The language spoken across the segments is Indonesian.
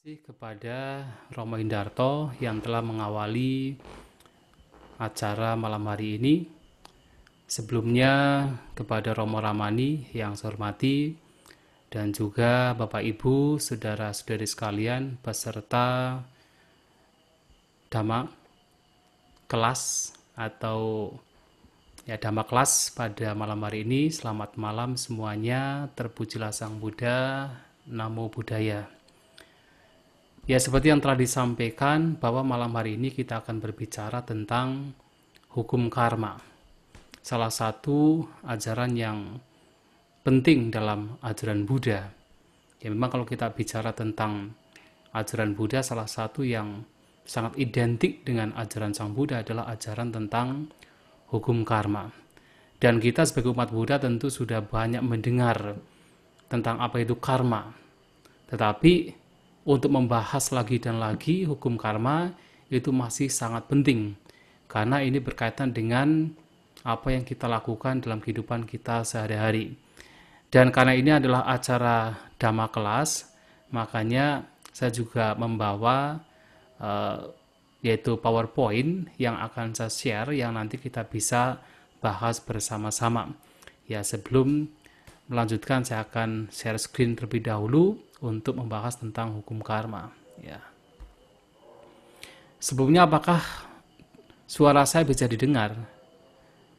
kasih kepada Romo Hindarto yang telah mengawali acara malam hari ini. Sebelumnya kepada Romo Ramani yang saya hormati, dan juga Bapak Ibu, saudara-saudari sekalian, peserta Dhamma kelas atau Dhamma kelas pada malam hari ini. Selamat malam semuanya, terpujilah Sang Buddha, Namo Buddhaya. Ya, seperti yang telah disampaikan bahwa malam hari ini kita akan berbicara tentang hukum karma. Salah satu ajaran yang penting dalam ajaran Buddha. Ya, memang kalau kita bicara tentang ajaran Buddha, salah satu yang sangat identik dengan ajaran Sang Buddha adalah ajaran tentang hukum karma. Dan kita sebagai umat Buddha tentu sudah banyak mendengar tentang apa itu karma. Tetapi untuk membahas lagi dan lagi hukum karma itu masih sangat penting, karena ini berkaitan dengan apa yang kita lakukan dalam kehidupan kita sehari-hari. Dan karena ini adalah acara Dhamma kelas, makanya saya juga membawa yaitu PowerPoint yang akan saya share, yang nanti kita bisa bahas bersama-sama. Ya, sebelum melanjutkan saya akan share screen terlebih dahulu untuk membahas tentang hukum karma. Ya. Sebelumnya, apakah suara saya bisa didengar,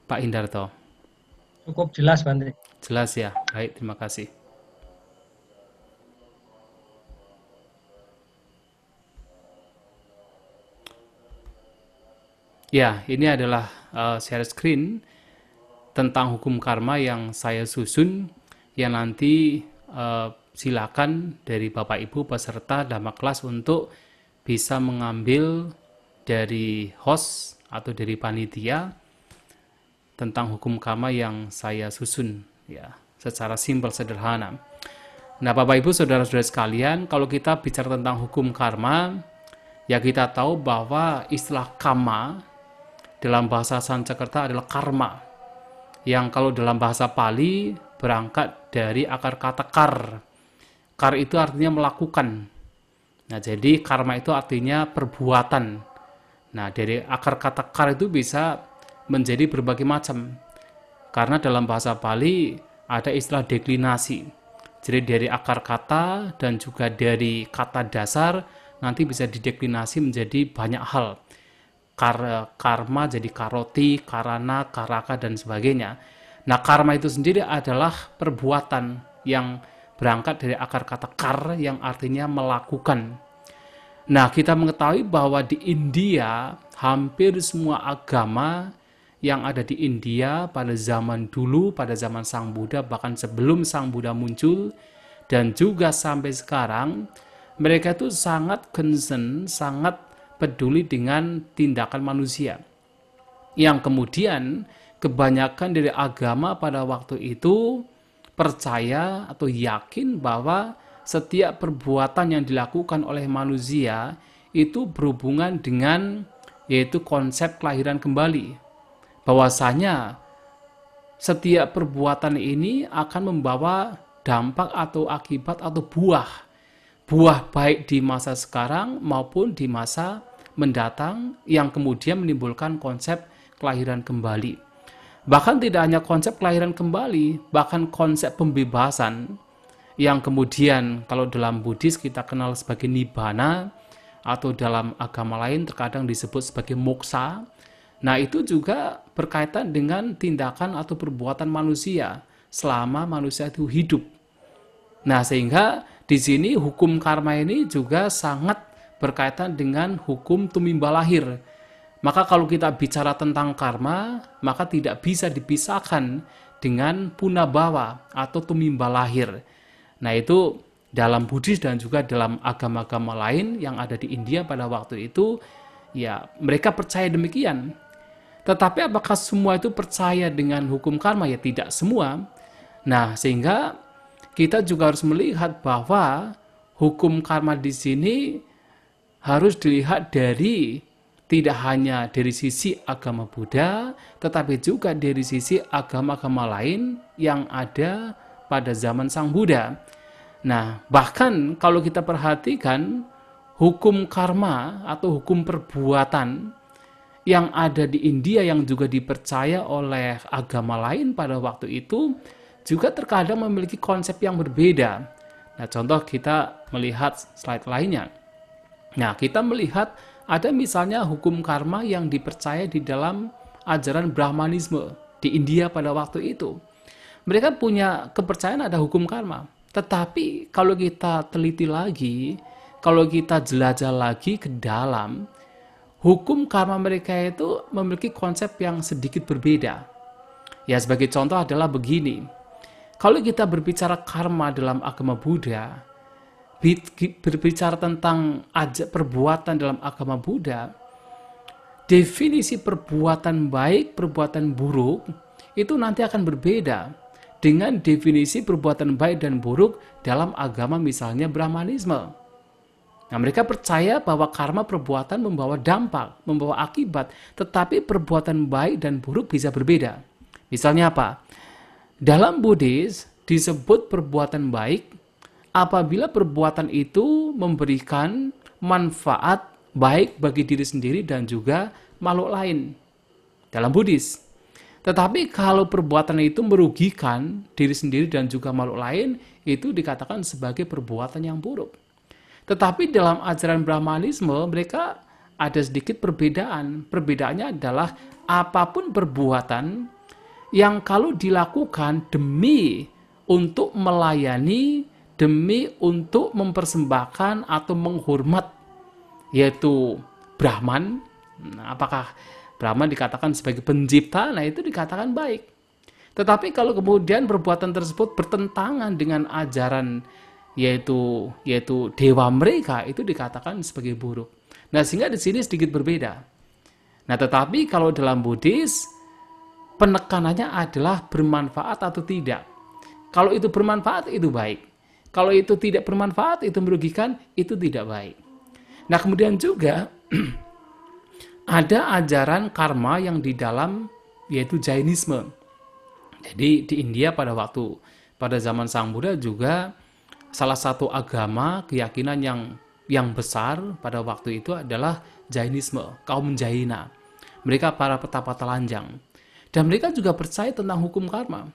Pak Hindarto? Cukup jelas, Bante. Jelas ya, baik, terima kasih. Ya, ini adalah share screen tentang hukum karma yang saya susun, yang nanti silakan dari Bapak Ibu peserta Dhamma kelas untuk bisa mengambil dari host atau dari panitia tentang hukum karma yang saya susun, ya, secara simpel sederhana. Nah, Bapak Ibu saudara-saudara sekalian, kalau kita bicara tentang hukum karma, ya kita tahu bahwa istilah karma dalam bahasa Sanskerta adalah karma, yang kalau dalam bahasa Pali berangkat dari akar kata kar. Kar itu artinya melakukan. Nah, jadi karma itu artinya perbuatan. Nah, dari akar kata kar itu bisa menjadi berbagai macam. Karena dalam bahasa Pali ada istilah deklinasi. Jadi dari akar kata dan juga dari kata dasar nanti bisa dideklinasi menjadi banyak hal. Karma jadi karoti, karana, karaka, dan sebagainya. Nah, karma itu sendiri adalah perbuatan yang berangkat dari akar kata kar yang artinya melakukan. Nah, kita mengetahui bahwa di India hampir semua agama yang ada di India pada zaman dulu, pada zaman Sang Buddha, bahkan sebelum Sang Buddha muncul, dan juga sampai sekarang, mereka itu sangat concern, sangat peduli dengan tindakan manusia, yang kemudian kebanyakan dari agama pada waktu itu percaya atau yakin bahwa setiap perbuatan yang dilakukan oleh manusia itu berhubungan dengan yaitu konsep kelahiran kembali, bahwasanya setiap perbuatan ini akan membawa dampak atau akibat atau buah baik di masa sekarang maupun di masa mendatang, yang kemudian menimbulkan konsep kelahiran kembali. Bahkan tidak hanya konsep kelahiran kembali, bahkan konsep pembebasan, yang kemudian kalau dalam Buddhis kita kenal sebagai nibbana, atau dalam agama lain terkadang disebut sebagai moksa. Nah, itu juga berkaitan dengan tindakan atau perbuatan manusia selama manusia itu hidup. Nah, sehingga di sini hukum karma ini juga sangat berkaitan dengan hukum tumimba lahir. Maka kalau kita bicara tentang karma, maka tidak bisa dipisahkan dengan punabhawa atau tumimba lahir. Nah, itu dalam Buddhis dan juga dalam agama-agama lain yang ada di India pada waktu itu, ya mereka percaya demikian. Tetapi apakah semua itu percaya dengan hukum karma? Ya tidak semua. Nah, sehingga kita juga harus melihat bahwa hukum karma di sini harus dilihat dari tidak hanya dari sisi agama Buddha, tetapi juga dari sisi agama-agama lain yang ada pada zaman Sang Buddha. Nah, bahkan kalau kita perhatikan hukum karma atau hukum perbuatan yang ada di India yang juga dipercaya oleh agama lain pada waktu itu juga terkadang memiliki konsep yang berbeda. Nah, contoh kita melihat slide lainnya. Nah, kita melihat ada misalnya hukum karma yang dipercaya di dalam ajaran Brahmanisme di India pada waktu itu. Mereka punya kepercayaan ada hukum karma. Tetapi kalau kita teliti lagi, kalau kita jelajah lagi ke dalam, hukum karma mereka itu memiliki konsep yang sedikit berbeda. Ya, sebagai contoh adalah begini. Kalau kita berbicara karma dalam agama Buddha, berbicara tentang perbuatan dalam agama Buddha, definisi perbuatan baik, perbuatan buruk, itu nanti akan berbeda dengan definisi perbuatan baik dan buruk dalam agama misalnya Brahmanisme. Nah, mereka percaya bahwa karma perbuatan membawa dampak, membawa akibat, tetapi perbuatan baik dan buruk bisa berbeda. Misalnya apa? Dalam Buddhis disebut perbuatan baik apabila perbuatan itu memberikan manfaat baik bagi diri sendiri dan juga makhluk lain dalam Buddhis. Tetapi kalau perbuatan itu merugikan diri sendiri dan juga makhluk lain, itu dikatakan sebagai perbuatan yang buruk. Tetapi dalam ajaran Brahmanisme, mereka ada sedikit perbedaan. Perbedaannya adalah apapun perbuatan yang kalau dilakukan demi untuk melayani, demi untuk mempersembahkan atau menghormat, yaitu Brahman. Nah, apakah Brahman dikatakan sebagai pencipta? Nah, itu dikatakan baik. Tetapi kalau kemudian perbuatan tersebut bertentangan dengan ajaran yaitu dewa mereka, itu dikatakan sebagai buruk. Nah, sehingga di sini sedikit berbeda. Nah, tetapi kalau dalam Buddhis penekanannya adalah bermanfaat atau tidak. Kalau itu bermanfaat, itu baik. Kalau itu tidak bermanfaat, itu merugikan, itu tidak baik. Nah, kemudian juga ada ajaran karma yang di dalam yaitu Jainisme. Jadi di India pada zaman Sang Buddha juga salah satu agama keyakinan yang besar pada waktu itu adalah Jainisme, kaum Jaina. Mereka para petapa telanjang. Dan mereka juga percaya tentang hukum karma.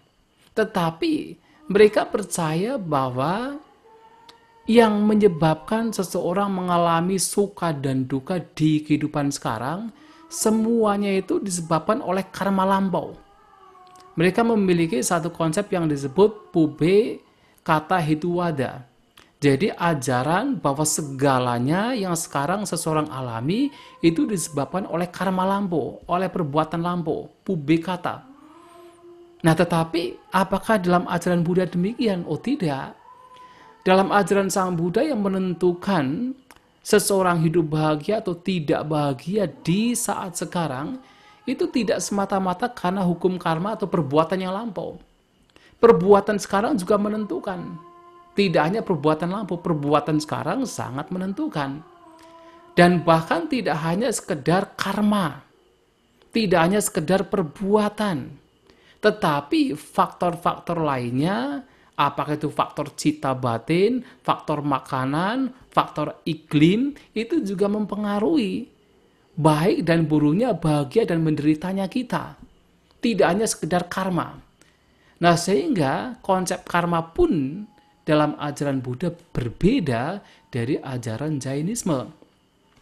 Tetapi mereka percaya bahwa yang menyebabkan seseorang mengalami suka dan duka di kehidupan sekarang, semuanya itu disebabkan oleh karma lampau. Mereka memiliki satu konsep yang disebut pube kata hituwada. Jadi ajaran bahwa segalanya yang sekarang seseorang alami itu disebabkan oleh karma lampau, oleh perbuatan lampau, pube kata. Nah, tetapi apakah dalam ajaran Buddha demikian? Oh, tidak. Dalam ajaran Sang Buddha yang menentukan seseorang hidup bahagia atau tidak bahagia di saat sekarang, itu tidak semata-mata karena hukum karma atau perbuatan yang lampau. Perbuatan sekarang juga menentukan. Tidak hanya perbuatan lampau, perbuatan sekarang sangat menentukan. Dan bahkan tidak hanya sekedar karma, tidak hanya sekedar perbuatan, tetapi faktor-faktor lainnya, apakah itu faktor cita batin, faktor makanan, faktor iklim, itu juga mempengaruhi baik dan buruknya, bahagia dan menderitanya kita. Tidak hanya sekedar karma. Nah, sehingga konsep karma pun dalam ajaran Buddha berbeda dari ajaran Jainisme.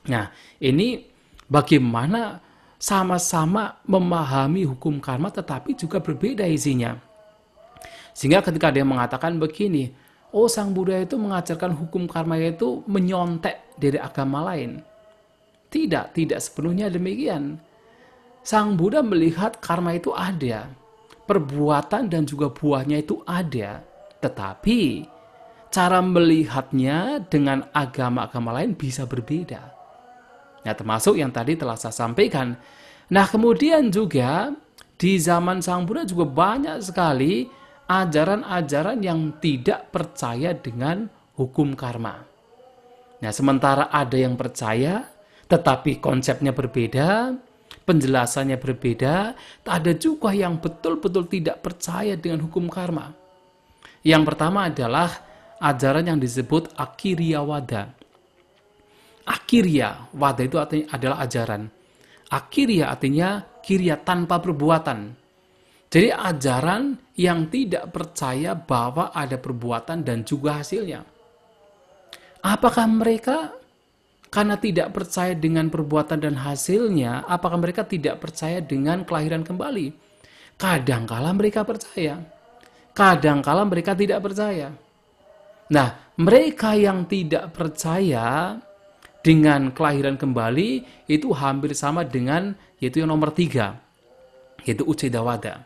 Nah, ini bagaimana sama-sama memahami hukum karma tetapi juga berbeda isinya. Sehingga ketika dia mengatakan begini, oh Sang Buddha itu mengajarkan hukum karma itu menyontek dari agama lain. Tidak sepenuhnya demikian. Sang Buddha melihat karma itu ada, perbuatan dan juga buahnya itu ada, tetapi cara melihatnya dengan agama-agama lain bisa berbeda. Nah, termasuk yang tadi telah saya sampaikan. Nah, kemudian juga di zaman Sang Buddha juga banyak sekali ajaran-ajaran yang tidak percaya dengan hukum karma. Nah, sementara ada yang percaya, tetapi konsepnya berbeda, penjelasannya berbeda, ada juga yang betul-betul tidak percaya dengan hukum karma. Yang pertama adalah ajaran yang disebut Akiriyawada. Akirya, wada itu artinya adalah ajaran. Akirya artinya kirya tanpa perbuatan. Jadi ajaran yang tidak percaya bahwa ada perbuatan dan juga hasilnya. Apakah mereka karena tidak percaya dengan perbuatan dan hasilnya, apakah mereka tidak percaya dengan kelahiran kembali? Kadangkala mereka percaya, kadangkala mereka tidak percaya. Nah, mereka yang tidak percaya dengan kelahiran kembali itu hampir sama dengan yaitu yang nomor 3, yaitu Ucedawada.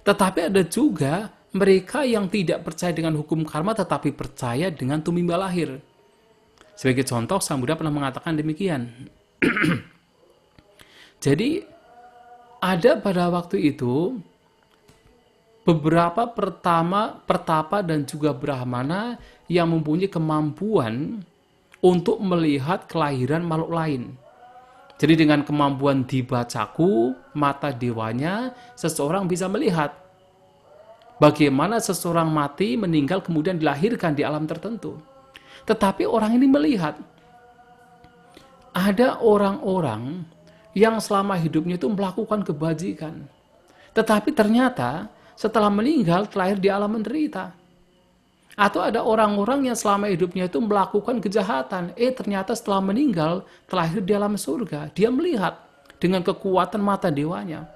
Tetapi ada juga mereka yang tidak percaya dengan hukum karma tetapi percaya dengan tumimba lahir. Sebagai contoh, Sang Buddha pernah mengatakan demikian. Jadi, ada pada waktu itu beberapa pertapa dan juga brahmana yang mempunyai kemampuan untuk melihat kelahiran makhluk lain. Jadi dengan kemampuan dibacaku, mata dewanya, seseorang bisa melihat bagaimana seseorang mati, meninggal, kemudian dilahirkan di alam tertentu. Tetapi orang ini melihat ada orang-orang yang selama hidupnya itu melakukan kebajikan. Tetapi ternyata setelah meninggal terlahir di alam menderita. Atau ada orang-orang yang selama hidupnya itu melakukan kejahatan. Ternyata setelah meninggal terlahir di alam surga. Dia melihat dengan kekuatan mata dewanya.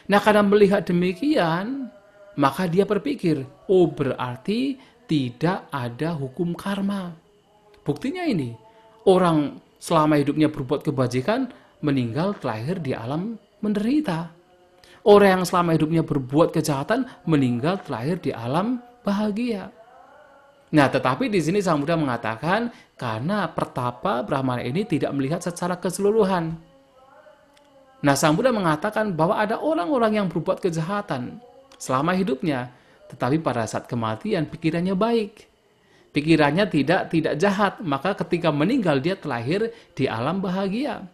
Nah, karena melihat demikian, maka dia berpikir, oh berarti tidak ada hukum karma. Buktinya ini, orang selama hidupnya berbuat kebajikan, meninggal terlahir di alam menderita. Orang yang selama hidupnya berbuat kejahatan, meninggal terlahir di alam bahagia. Nah, tetapi di sini Sang Buddha mengatakan, karena pertapa Brahmana ini tidak melihat secara keseluruhan. Nah, Sang Buddha mengatakan bahwa ada orang-orang yang berbuat kejahatan selama hidupnya, tetapi pada saat kematian pikirannya baik. Pikirannya tidak jahat, maka ketika meninggal dia terlahir di alam bahagia.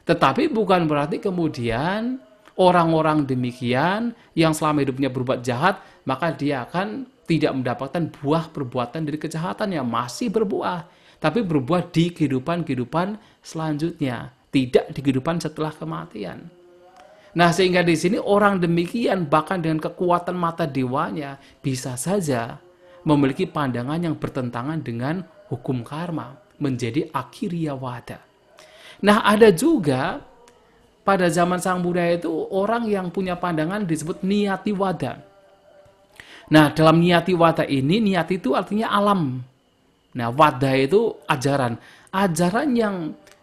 Tetapi bukan berarti kemudian orang-orang demikian yang selama hidupnya berbuat jahat, maka dia akan tidak mendapatkan buah perbuatan dari kejahatan yang masih berbuah, tapi berbuah di kehidupan selanjutnya, tidak di kehidupan setelah kematian. Nah, sehingga di sini orang demikian bahkan dengan kekuatan mata dewanya bisa saja memiliki pandangan yang bertentangan dengan hukum karma, menjadi akirya wada. Nah, ada juga pada zaman Sang Buddha itu orang yang punya pandangan disebut niyati wada. Nah, dalam niyati wada ini, niyati itu artinya alam. Nah, wada itu ajaran. Ajaran yang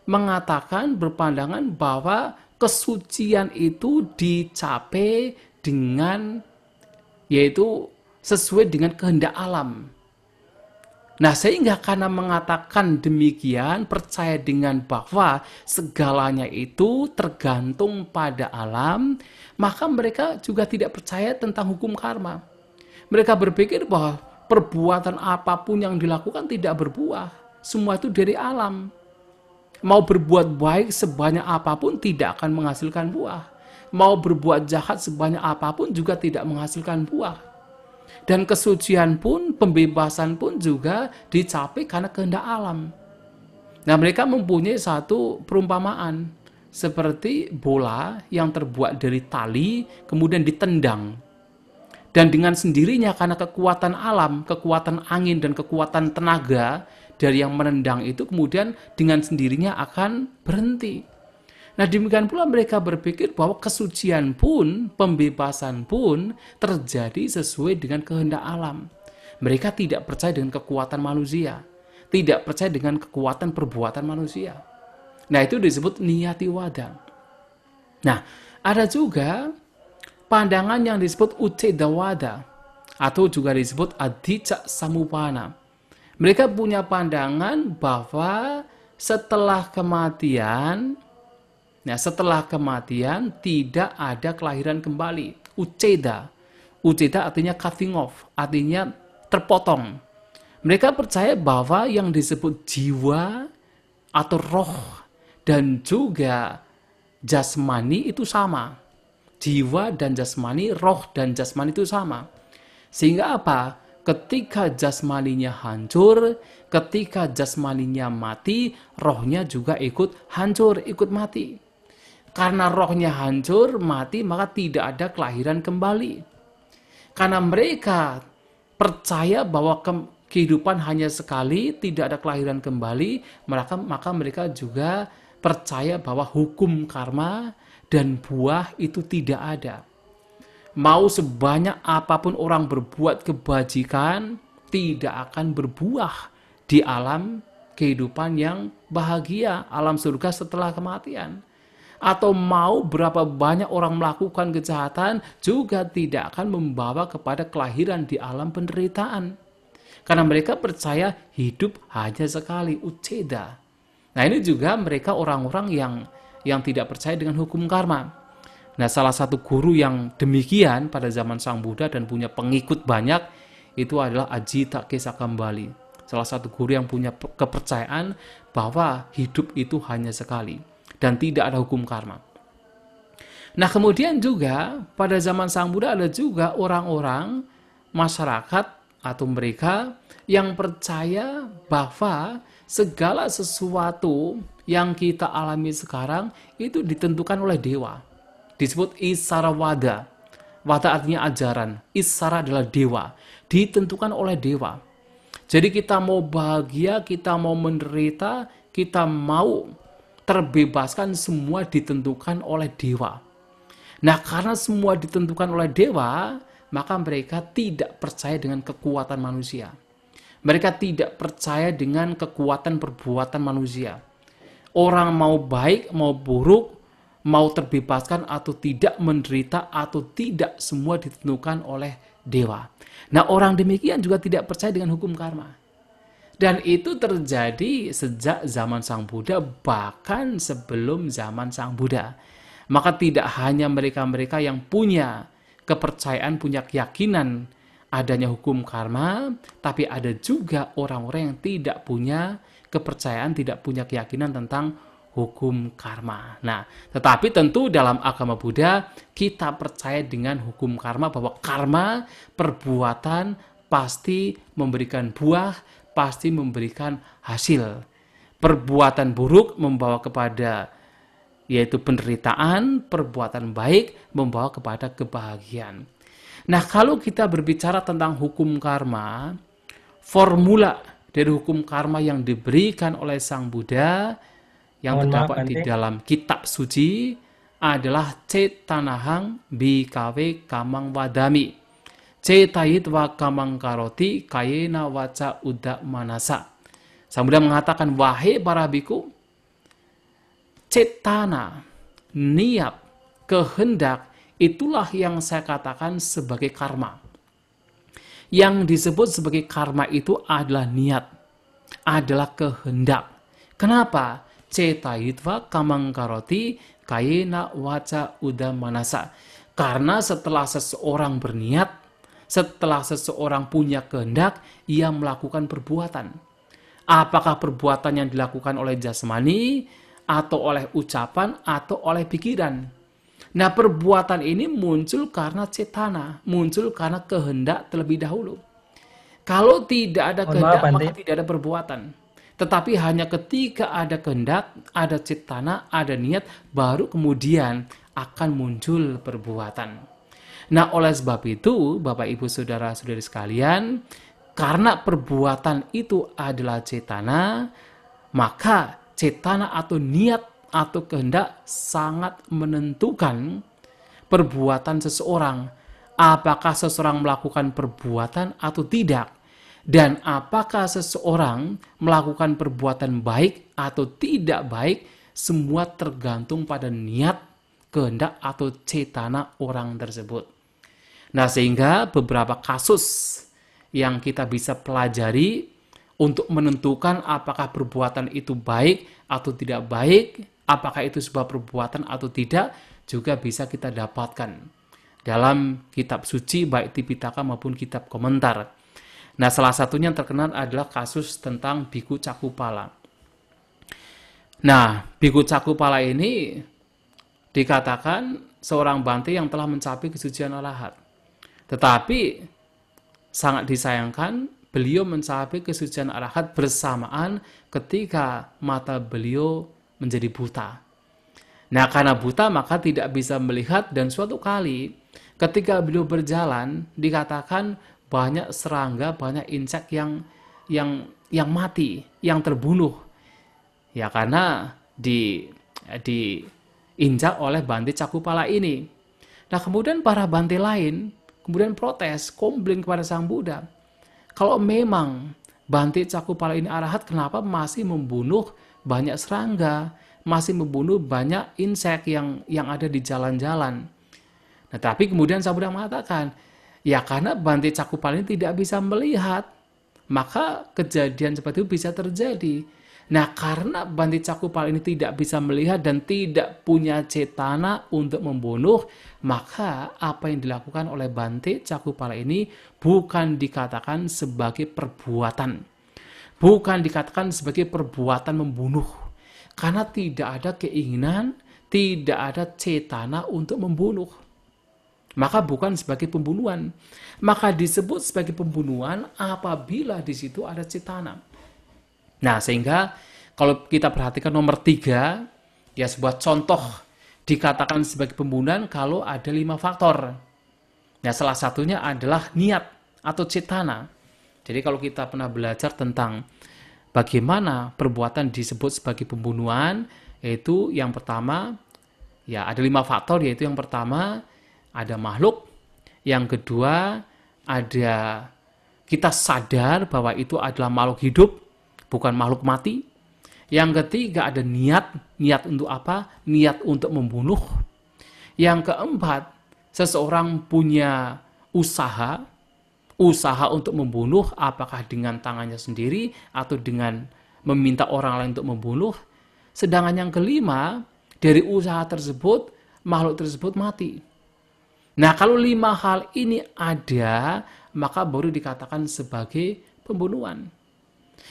mengatakan berpandangan bahwa kesucian itu dicapai dengan, yaitu sesuai dengan kehendak alam. Nah, sehingga karena mengatakan demikian, percaya dengan bahwa segalanya itu tergantung pada alam, maka mereka juga tidak percaya tentang hukum karma. Mereka berpikir bahwa perbuatan apapun yang dilakukan tidak berbuah. Semua itu dari alam. Mau berbuat baik sebanyak apapun tidak akan menghasilkan buah. Mau berbuat jahat sebanyak apapun juga tidak menghasilkan buah. Dan kesucian pun, pembebasan pun juga dicapai karena kehendak alam. Nah, mereka mempunyai satu perumpamaan. Seperti bola yang terbuat dari tali, kemudian ditendang. Dan dengan sendirinya karena kekuatan alam, kekuatan angin dan kekuatan tenaga dari yang menendang itu kemudian dengan sendirinya akan berhenti. Nah, demikian pula mereka berpikir bahwa kesucian pun, pembebasan pun terjadi sesuai dengan kehendak alam. Mereka tidak percaya dengan kekuatan manusia, tidak percaya dengan kekuatan perbuatan manusia. Nah, itu disebut niyati wada. Nah, ada juga pandangan yang disebut ucedawada atau juga disebut adicca samupana. Mereka punya pandangan bahwa setelah kematian, tidak ada kelahiran kembali. Uceda artinya cutting off, artinya terpotong. Mereka percaya bahwa yang disebut jiwa atau roh dan juga jasmani itu sama. Jiwa dan jasmani, roh dan jasmani itu sama. Sehingga apa? ketika jasmaninya hancur, ketika jasmaninya mati, rohnya juga ikut hancur, ikut mati. Karena rohnya hancur, mati, maka tidak ada kelahiran kembali. Karena mereka percaya bahwa kehidupan hanya sekali, tidak ada kelahiran kembali, maka mereka juga percaya bahwa hukum karma dan buah itu tidak ada. Mau sebanyak apapun orang berbuat kebajikan, tidak akan berbuah di alam kehidupan yang bahagia, alam surga setelah kematian. Atau mau berapa banyak orang melakukan kejahatan, juga tidak akan membawa kepada kelahiran di alam penderitaan. Karena mereka percaya hidup hanya sekali, uceda. Nah, ini juga mereka orang-orang yang tidak percaya dengan hukum karma. Nah, salah satu guru yang demikian pada zaman Sang Buddha dan punya pengikut banyak, itu adalah Ajita Kesakambali. Salah satu guru yang punya kepercayaan bahwa hidup itu hanya sekali dan tidak ada hukum karma. Nah, kemudian juga pada zaman Sang Buddha ada juga orang-orang masyarakat atau mereka yang percaya bahwa segala sesuatu yang kita alami sekarang itu ditentukan oleh dewa. Disebut Isara Wada. Wada artinya ajaran. Isara adalah dewa. Ditentukan oleh dewa. Jadi kita mau bahagia, kita mau menderita, kita mau terbebaskan, semua ditentukan oleh dewa. Nah, karena semua ditentukan oleh dewa, maka mereka tidak percaya dengan kekuatan manusia. Mereka tidak percaya dengan kekuatan perbuatan manusia. Orang mau baik, mau buruk, mau terbebaskan atau tidak, menderita atau tidak, semua ditentukan oleh dewa. Nah, orang demikian juga tidak percaya dengan hukum karma. Dan itu terjadi sejak zaman Sang Buddha, bahkan sebelum zaman Sang Buddha. Maka tidak hanya mereka-mereka yang punya kepercayaan, punya keyakinan adanya hukum karma, tapi ada juga orang-orang yang tidak punya kepercayaan, tidak punya keyakinan tentang hukum karma. Nah, tetapi tentu dalam agama Buddha kita percaya dengan hukum karma, bahwa karma, perbuatan pasti memberikan buah, pasti memberikan hasil. Perbuatan buruk membawa kepada yaitu penderitaan, perbuatan baik membawa kepada kebahagiaan. Nah, kalau kita berbicara tentang hukum karma, formula dari hukum karma yang diberikan oleh Sang Buddha yang terdapat di dalam kitab suci adalah cetanahang bikawe kamang wadami. Cetayitwa kamang karoti kayena waca udak manasa. Sang Buddha mengatakan, wahai para biku, cetana, niat, kehendak, itulah yang saya katakan sebagai karma. Yang disebut sebagai karma itu adalah niat, adalah kehendak. Kenapa? Cetayitva kamang karoti kayena waca uda manasa. Karena setelah seseorang berniat, setelah seseorang punya kehendak, ia melakukan perbuatan. Apakah perbuatan yang dilakukan oleh jasmani, atau oleh ucapan, atau oleh pikiran. Nah, perbuatan ini muncul karena cetana, muncul karena kehendak terlebih dahulu. Kalau tidak ada kehendak, maka tidak ada perbuatan. Tetapi hanya ketika ada kehendak, ada cetana, ada niat, baru kemudian akan muncul perbuatan. Nah, oleh sebab itu, Bapak Ibu Saudara-saudari sekalian, karena perbuatan itu adalah cetana, maka cetana atau niat atau kehendak sangat menentukan perbuatan seseorang. Apakah seseorang melakukan perbuatan atau tidak? Dan apakah seseorang melakukan perbuatan baik atau tidak baik, semua tergantung pada niat, kehendak, atau cetana orang tersebut. Nah, sehingga beberapa kasus yang kita bisa pelajari untuk menentukan apakah perbuatan itu baik atau tidak baik, apakah itu sebuah perbuatan atau tidak, juga bisa kita dapatkan dalam kitab suci, baik Tipitaka maupun kitab komentar. Nah, salah satunya yang terkenal adalah kasus tentang Biku Cakupala. Nah, Biku Cakupala ini dikatakan seorang bante yang telah mencapai kesucian arahat. Tetapi sangat disayangkan beliau mencapai kesucian arahat bersamaan ketika mata beliau menjadi buta. Nah, karena buta maka tidak bisa melihat, dan suatu kali ketika beliau berjalan dikatakan banyak serangga, banyak insek yang mati, yang terbunuh. Ya karena diinjak oleh Bante Cakupala ini. Nah, kemudian para Bante lain kemudian protes, komplain kepada Sang Buddha. Kalau memang Bante Cakupala ini arahat, kenapa masih membunuh banyak serangga, masih membunuh banyak insek yang ada di jalan-jalan? Nah, tapi kemudian Sang Buddha mengatakan, ya karena Bante Cakupala ini tidak bisa melihat, maka kejadian seperti itu bisa terjadi. Nah, karena Bante Cakupala ini tidak bisa melihat dan tidak punya cetana untuk membunuh, maka apa yang dilakukan oleh Bante Cakupala ini bukan dikatakan sebagai perbuatan. Bukan dikatakan sebagai perbuatan membunuh. Karena tidak ada keinginan, tidak ada cetana untuk membunuh. Maka bukan sebagai pembunuhan. Maka disebut sebagai pembunuhan apabila di situ ada cetana. Nah, sehingga kalau kita perhatikan nomor 3, ya sebuah contoh dikatakan sebagai pembunuhan kalau ada 5 faktor. Nah, salah satunya adalah niat atau cetana. Jadi kalau kita pernah belajar tentang bagaimana perbuatan disebut sebagai pembunuhan, yaitu yang pertama, ya ada 5 faktor, yaitu yang pertama ada makhluk, yang kedua ada kita sadar bahwa itu adalah makhluk hidup, bukan makhluk mati. Yang ketiga ada niat. Niat untuk apa? Niat untuk membunuh. Yang keempat, seseorang punya usaha untuk membunuh, apakah dengan tangannya sendiri atau dengan meminta orang lain untuk membunuh. Sedangkan yang kelima, dari usaha tersebut, makhluk tersebut mati. Nah, kalau 5 hal ini ada, maka baru dikatakan sebagai pembunuhan.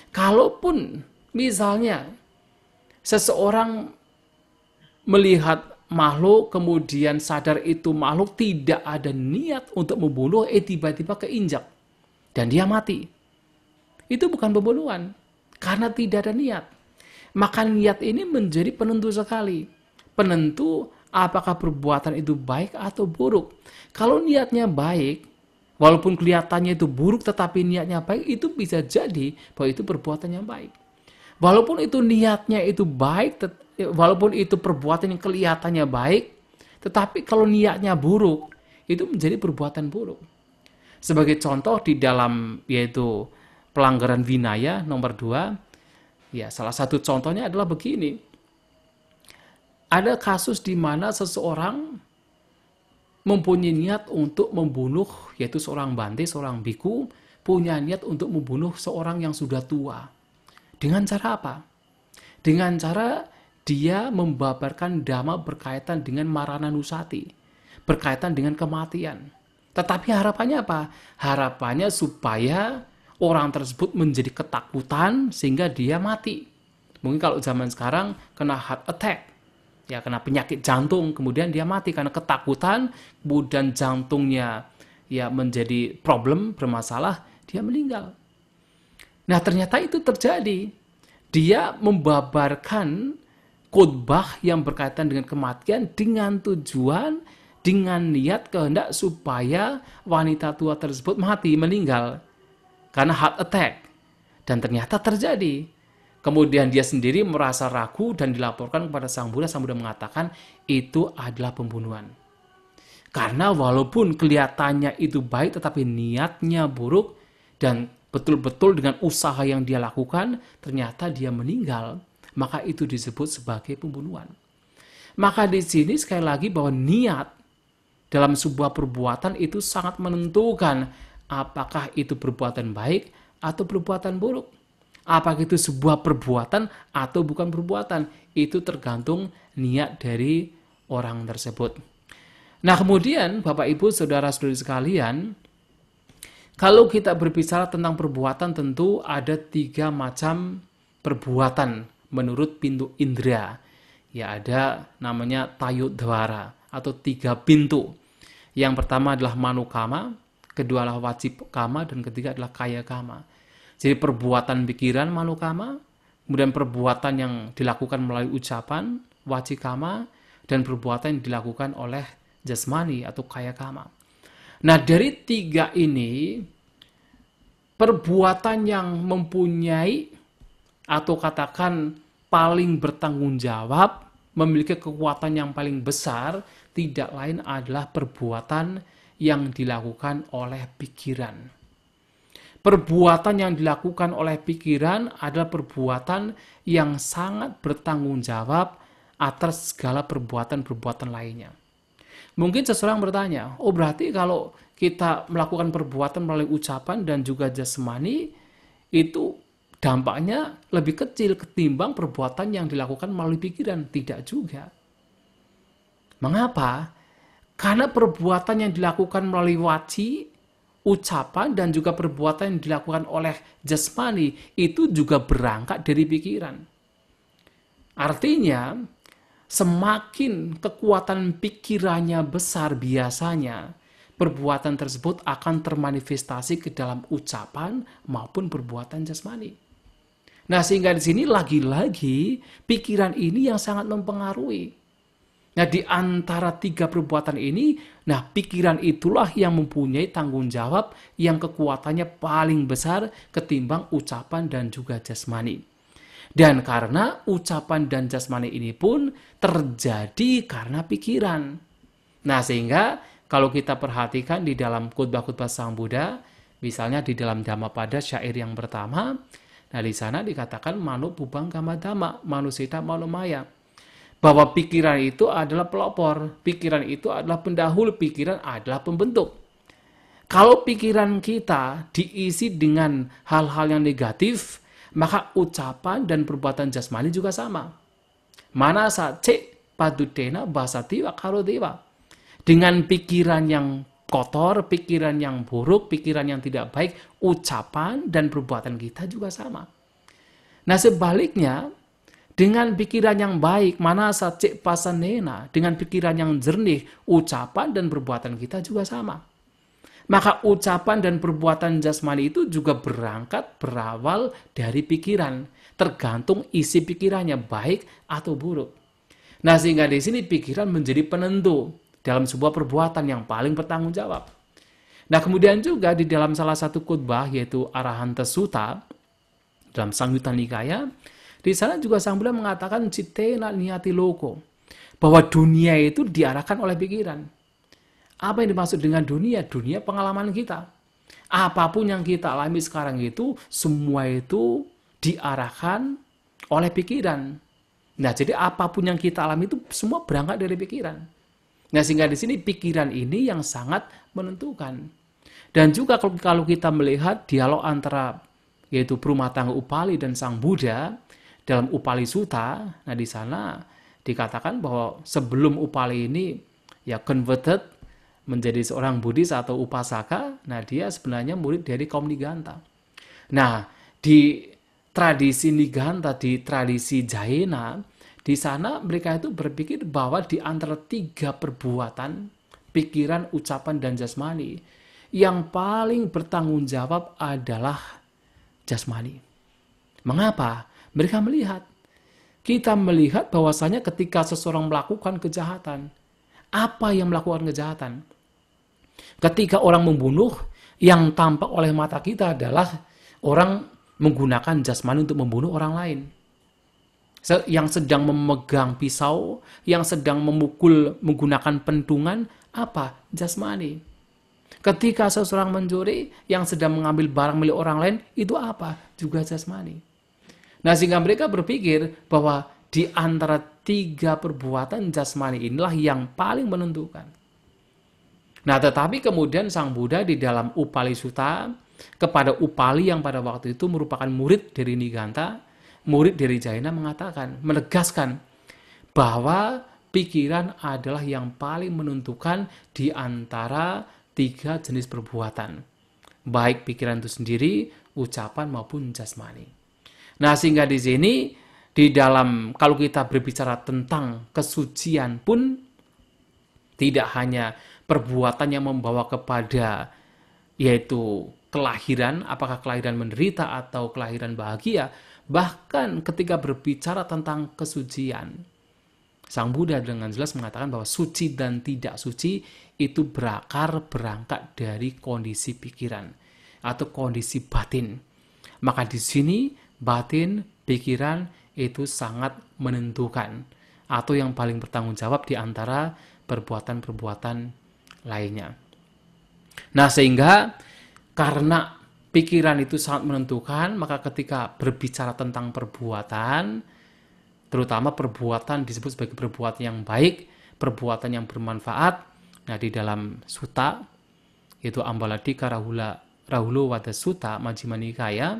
Kalaupun misalnya seseorang melihat makhluk, kemudian sadar itu makhluk, tidak ada niat untuk membunuh, tiba-tiba keinjak dan dia mati. Itu bukan pembunuhan, karena tidak ada niat. Maka niat ini menjadi penentu sekali. Penentu apakah perbuatan itu baik atau buruk. Kalau niatnya baik, walaupun kelihatannya itu buruk tetapi niatnya baik, itu bisa jadi bahwa itu perbuatan yang baik. Walaupun itu niatnya itu baik, walaupun itu perbuatan yang kelihatannya baik, tetapi kalau niatnya buruk, itu menjadi perbuatan buruk. Sebagai contoh di dalam yaitu pelanggaran winaya nomor 2, ya salah satu contohnya adalah begini. Ada kasus di mana seseorang mempunyai niat untuk membunuh, yaitu seorang bante, seorang biku, punya niat untuk membunuh seorang yang sudah tua. Dengan cara apa? Dengan cara dia membabarkan dhamma berkaitan dengan marana nusati, berkaitan dengan kematian. Tetapi harapannya apa? Harapannya supaya orang tersebut menjadi ketakutan sehingga dia mati. Mungkin kalau zaman sekarang kena heart attack, ya kena penyakit jantung, kemudian dia mati karena ketakutan, kemudian jantungnya ya menjadi problem, bermasalah, dia meninggal. Nah, ternyata itu terjadi. Dia membabarkan khotbah yang berkaitan dengan kematian dengan tujuan, dengan niat kehendak supaya wanita tua tersebut mati, meninggal karena heart attack. Dan ternyata terjadi. Kemudian dia sendiri merasa ragu dan dilaporkan kepada Sang Buddha. Sang Buddha mengatakan itu adalah pembunuhan. Karena walaupun kelihatannya itu baik tetapi niatnya buruk, dan betul-betul dengan usaha yang dia lakukan, ternyata dia meninggal, maka itu disebut sebagai pembunuhan. Maka di sini sekali lagi bahwa niat dalam sebuah perbuatan itu sangat menentukan apakah itu perbuatan baik atau perbuatan buruk. Apakah itu sebuah perbuatan atau bukan perbuatan, itu tergantung niat dari orang tersebut. Nah, kemudian Bapak Ibu Saudara-saudari sekalian, kalau kita berbicara tentang perbuatan, tentu ada 3 macam perbuatan menurut pintu indera. Ya, ada namanya tayudwara atau 3 pintu. Yang pertama adalah manukama, kedua adalah wajib kama, dan ketiga adalah kaya kama. Jadi perbuatan pikiran manukama, kemudian perbuatan yang dilakukan melalui ucapan wajib kama, dan perbuatan yang dilakukan oleh jasmani atau kaya kama. Nah, dari tiga ini, perbuatan yang mempunyai atau katakan paling bertanggung jawab, memiliki kekuatan yang paling besar, tidak lain adalah perbuatan yang dilakukan oleh pikiran. Perbuatan yang dilakukan oleh pikiran adalah perbuatan yang sangat bertanggung jawab atas segala perbuatan-perbuatan lainnya. Mungkin seseorang bertanya, oh berarti kalau kita melakukan perbuatan melalui ucapan dan juga jasmani, itu dampaknya lebih kecil ketimbang perbuatan yang dilakukan melalui pikiran. Tidak juga. Mengapa? Karena perbuatan yang dilakukan melalui waci, ucapan, dan juga perbuatan yang dilakukan oleh jasmani itu juga berangkat dari pikiran. Artinya, semakin kekuatan pikirannya besar, biasanya perbuatan tersebut akan termanifestasi ke dalam ucapan maupun perbuatan jasmani. Nah, sehingga di sini lagi-lagi pikiran ini yang sangat mempengaruhi. Nah, di antara tiga perbuatan ini, nah pikiran itulah yang mempunyai tanggung jawab yang kekuatannya paling besar ketimbang ucapan dan juga jasmani. Dan karena ucapan dan jasmani ini pun terjadi karena pikiran. Nah, sehingga kalau kita perhatikan di dalam khotbah-khotbah Sang Buddha, misalnya di dalam Dhammapada syair yang pertama, nah di sana dikatakan manu bubang kama dhamma, manusita manumaya. Bahwa pikiran itu adalah pelopor, pikiran itu adalah pendahulu, pikiran adalah pembentuk. Kalau pikiran kita diisi dengan hal-hal yang negatif, maka ucapan dan perbuatan jasmani juga sama. Manasa cek padudena basati wa karodewa. Dengan pikiran yang kotor, pikiran yang buruk, pikiran yang tidak baik, ucapan dan perbuatan kita juga sama. Nah, sebaliknya, dengan pikiran yang baik, manasa cek pasanena, dengan pikiran yang jernih, ucapan dan perbuatan kita juga sama. Maka ucapan dan perbuatan jasmani itu juga berawal dari pikiran, tergantung isi pikirannya baik atau buruk. Nah, sehingga di sini pikiran menjadi penentu dalam sebuah perbuatan yang paling bertanggung jawab. Nah, kemudian juga di dalam salah satu khotbah yaitu Arahanta Sutta dalam Samyutta Nikaya, di sana juga Sang Buddha mengatakan cittena niyati loko, bahwa dunia itu diarahkan oleh pikiran. Apa yang dimaksud dengan dunia? Dunia pengalaman kita. Apapun yang kita alami sekarang itu, semua itu diarahkan oleh pikiran. Nah, jadi apapun yang kita alami itu semua berangkat dari pikiran. Nah, sehingga di sini pikiran ini yang sangat menentukan. Dan juga kalau kita melihat dialog antara yaitu perumah tangga Upali dan Sang Buddha dalam Upali Sutta, nah di sana dikatakan bahwa sebelum Upali ini ya converted menjadi seorang Buddhis atau upasaka, nah dia sebenarnya murid dari kaum Niganta. Nah, di tradisi Niganta, di tradisi Jaina, di sana mereka itu berpikir bahwa di antara tiga perbuatan, pikiran, ucapan, dan jasmani, yang paling bertanggung jawab adalah jasmani. Mengapa? Mereka melihat. Kita melihat bahwasanya ketika seseorang melakukan kejahatan, apa yang melakukan kejahatan? Ketika orang membunuh, yang tampak oleh mata kita adalah orang menggunakan jasmani untuk membunuh orang lain. Yang sedang memegang pisau, yang sedang memukul menggunakan pentungan, apa? Jasmani. Ketika seseorang mencuri, yang sedang mengambil barang milik orang lain, itu apa? Juga jasmani. Nah, sehingga mereka berpikir bahwa di antara tiga perbuatan jasmani inilah yang paling menentukan. Nah, tetapi kemudian Sang Buddha di dalam Upali Sutta kepada Upali yang pada waktu itu merupakan murid dari Niganta, murid dari Jaina, mengatakan, menegaskan bahwa pikiran adalah yang paling menentukan di antara tiga jenis perbuatan. Baik pikiran itu sendiri, ucapan maupun jasmani. Nah, sehingga di sini di dalam kalau kita berbicara tentang kesucian pun tidak hanya perbuatan yang membawa kepada yaitu kelahiran, apakah kelahiran menderita atau kelahiran bahagia, bahkan ketika berbicara tentang kesucian, Sang Buddha dengan jelas mengatakan bahwa suci dan tidak suci itu berangkat dari kondisi pikiran atau kondisi batin. Maka di sini batin, pikiran itu sangat menentukan atau yang paling bertanggung jawab di antara perbuatan-perbuatan lainnya. Nah, sehingga karena pikiran itu sangat menentukan, maka ketika berbicara tentang perbuatan, terutama perbuatan disebut sebagai perbuatan yang baik, perbuatan yang bermanfaat. Nah, di dalam sutta, yaitu Ambaladika Rahula Wada Sutta Majjhima Nikaya,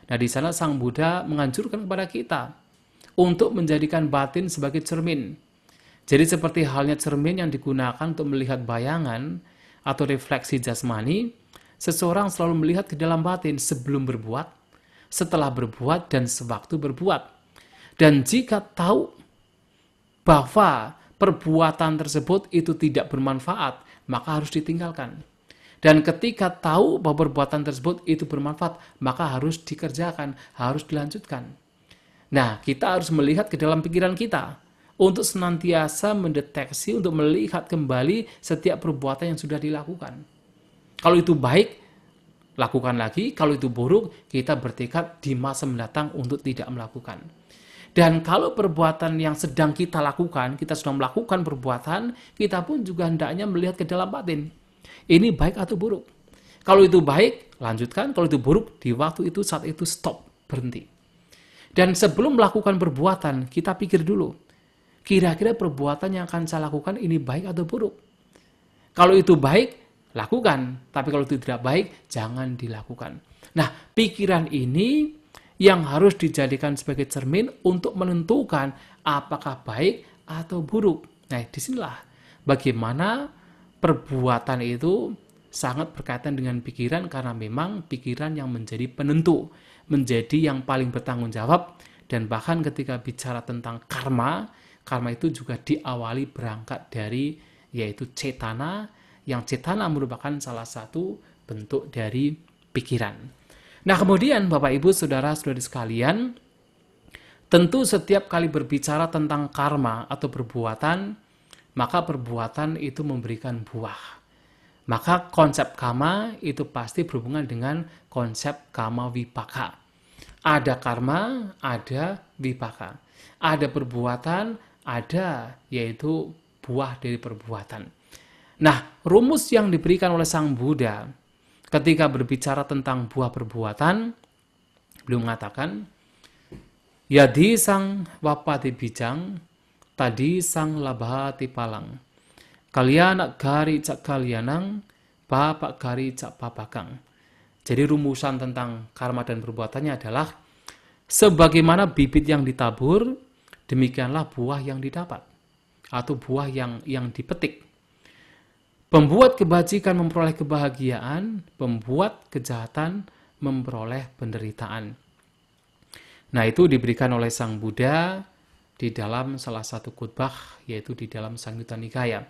nah di sana Sang Buddha menganjurkan kepada kita untuk menjadikan batin sebagai cermin. Jadi seperti halnya cermin yang digunakan untuk melihat bayangan atau refleksi jasmani, seseorang selalu melihat ke dalam batin sebelum berbuat, setelah berbuat, dan sewaktu berbuat. Dan jika tahu bahwa perbuatan tersebut itu tidak bermanfaat, maka harus ditinggalkan. Dan ketika tahu bahwa perbuatan tersebut itu bermanfaat, maka harus dikerjakan, harus dilanjutkan. Nah, kita harus melihat ke dalam pikiran kita untuk senantiasa mendeteksi, untuk melihat kembali setiap perbuatan yang sudah dilakukan. Kalau itu baik, lakukan lagi. Kalau itu buruk, kita bertekad di masa mendatang untuk tidak melakukan. Dan kalau perbuatan yang sedang kita lakukan, kita sedang melakukan perbuatan, kita pun juga hendaknya melihat ke dalam batin. Ini baik atau buruk? Kalau itu baik, lanjutkan. Kalau itu buruk, di waktu itu, saat itu, stop, berhenti. Dan sebelum melakukan perbuatan, kita pikir dulu, kira-kira perbuatan yang akan saya lakukan ini baik atau buruk? Kalau itu baik, lakukan. Tapi kalau itu tidak baik, jangan dilakukan. Nah, pikiran ini yang harus dijadikan sebagai cermin untuk menentukan apakah baik atau buruk. Nah, disinilah bagaimana perbuatan itu sangat berkaitan dengan pikiran, karena memang pikiran yang menjadi penentu, menjadi yang paling bertanggung jawab. Dan bahkan ketika bicara tentang karma, karma itu juga diawali berangkat dari yaitu cetana, yang cetana merupakan salah satu bentuk dari pikiran. Nah, kemudian Bapak Ibu Saudara-saudari sekalian, tentu setiap kali berbicara tentang karma atau perbuatan, maka perbuatan itu memberikan buah. Maka konsep karma itu pasti berhubungan dengan konsep kama vipaka. Ada karma, ada vipaka. Ada perbuatan, ada yaitu buah dari perbuatan. Nah, rumus yang diberikan oleh Sang Buddha ketika berbicara tentang buah perbuatan, beliau mengatakan, yadi sang wapati bijang, tadi sang labhati palang. Kalyana gari cak kalyanang, bapak gari cak papakang. Jadi rumusan tentang karma dan perbuatannya adalah, sebagaimana bibit yang ditabur, demikianlah buah yang didapat. Atau buah yang dipetik. Pembuat kebajikan memperoleh kebahagiaan, pembuat kejahatan memperoleh penderitaan. Nah, itu diberikan oleh Sang Buddha di dalam salah satu khotbah, yaitu di dalam Samyutta Nikaya.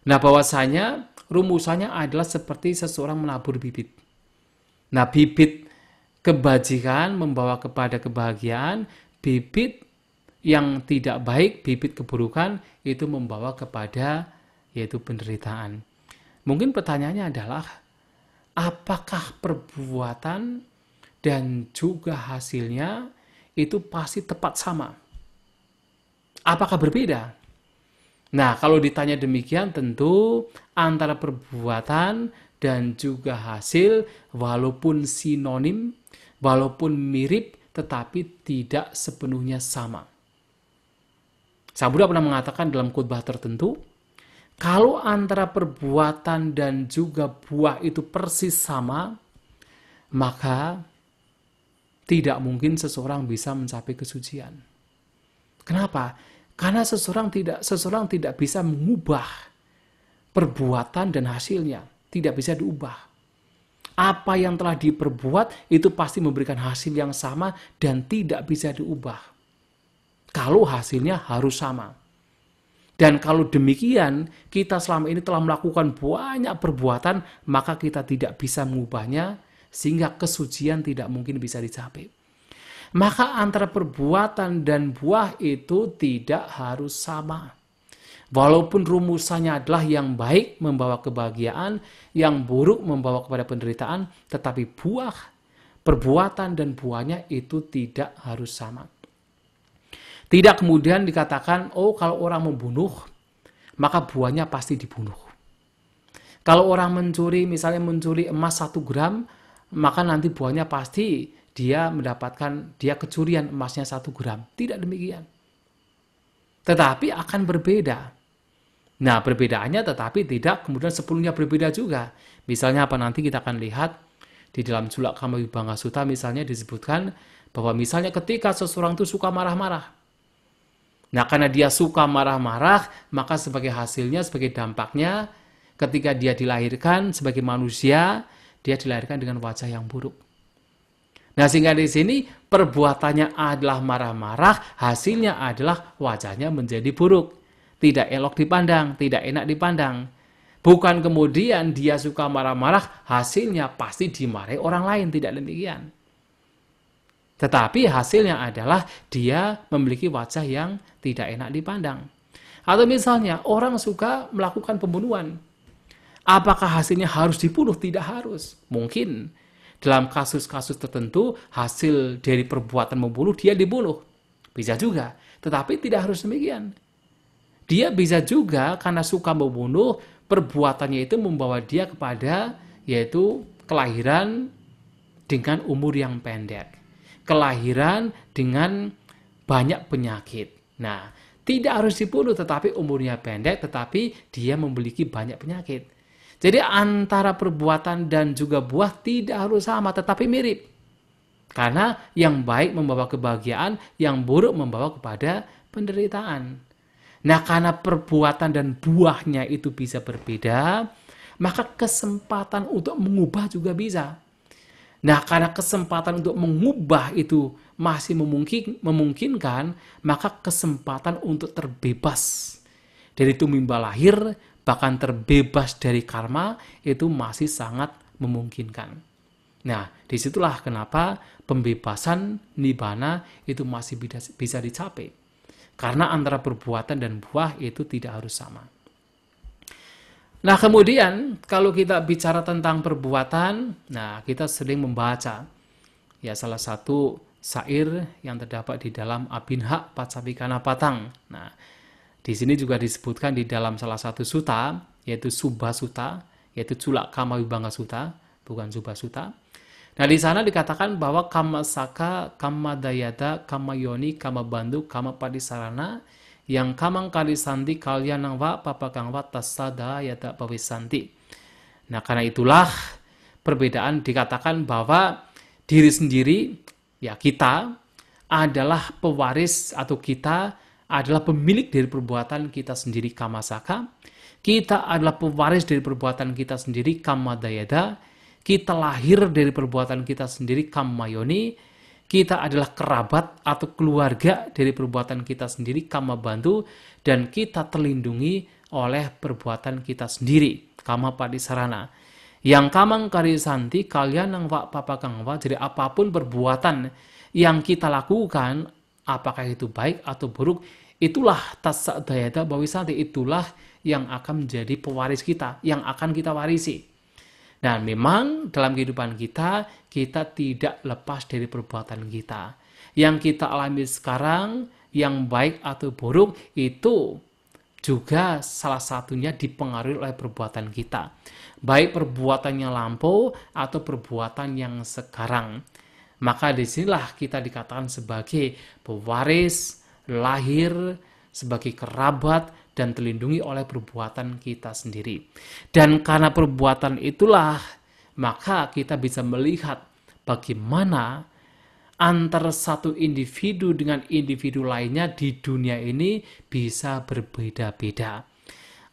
Nah, bahwasanya rumusannya adalah seperti seseorang menabur bibit. Nah, bibit kebajikan membawa kepada kebahagiaan, bibit yang tidak baik, bibit keburukan itu membawa kepada yaitu penderitaan. Mungkin pertanyaannya adalah, apakah perbuatan dan juga hasilnya itu pasti tepat sama? Apakah berbeda? Nah, kalau ditanya demikian, tentu antara perbuatan dan juga hasil, walaupun sinonim, walaupun mirip, tetapi tidak sepenuhnya sama. Sang Buddha pernah mengatakan dalam khotbah tertentu, kalau antara perbuatan dan juga buah itu persis sama, maka tidak mungkin seseorang bisa mencapai kesucian. Kenapa? Karena seseorang tidak bisa mengubah perbuatan dan hasilnya, tidak bisa diubah. Apa yang telah diperbuat itu pasti memberikan hasil yang sama dan tidak bisa diubah. Kalau hasilnya harus sama. Dan kalau demikian, kita selama ini telah melakukan banyak perbuatan, maka kita tidak bisa mengubahnya, sehingga kesucian tidak mungkin bisa dicapai. Maka antara perbuatan dan buah itu tidak harus sama. Walaupun rumusannya adalah yang baik membawa kebahagiaan, yang buruk membawa kepada penderitaan, tetapi buah, perbuatan dan buahnya itu tidak harus sama. Tidak kemudian dikatakan, oh kalau orang membunuh, maka buahnya pasti dibunuh. Kalau orang mencuri, misalnya mencuri emas 1 gram, maka nanti buahnya pasti dia kecurian emasnya 1 gram. Tidak demikian. Tetapi akan berbeda. Nah, perbedaannya tetapi tidak kemudian sepenuhnya berbeda juga. Misalnya apa nanti kita akan lihat di dalam Sulak Kamawibanga Sutta misalnya disebutkan bahwa misalnya ketika seseorang itu suka marah-marah. Nah, karena dia suka marah-marah, maka sebagai hasilnya, sebagai dampaknya, ketika dia dilahirkan sebagai manusia, dia dilahirkan dengan wajah yang buruk. Nah, sehingga di sini perbuatannya adalah marah-marah, hasilnya adalah wajahnya menjadi buruk. Tidak elok dipandang, tidak enak dipandang. Bukan kemudian dia suka marah-marah, hasilnya pasti dimarahi orang lain, tidak demikian. Tetapi hasilnya adalah dia memiliki wajah yang tidak enak dipandang. Atau misalnya orang suka melakukan pembunuhan. Apakah hasilnya harus dibunuh? Tidak harus. Mungkin dalam kasus-kasus tertentu hasil dari perbuatan membunuh dia dibunuh. Bisa juga. Tetapi tidak harus demikian. Dia bisa juga karena suka membunuh, perbuatannya itu membawa dia kepada yaitu kelahiran dengan umur yang pendek. Kelahiran dengan banyak penyakit. Nah, tidak harus dibunuh tetapi umurnya pendek, tetapi dia memiliki banyak penyakit. Jadi antara perbuatan dan juga buah tidak harus sama tetapi mirip. Karena yang baik membawa kebahagiaan, yang buruk membawa kepada penderitaan. Nah, karena perbuatan dan buahnya itu bisa berbeda, maka kesempatan untuk mengubah juga bisa. Nah, karena kesempatan untuk mengubah itu masih memungkinkan, maka kesempatan untuk terbebas dari tumimba lahir, bahkan terbebas dari karma, itu masih sangat memungkinkan. Nah, disitulah kenapa pembebasan nibbana itu masih bisa dicapai. Karena antara perbuatan dan buah itu tidak harus sama. Nah, kemudian kalau kita bicara tentang perbuatan, nah kita sering membaca ya salah satu syair yang terdapat di dalam Abhinha Pacabikana Patang. Nah, di sini juga disebutkan di dalam salah satu sutta, yaitu Subha Sutta, yaitu Sulak Kamawibanga Sutta, bukan Subha Sutta. Nah, di sana dikatakan bahwa kama saka, kama dayata, kama yoni, kama bandu, kama padisarana, yang kamang kalisanti kalyanang wa papakang wa tasada yata pawisanti. Nah, karena itulah perbedaan dikatakan bahwa diri sendiri, ya kita, adalah pewaris atau kita adalah pemilik dari perbuatan kita sendiri kamasaka. Kita adalah pewaris dari perbuatan kita sendiri kamadayada. Kita lahir dari perbuatan kita sendiri kammayoni. Kita adalah kerabat atau keluarga dari perbuatan kita sendiri kama bantu, dan kita terlindungi oleh perbuatan kita sendiri kama padisarana. Yang kamang karisanti kalian nang wa papakang wa, jadi apapun perbuatan yang kita lakukan, apakah itu baik atau buruk, itulah tasadayata bawisanti, itulah yang akan menjadi pewaris kita, yang akan kita warisi. Nah, memang dalam kehidupan kita, kita tidak lepas dari perbuatan kita. Yang kita alami sekarang, yang baik atau buruk, itu juga salah satunya dipengaruhi oleh perbuatan kita. Baik perbuatan yang lampau atau perbuatan yang sekarang. Maka disinilah kita dikatakan sebagai pewaris, lahir, sebagai kerabat, dan terlindungi oleh perbuatan kita sendiri. Dan karena perbuatan itulah, maka kita bisa melihat bagaimana antara satu individu dengan individu lainnya di dunia ini bisa berbeda-beda.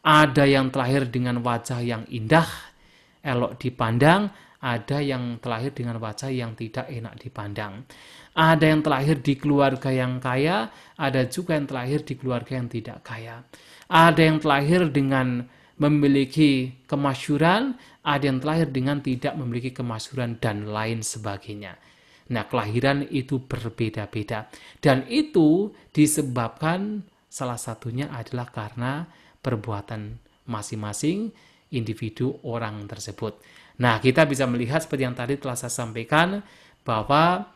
Ada yang terlahir dengan wajah yang indah, elok dipandang, ada yang terlahir dengan wajah yang tidak enak dipandang. Ada yang terlahir di keluarga yang kaya, ada juga yang terlahir di keluarga yang tidak kaya. Ada yang terlahir dengan memiliki kemasyhuran, ada yang terlahir dengan tidak memiliki kemasyhuran, dan lain sebagainya. Nah, kelahiran itu berbeda-beda. Dan itu disebabkan salah satunya adalah karena perbuatan masing-masing individu orang tersebut. Nah, kita bisa melihat seperti yang tadi telah saya sampaikan, bahwa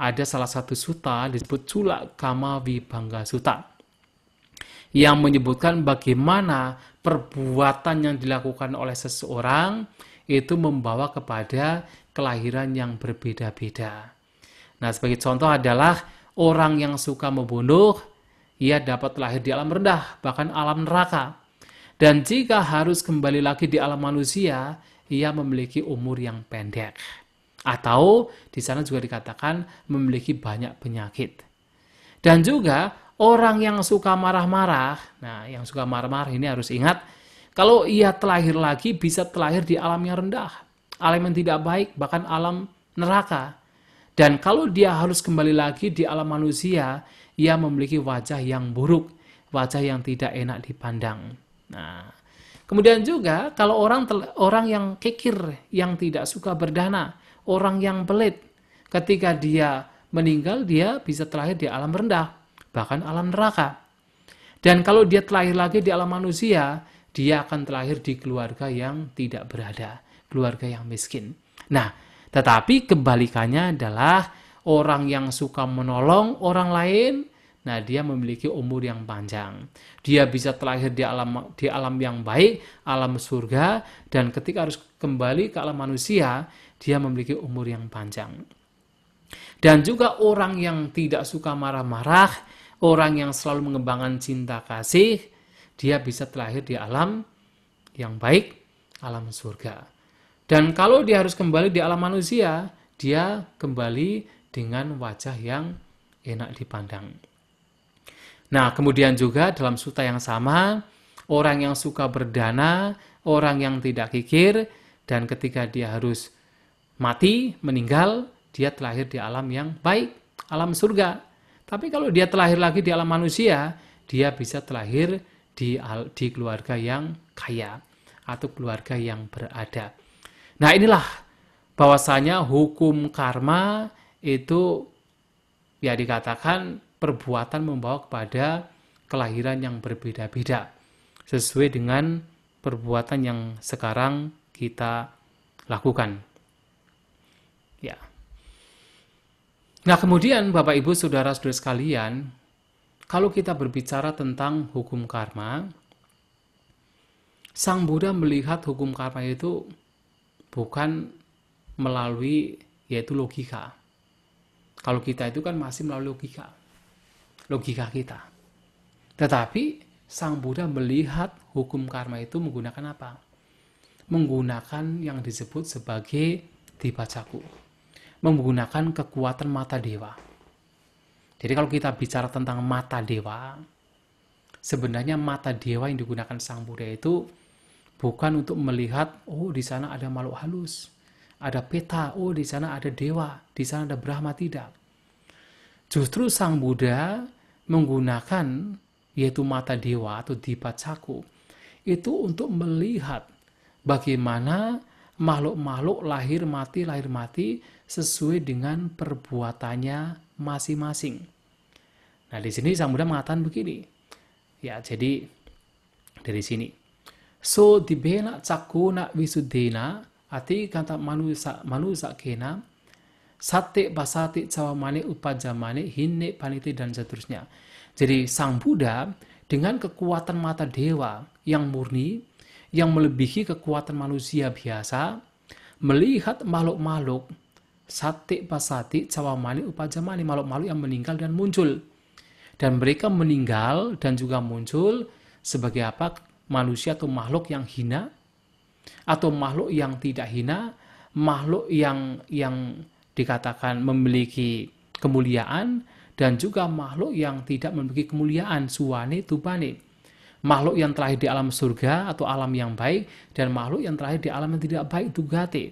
ada salah satu sutta disebut Cula Kama Vibhanga Sutta, yang menyebutkan bagaimana perbuatan yang dilakukan oleh seseorang itu membawa kepada kelahiran yang berbeda-beda. Nah, sebagai contoh adalah orang yang suka membunuh, ia dapat lahir di alam rendah, bahkan alam neraka. Dan jika harus kembali lagi di alam manusia, ia memiliki umur yang pendek. Atau di sana juga dikatakan memiliki banyak penyakit. Dan juga orang yang suka marah-marah, nah yang suka marah-marah ini harus ingat, kalau ia terlahir lagi bisa terlahir di alam yang rendah, alam yang tidak baik, bahkan alam neraka. Dan kalau dia harus kembali lagi di alam manusia, ia memiliki wajah yang buruk, wajah yang tidak enak dipandang. Nah, kemudian juga kalau orang yang kikir, yang tidak suka berdana, orang yang pelit, ketika dia meninggal, dia bisa terlahir di alam rendah, bahkan alam neraka. Dan kalau dia terlahir lagi di alam manusia, dia akan terlahir di keluarga yang tidak berada, keluarga yang miskin. Nah, tetapi kebalikannya adalah orang yang suka menolong orang lain, nah dia memiliki umur yang panjang. Dia bisa terlahir di alam yang baik, alam surga, dan ketika harus kembali ke alam manusia, dia memiliki umur yang panjang. Dan juga orang yang tidak suka marah-marah, orang yang selalu mengembangkan cinta kasih, dia bisa terlahir di alam yang baik, alam surga. Dan kalau dia harus kembali di alam manusia, dia kembali dengan wajah yang enak dipandang. Nah, kemudian juga dalam sutta yang sama, orang yang suka berdana, orang yang tidak kikir, dan ketika dia harus mati, meninggal, dia terlahir di alam yang baik, alam surga. Tapi kalau dia terlahir lagi di alam manusia, dia bisa terlahir di keluarga yang kaya atau keluarga yang berada. Nah, inilah bahwasanya hukum karma itu ya dikatakan perbuatan membawa kepada kelahiran yang berbeda-beda sesuai dengan perbuatan yang sekarang kita lakukan. Ya. Nah, kemudian Bapak Ibu Saudara-saudara sekalian, kalau kita berbicara tentang hukum karma, Sang Buddha melihat hukum karma itu bukan melalui yaitu logika. Kalau kita itu kan masih melalui logika kita. Tetapi Sang Buddha melihat hukum karma itu menggunakan apa? Menggunakan yang disebut sebagai dibacaku. Menggunakan kekuatan mata dewa. Jadi kalau kita bicara tentang mata dewa, sebenarnya mata dewa yang digunakan Sang Buddha itu bukan untuk melihat, oh di sana ada makhluk halus, ada peta, oh di sana ada dewa, di sana ada Brahma, tidak. Justru Sang Buddha menggunakan yaitu mata dewa atau dibacaku itu untuk melihat bagaimana makhluk-makhluk lahir mati sesuai dengan perbuatannya masing-masing. Nah, di sini Sang Buddha mengatakan begini. Ya, jadi dari sini. So dibena cakuna wisudena ati kata manusa kena sate basati cawamane upajamane hinne paniti dan seterusnya. Jadi Sang Buddha dengan kekuatan mata dewa yang murni, yang melebihi kekuatan manusia biasa, melihat makhluk-makhluk sate basati cawamane upajamane, makhluk-makhluk yang meninggal dan muncul. Dan mereka meninggal dan juga muncul sebagai apa? Manusia atau makhluk yang hina, atau makhluk yang tidak hina, makhluk yang dikatakan memiliki kemuliaan, dan juga makhluk yang tidak memiliki kemuliaan, suwane tubane. Makhluk yang terlahir di alam surga atau alam yang baik, dan makhluk yang terlahir di alam yang tidak baik, tugate.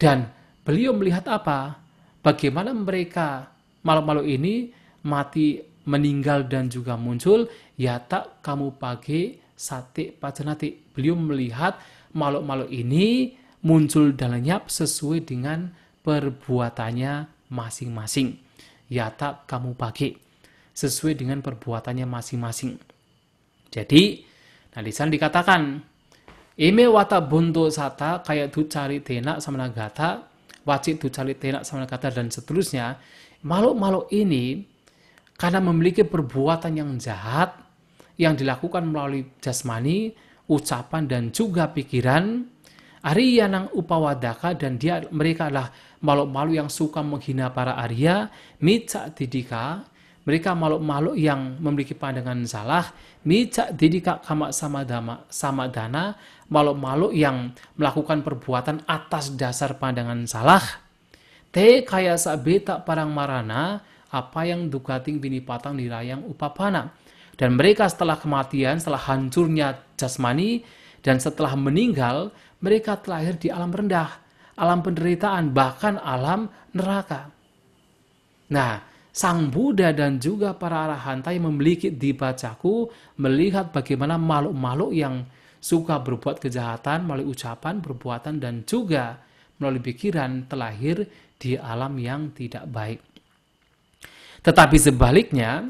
Dan beliau melihat apa? Bagaimana mereka makhluk-makhluk ini mati, meninggal dan juga muncul, ya tak kamu pakai sate pajanati. Beliau melihat makhluk-makhluk ini muncul dan lenyap sesuai dengan perbuatannya masing-masing. Ya tak kamu pakai sesuai dengan perbuatannya masing-masing. Jadi, nah di sana dikatakan, Ime wata buntu sata kayak tu cari tenak sama nagata, wajib tu cari tenak sama nagata dan seterusnya. Makhluk-makhluk ini karena memiliki perbuatan yang jahat yang dilakukan melalui jasmani, ucapan dan juga pikiran, Arya nang upawadaka dan mereka adalah makhluk-makhluk yang suka menghina para Arya, micak didika, mereka makhluk-makhluk yang memiliki pandangan salah, micak didika kama sama dana, makhluk-makhluk yang melakukan perbuatan atas dasar pandangan salah. Te kaya sabe tak parang marana, apa yang dugating binipatang dirayang upapana. Dan mereka setelah kematian, setelah hancurnya jasmani, dan setelah meninggal, mereka terlahir di alam rendah, alam penderitaan, bahkan alam neraka. Nah, Sang Buddha dan juga para arahanta yang memiliki dibacaku melihat bagaimana makhluk-makhluk yang suka berbuat kejahatan melalui ucapan, perbuatan, dan juga melalui pikiran terlahir di alam yang tidak baik. Tetapi sebaliknya,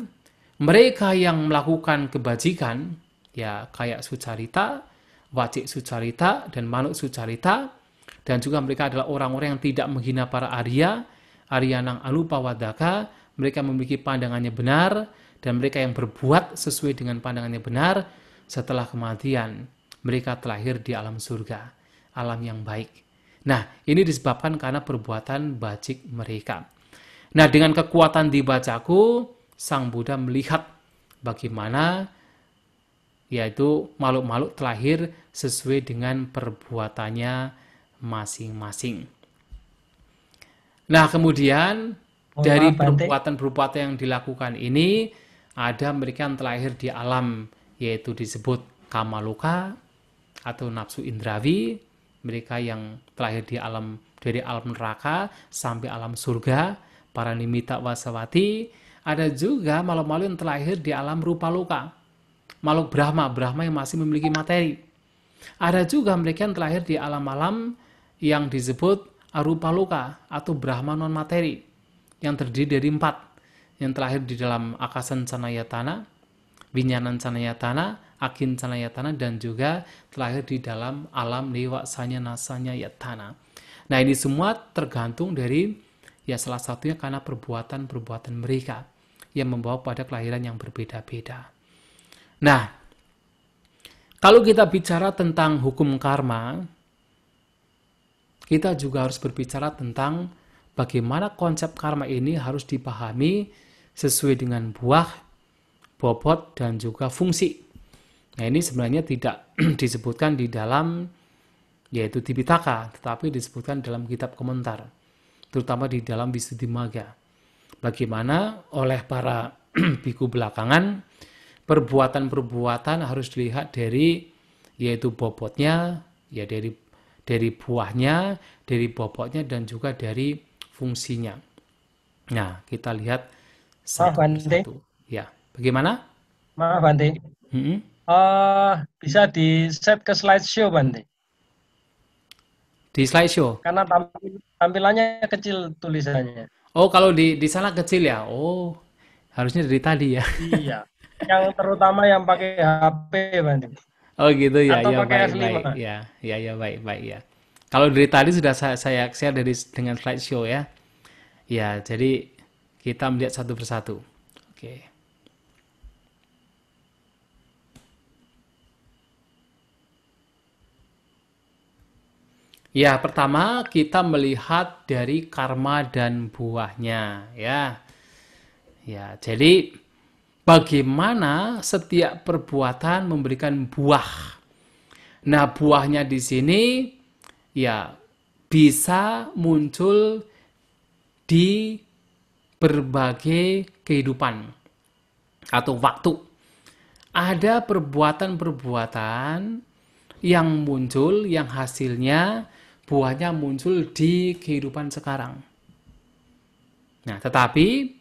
mereka yang melakukan kebajikan, ya kayak sucarita, wajik sucarita, dan manuk sucarita, dan juga mereka adalah orang-orang yang tidak menghina para Arya, Arya nang anupawadaka, mereka memiliki pandangannya benar, dan mereka yang berbuat sesuai dengan pandangannya benar, setelah kematian, mereka terlahir di alam surga, alam yang baik. Nah, ini disebabkan karena perbuatan bajik mereka. Nah, dengan kekuatan dibacaku, Sang Buddha melihat bagaimana yaitu makhluk-makhluk terlahir sesuai dengan perbuatannya masing-masing. Nah, kemudian dari perbuatan-perbuatan yang dilakukan ini, ada mereka yang terlahir di alam, yaitu disebut kamaluka atau nafsu indrawi, mereka yang terlahir di alam, dari alam neraka sampai alam surga, para nimita wasawati. Ada juga makhluk-makhluk yang terlahir di alam rupa luka, makhluk Brahma yang masih memiliki materi. Ada juga mereka yang terlahir di alam-alam yang disebut arupa luka atau Brahma non materi, yang terdiri dari 4, yang terlahir di dalam akasan canayatana, winyanan canayatana, akin canayatana, dan juga terlahir di dalam alam dewa sanya nasanya yatana. Nah, ini semua tergantung dari ya salah satunya karena perbuatan-perbuatan mereka yang membawa pada kelahiran yang berbeda-beda. Nah, kalau kita bicara tentang hukum karma, kita juga harus berbicara tentang bagaimana konsep karma ini harus dipahami sesuai dengan buah, bobot, dan juga fungsi. Nah, ini sebenarnya tidak disebutkan di dalam yaitu Tipitaka, tetapi disebutkan dalam kitab komentar, terutama di dalam Visuddhimagga. Bagaimana oleh para biku belakangan, perbuatan-perbuatan harus dilihat dari yaitu bobotnya, ya dari buahnya, dari bobotnya, dan juga dari fungsinya. Nah, kita lihat satu persatu. Ya, bagaimana? Maaf, Bante. Bisa di-set ke slideshow, Bante. Di slideshow? Karena tampilannya kecil tulisannya. Oh, kalau di sana kecil ya? Oh, harusnya dari tadi ya? Iya, yang terutama yang pakai HP, Bante. Oh gitu ya, Atau ya pakai baik, F5. baik, ya baik, baik ya. Kalau dari tadi sudah saya share dengan slideshow ya. Ya, jadi kita melihat satu persatu. Oke. Ya, pertama kita melihat dari karma dan buahnya ya. Ya, jadi bagaimana setiap perbuatan memberikan buah. Nah, buahnya di sini ya bisa muncul di berbagai kehidupan atau waktu. Ada perbuatan-perbuatan yang muncul yang hasilnya buahnya muncul di kehidupan sekarang. Nah, tetapi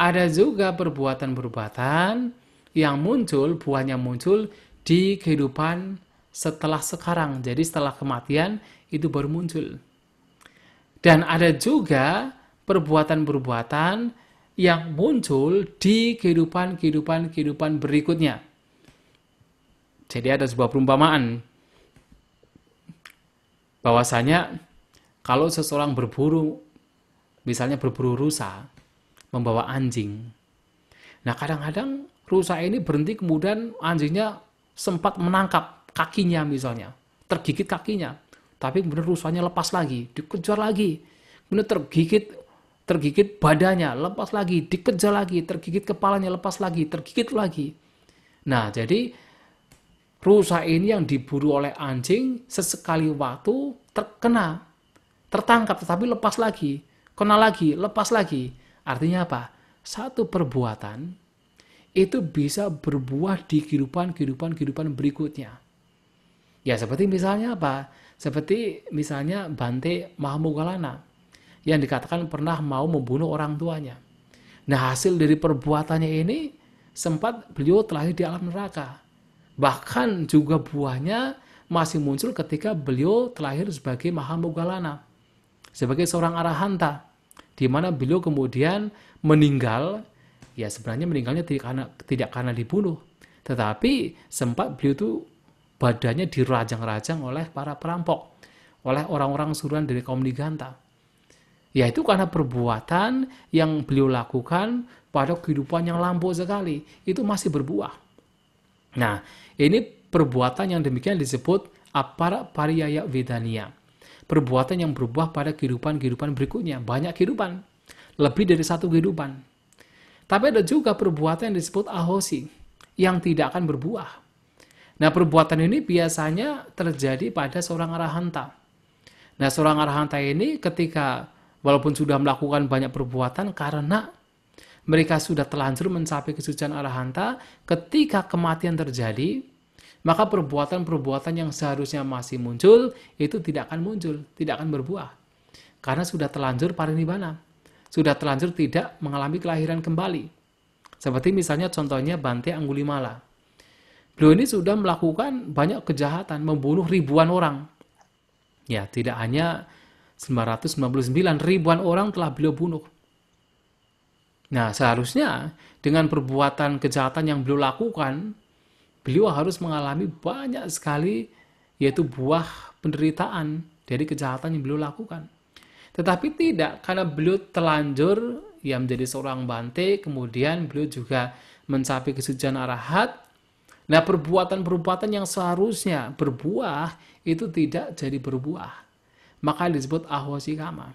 ada juga perbuatan-perbuatan yang muncul, buahnya muncul di kehidupan setelah sekarang. Jadi setelah kematian itu baru muncul. Dan ada juga perbuatan-perbuatan yang muncul di kehidupan berikutnya. Jadi ada sebuah perumpamaan bahwasanya kalau seseorang berburu, misalnya berburu rusa, membawa anjing. Nah, kadang-kadang rusa ini berhenti, kemudian anjingnya sempat menangkap kakinya misalnya, tergigit kakinya. Tapi kemudian rusanya lepas lagi, dikejar lagi. Kemudian tergigit badannya, lepas lagi, dikejar lagi, tergigit kepalanya, lepas lagi, tergigit lagi. Nah, jadi rusa ini yang diburu oleh anjing sesekali waktu tertangkap, tetapi lepas lagi, kena lagi, lepas lagi. Artinya apa? Satu perbuatan itu bisa berbuah di kehidupan berikutnya. Ya, seperti misalnya apa? Seperti misalnya Bante Mahamoggallana yang dikatakan pernah mau membunuh orang tuanya. Nah, hasil dari perbuatannya ini sempat beliau terlahir di alam neraka. Bahkan juga buahnya masih muncul ketika beliau terlahir sebagai Mahamoggallana, sebagai seorang arahanta, di mana beliau kemudian meninggal. Ya, sebenarnya meninggalnya tidak karena dibunuh, tetapi sempat beliau itu badannya dirajang-rajang oleh para perampok, oleh orang-orang suruhan dari kaum Niganta. Ya, itu karena perbuatan yang beliau lakukan pada kehidupan yang lampau sekali, itu masih berbuah. Nah, ini perbuatan yang demikian disebut apara pariyaya vedaniya. Perbuatan yang berbuah pada kehidupan berikutnya. Banyak kehidupan. Lebih dari satu kehidupan. Tapi ada juga perbuatan yang disebut ahosi. Yang tidak akan berbuah. Nah, perbuatan ini biasanya terjadi pada seorang arahanta. Nah, seorang arahanta ini ketika walaupun sudah melakukan banyak perbuatan karena mereka sudah terlanjur mencapai kesucian arahanta, ketika kematian terjadi, maka perbuatan-perbuatan yang seharusnya masih muncul, itu tidak akan muncul, tidak akan berbuah. Karena sudah terlanjur parinibbana, sudah terlanjur tidak mengalami kelahiran kembali. Seperti misalnya contohnya Bante Anggulimala. Beliau ini sudah melakukan banyak kejahatan, membunuh ribuan orang. Ya, tidak hanya 999, ribuan orang telah beliau bunuh. Nah, seharusnya dengan perbuatan kejahatan yang beliau lakukan, beliau harus mengalami banyak sekali, yaitu buah penderitaan dari kejahatan yang beliau lakukan. Tetapi tidak, karena beliau terlanjur ya menjadi seorang Bante, kemudian beliau juga mencapai kesucian arahat. Nah, perbuatan-perbuatan yang seharusnya berbuah, itu tidak jadi berbuah. Maka disebut ahosikama.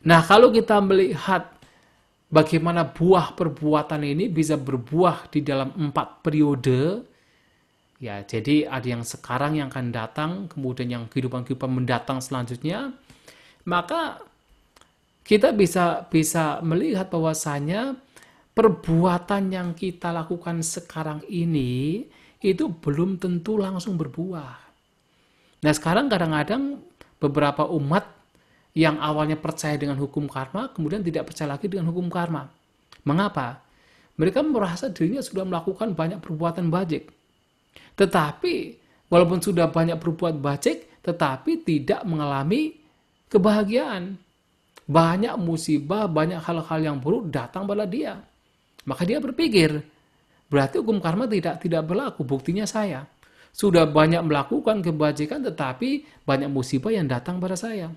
Nah, kalau kita melihat bagaimana buah perbuatan ini bisa berbuah di dalam 4 periode. Ya, jadi ada yang sekarang yang akan datang, kemudian yang kehidupan mendatang selanjutnya. Maka kita bisa melihat bahwasanya perbuatan yang kita lakukan sekarang ini itu belum tentu langsung berbuah. Nah, sekarang kadang-kadang beberapa umat yang awalnya percaya dengan hukum karma, kemudian tidak percaya lagi dengan hukum karma. Mengapa? Mereka merasa dirinya sudah melakukan banyak perbuatan bajik. Tetapi, walaupun sudah banyak berbuat bajik, tetapi tidak mengalami kebahagiaan. Banyak musibah, banyak hal-hal yang buruk datang pada dia. Maka dia berpikir, berarti hukum karma tidak berlaku, buktinya saya. Sudah banyak melakukan kebajikan, tetapi banyak musibah yang datang pada saya.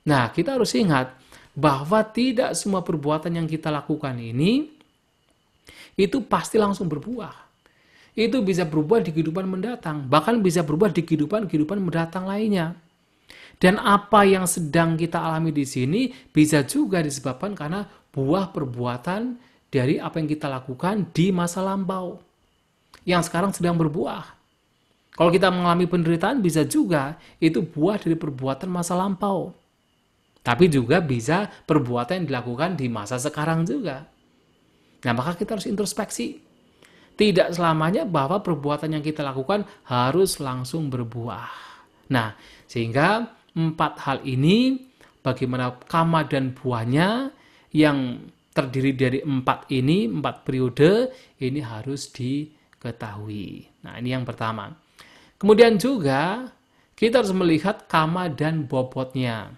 Nah, kita harus ingat bahwa tidak semua perbuatan yang kita lakukan ini itu pasti langsung berbuah. Itu bisa berubah di kehidupan mendatang, bahkan bisa berubah di kehidupan mendatang lainnya. Dan apa yang sedang kita alami di sini bisa juga disebabkan karena buah perbuatan dari apa yang kita lakukan di masa lampau yang sekarang sedang berbuah. Kalau kita mengalami penderitaan bisa juga itu buah dari perbuatan masa lampau. Tapi juga bisa perbuatan yang dilakukan di masa sekarang juga. Nah, maka kita harus introspeksi. Tidak selamanya bahwa perbuatan yang kita lakukan harus langsung berbuah. Nah, sehingga empat hal ini, bagaimana kama dan buahnya yang terdiri dari empat ini, empat periode, ini harus diketahui. Nah, ini yang pertama. Kemudian juga kita harus melihat kama dan bobotnya.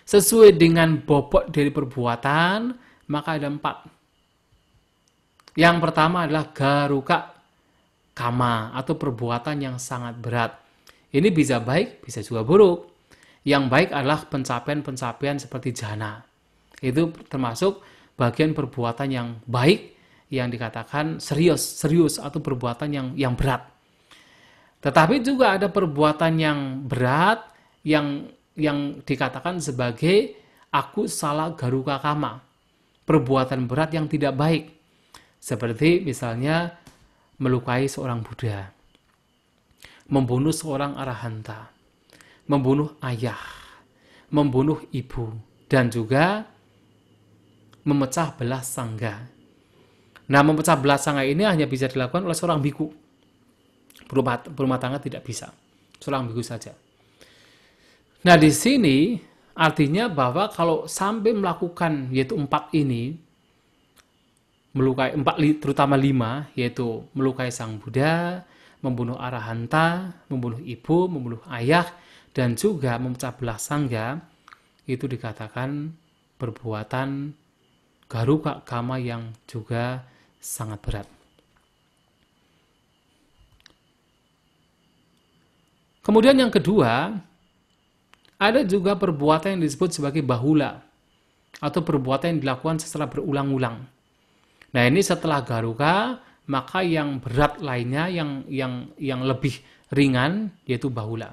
Sesuai dengan bobot dari perbuatan, maka ada empat. Yang pertama adalah garuka kama atau perbuatan yang sangat berat. Ini bisa baik, bisa juga buruk. Yang baik adalah pencapaian-pencapaian seperti jhana. Itu termasuk bagian perbuatan yang baik yang dikatakan serius atau perbuatan yang berat. Tetapi juga ada perbuatan yang berat yang dikatakan sebagai aku salah garuka kama. Perbuatan berat yang tidak baik. Seperti misalnya melukai seorang Buddha, membunuh seorang arahanta, membunuh ayah, membunuh ibu, dan juga memecah belah sangga. Nah, memecah belah sangga ini hanya bisa dilakukan oleh seorang biku. Berumah tangga tidak bisa. Seorang biku saja. Nah, di sini artinya bahwa kalau sampai melakukan yaitu empat ini, melukai empat, terutama lima, yaitu melukai sang Buddha, membunuh arahanta, membunuh ibu, membunuh ayah, dan juga memecah belah sangga, itu dikatakan perbuatan garuka kama yang juga sangat berat. Kemudian yang kedua, ada juga perbuatan yang disebut sebagai bahula, atau perbuatan yang dilakukan secara berulang-ulang. Nah, ini setelah garuka, maka yang berat lainnya yang lebih ringan yaitu bahula.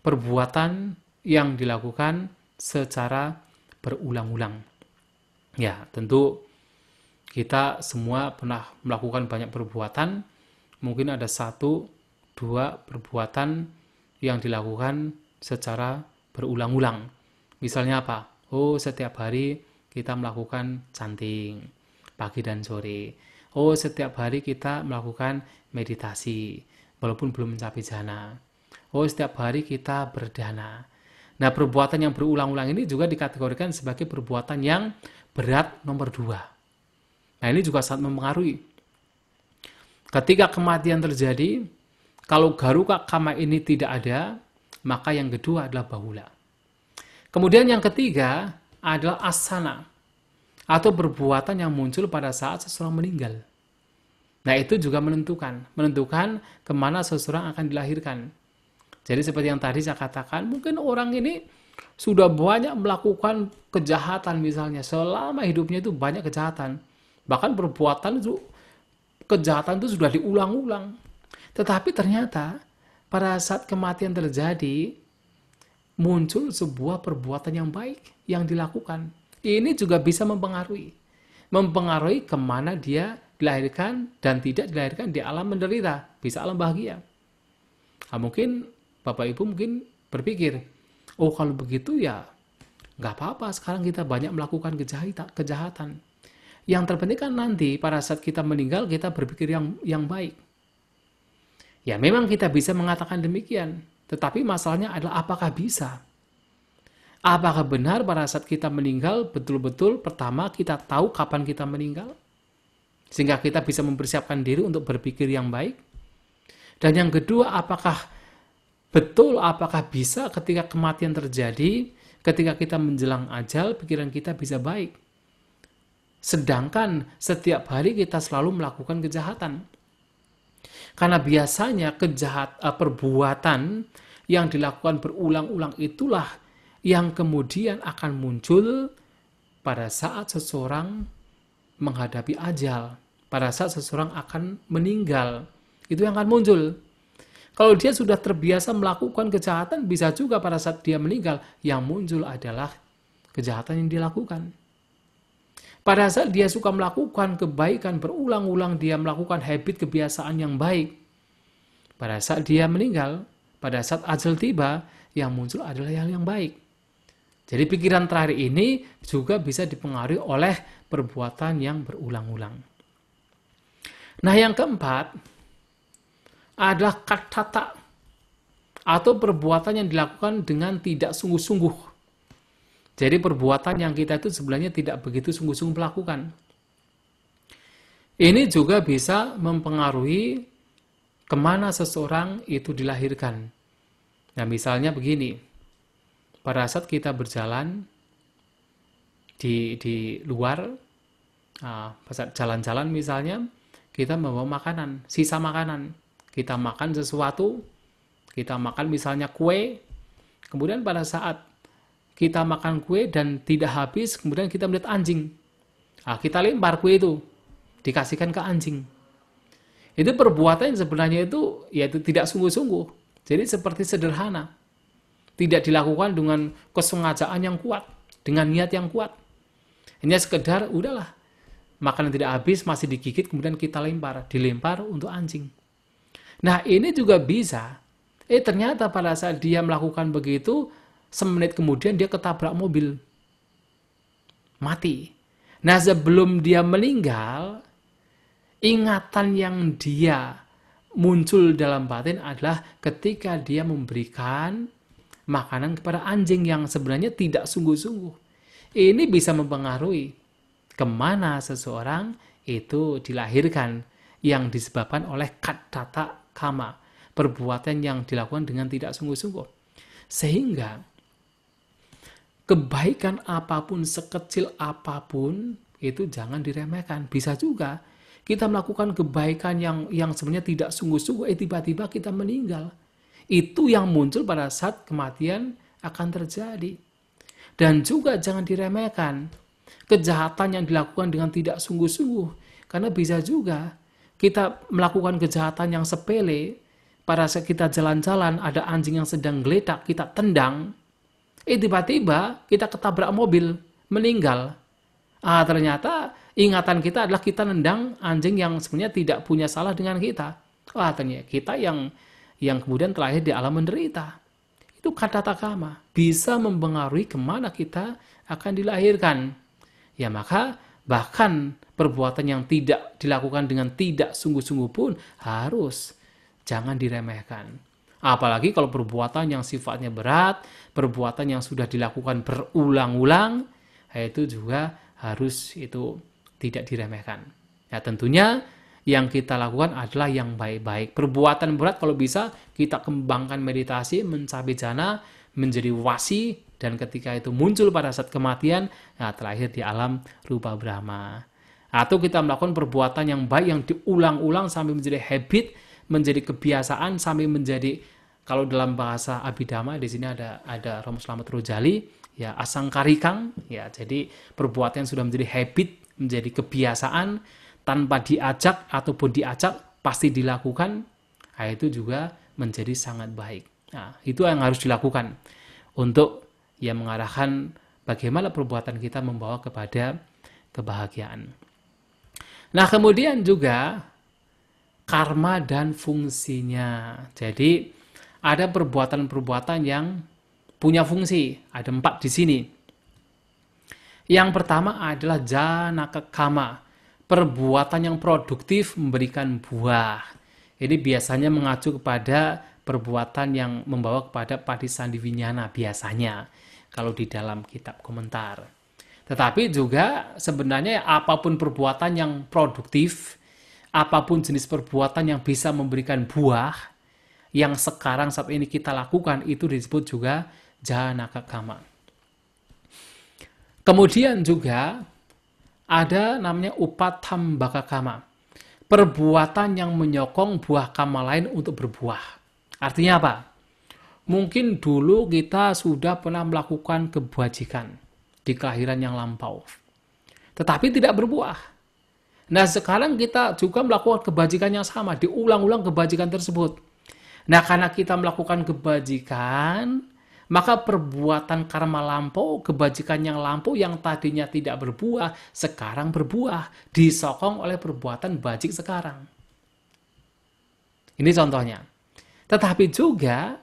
Perbuatan yang dilakukan secara berulang-ulang. Ya, tentu kita semua pernah melakukan banyak perbuatan. Mungkin ada 1, 2 perbuatan yang dilakukan secara berulang-ulang. Misalnya apa? Oh, setiap hari kita melakukan chanting pagi dan sore. Oh, setiap hari kita melakukan meditasi walaupun belum mencapai jhana. Oh, setiap hari kita berdana. Nah, perbuatan yang berulang-ulang ini juga dikategorikan sebagai perbuatan yang berat nomor 2. Nah, ini juga sangat mempengaruhi. Ketika kematian terjadi, kalau garuka kama ini tidak ada, maka yang kedua adalah bahula. Kemudian yang ketiga adalah asana, atau perbuatan yang muncul pada saat seseorang meninggal. Nah, itu juga menentukan kemana seseorang akan dilahirkan. Jadi seperti yang tadi saya katakan, mungkin orang ini sudah banyak melakukan kejahatan misalnya, selama hidupnya itu banyak kejahatan. Bahkan perbuatan itu, kejahatan itu sudah diulang-ulang. Tetapi ternyata pada saat kematian terjadi, muncul sebuah perbuatan yang baik yang dilakukan. Ini juga bisa mempengaruhi kemana dia dilahirkan dan tidak dilahirkan di alam menderita, bisa alam bahagia. Nah, mungkin Bapak Ibu mungkin berpikir, oh kalau begitu ya nggak apa-apa, sekarang kita banyak melakukan kejahatan. Yang terpenting kan nanti pada saat kita meninggal kita berpikir yang baik. Ya memang kita bisa mengatakan demikian, tetapi masalahnya adalah apakah bisa? Apakah benar pada saat kita meninggal betul-betul pertama kita tahu kapan kita meninggal? Sehingga kita bisa mempersiapkan diri untuk berpikir yang baik. Dan yang kedua, apakah bisa ketika kematian terjadi, ketika kita menjelang ajal, pikiran kita bisa baik. Sedangkan setiap hari kita selalu melakukan kejahatan. Karena biasanya perbuatan yang dilakukan berulang-ulang itulah yang kemudian akan muncul pada saat seseorang menghadapi ajal, pada saat seseorang akan meninggal. Itu yang akan muncul. Kalau dia sudah terbiasa melakukan kejahatan, bisa juga pada saat dia meninggal, yang muncul adalah kejahatan yang dilakukan. Pada saat dia suka melakukan kebaikan berulang-ulang, dia melakukan habit kebiasaan yang baik. Pada saat dia meninggal, pada saat ajal tiba, yang muncul adalah yang baik. Jadi pikiran terakhir ini juga bisa dipengaruhi oleh perbuatan yang berulang-ulang. Nah, yang keempat adalah katata atau perbuatan yang dilakukan dengan tidak sungguh-sungguh. Jadi perbuatan yang kita itu sebenarnya tidak begitu sungguh-sungguh melakukan. Ini juga bisa mempengaruhi kemana seseorang itu dilahirkan. Nah, misalnya begini, pada saat kita berjalan di luar, pada saat jalan-jalan misalnya, kita membawa makanan, sisa makanan. Kita makan sesuatu, kita makan misalnya kue, kemudian pada saat kita makan kue dan tidak habis, kemudian kita melihat anjing. Kita lempar kue itu, dikasihkan ke anjing. Itu perbuatan yang sebenarnya itu yaitu tidak sungguh-sungguh. Jadi seperti sederhana. Tidak dilakukan dengan kesengajaan yang kuat, dengan niat yang kuat. Hanya sekedar udahlah, makanan tidak habis masih digigit kemudian kita dilempar untuk anjing. Nah, ini juga bisa. Ternyata pada saat dia melakukan begitu, semenit kemudian dia ketabrak mobil. Mati. Nah, sebelum dia meninggal, ingatan yang dia muncul dalam batin adalah ketika dia memberikan makanan kepada anjing yang sebenarnya tidak sungguh-sungguh. Ini bisa mempengaruhi kemana seseorang itu dilahirkan yang disebabkan oleh kattata kama, perbuatan yang dilakukan dengan tidak sungguh-sungguh. Sehingga kebaikan apapun, sekecil apapun, itu jangan diremehkan. Bisa juga kita melakukan kebaikan yang sebenarnya tidak sungguh-sungguh, tiba-tiba kita meninggal. Itu yang muncul pada saat kematian akan terjadi. Dan juga jangan diremehkan kejahatan yang dilakukan dengan tidak sungguh-sungguh. Karena bisa juga kita melakukan kejahatan yang sepele, pada saat kita jalan-jalan, ada anjing yang sedang geletak, kita tendang, tiba-tiba kita ketabrak mobil, meninggal. Ternyata ingatan kita adalah kita nendang anjing yang sebenarnya tidak punya salah dengan kita. Ternyata kita yang kemudian terlahir di alam menderita. Itu kattata kama, bisa mempengaruhi kemana kita akan dilahirkan. Ya, maka bahkan perbuatan yang tidak dilakukan dengan tidak sungguh-sungguh pun harus jangan diremehkan. Apalagi kalau perbuatan yang sifatnya berat, perbuatan yang sudah dilakukan berulang-ulang, itu juga harus itu tidak diremehkan. Ya, tentunya yang kita lakukan adalah yang baik-baik. Perbuatan berat kalau bisa kita kembangkan meditasi, mencapai jana, menjadi wasi, dan ketika itu muncul pada saat kematian, terlahir di alam rupa Brahma. Atau kita melakukan perbuatan yang baik yang diulang-ulang sampai menjadi habit, menjadi kebiasaan, sampai menjadi, kalau dalam bahasa Abhidhamma di sini ada Romo Slamet Rojali, ya asangkarikang, ya jadi perbuatan yang sudah menjadi habit, menjadi kebiasaan, tanpa diajak ataupun diajak pasti dilakukan, itu juga menjadi sangat baik. Nah, itu yang harus dilakukan untuk mengarahkan bagaimana perbuatan kita membawa kepada kebahagiaan. Nah, kemudian juga karma dan fungsinya. Jadi ada perbuatan-perbuatan yang punya fungsi. Ada 4 di sini. Yang pertama adalah janaka kama, perbuatan yang produktif memberikan buah. Ini biasanya mengacu kepada perbuatan yang membawa kepada padisandhivinyana biasanya kalau di dalam kitab komentar. Tetapi juga sebenarnya apapun perbuatan yang produktif, apapun jenis perbuatan yang bisa memberikan buah, yang sekarang saat ini kita lakukan itu disebut juga janaka kama. Kemudian juga ada namanya upatambaka kama, perbuatan yang menyokong buah kama lain untuk berbuah. Artinya apa? Mungkin dulu kita sudah pernah melakukan kebajikan di kelahiran yang lampau, tetapi tidak berbuah. Nah, sekarang kita juga melakukan kebajikan yang sama, diulang-ulang kebajikan tersebut. Nah, karena kita melakukan kebajikan, maka perbuatan karma lampau, kebajikan yang lampau yang tadinya tidak berbuah, sekarang berbuah, disokong oleh perbuatan bajik sekarang. Ini contohnya. Tetapi juga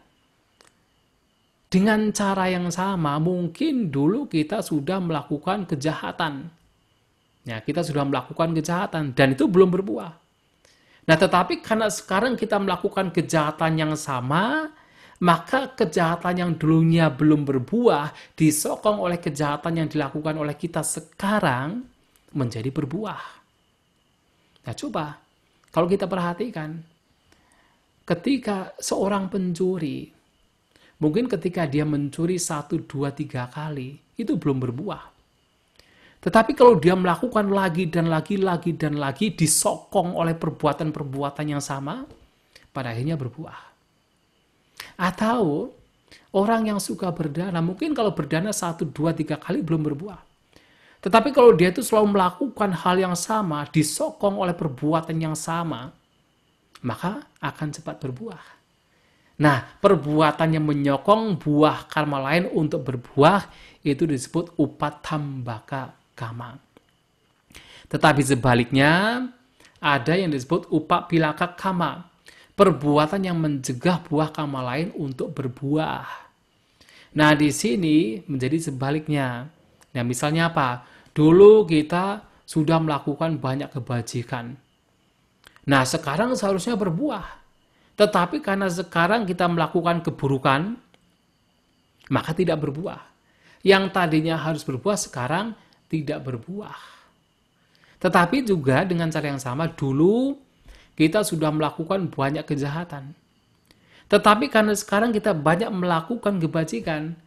dengan cara yang sama, mungkin dulu kita sudah melakukan kejahatan. Ya, kita sudah melakukan kejahatan dan itu belum berbuah. Nah, tetapi karena sekarang kita melakukan kejahatan yang sama, maka kejahatan yang dulunya belum berbuah disokong oleh kejahatan yang dilakukan oleh kita sekarang menjadi berbuah. Nah coba, kalau kita perhatikan, ketika seorang pencuri, mungkin ketika dia mencuri 1, 2, 3 kali, itu belum berbuah. Tetapi kalau dia melakukan lagi dan lagi, disokong oleh perbuatan-perbuatan yang sama, pada akhirnya berbuah. Atau orang yang suka berdana, mungkin kalau berdana 1, 2, 3 kali belum berbuah. Tetapi kalau dia itu selalu melakukan hal yang sama, disokong oleh perbuatan yang sama, maka akan cepat berbuah. Nah, perbuatan yang menyokong buah karma lain untuk berbuah, itu disebut upatambaka kama. Tetapi sebaliknya, ada yang disebut upapilaka kama. Perbuatan yang mencegah buah karma lain untuk berbuah. Nah, di sini menjadi sebaliknya. Nah, misalnya apa? Dulu kita sudah melakukan banyak kebajikan. Nah, sekarang seharusnya berbuah. Tetapi karena sekarang kita melakukan keburukan, maka tidak berbuah. Yang tadinya harus berbuah, sekarang tidak berbuah. Tetapi juga dengan cara yang sama, dulu kita sudah melakukan banyak kejahatan. Tetapi karena sekarang kita banyak melakukan kebajikan,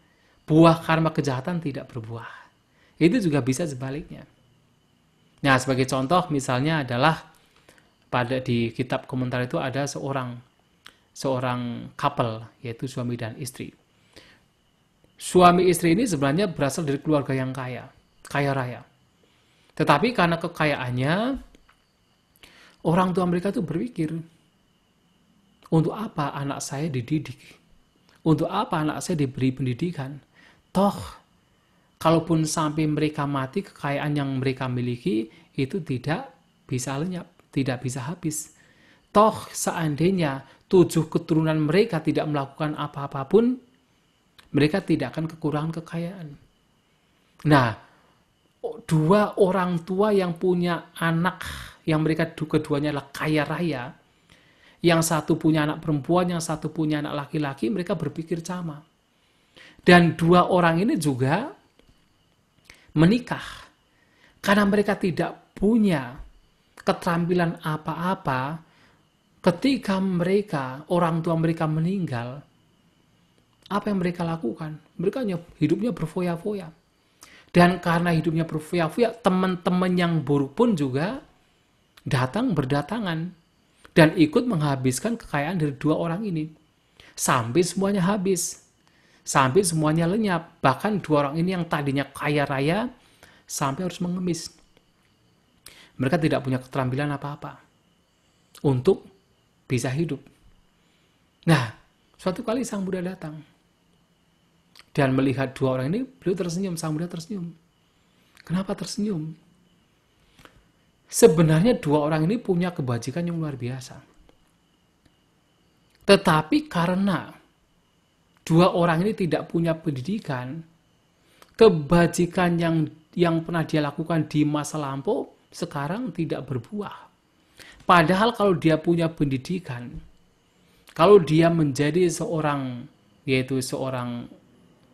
buah karma kejahatan tidak berbuah. Itu juga bisa sebaliknya. Nah, sebagai contoh misalnya adalah di kitab komentar itu ada seorang couple, yaitu suami dan istri. Suami istri ini sebenarnya berasal dari keluarga yang kaya raya. Tetapi karena kekayaannya, orang tua mereka tuh berpikir, untuk apa anak saya dididik? Untuk apa anak saya diberi pendidikan? Toh, kalaupun sampai mereka mati, kekayaan yang mereka miliki itu tidak bisa lenyap, tidak bisa habis. Toh, seandainya 7 keturunan mereka tidak melakukan apa-apapun, mereka tidak akan kekurangan kekayaan. Nah, 2 orang tua yang punya anak, yang mereka keduanya adalah kaya raya, yang satu punya anak perempuan, yang satu punya anak laki-laki, mereka berpikir sama. Dan 2 orang ini juga menikah. Karena mereka tidak punya keterampilan apa-apa, ketika orang tua mereka meninggal, apa yang mereka lakukan? Mereka hidupnya berfoya-foya. Dan karena hidupnya berfoya-foya, teman-teman yang buruk pun juga berdatangan dan ikut menghabiskan kekayaan dari 2 orang ini. Sampai semuanya habis. Sampai semuanya lenyap. Bahkan 2 orang ini yang tadinya kaya raya, sampai harus mengemis. Mereka tidak punya keterampilan apa-apa untuk bisa hidup. Nah, suatu kali Sang Buddha datang dan melihat 2 orang ini, beliau tersenyum. Sang Buddha tersenyum. Kenapa tersenyum? Sebenarnya 2 orang ini punya kebajikan yang luar biasa. Tetapi karena 2 orang ini tidak punya pendidikan, kebajikan yang pernah dia lakukan di masa lampau sekarang tidak berbuah. Padahal kalau dia punya pendidikan, kalau dia menjadi seorang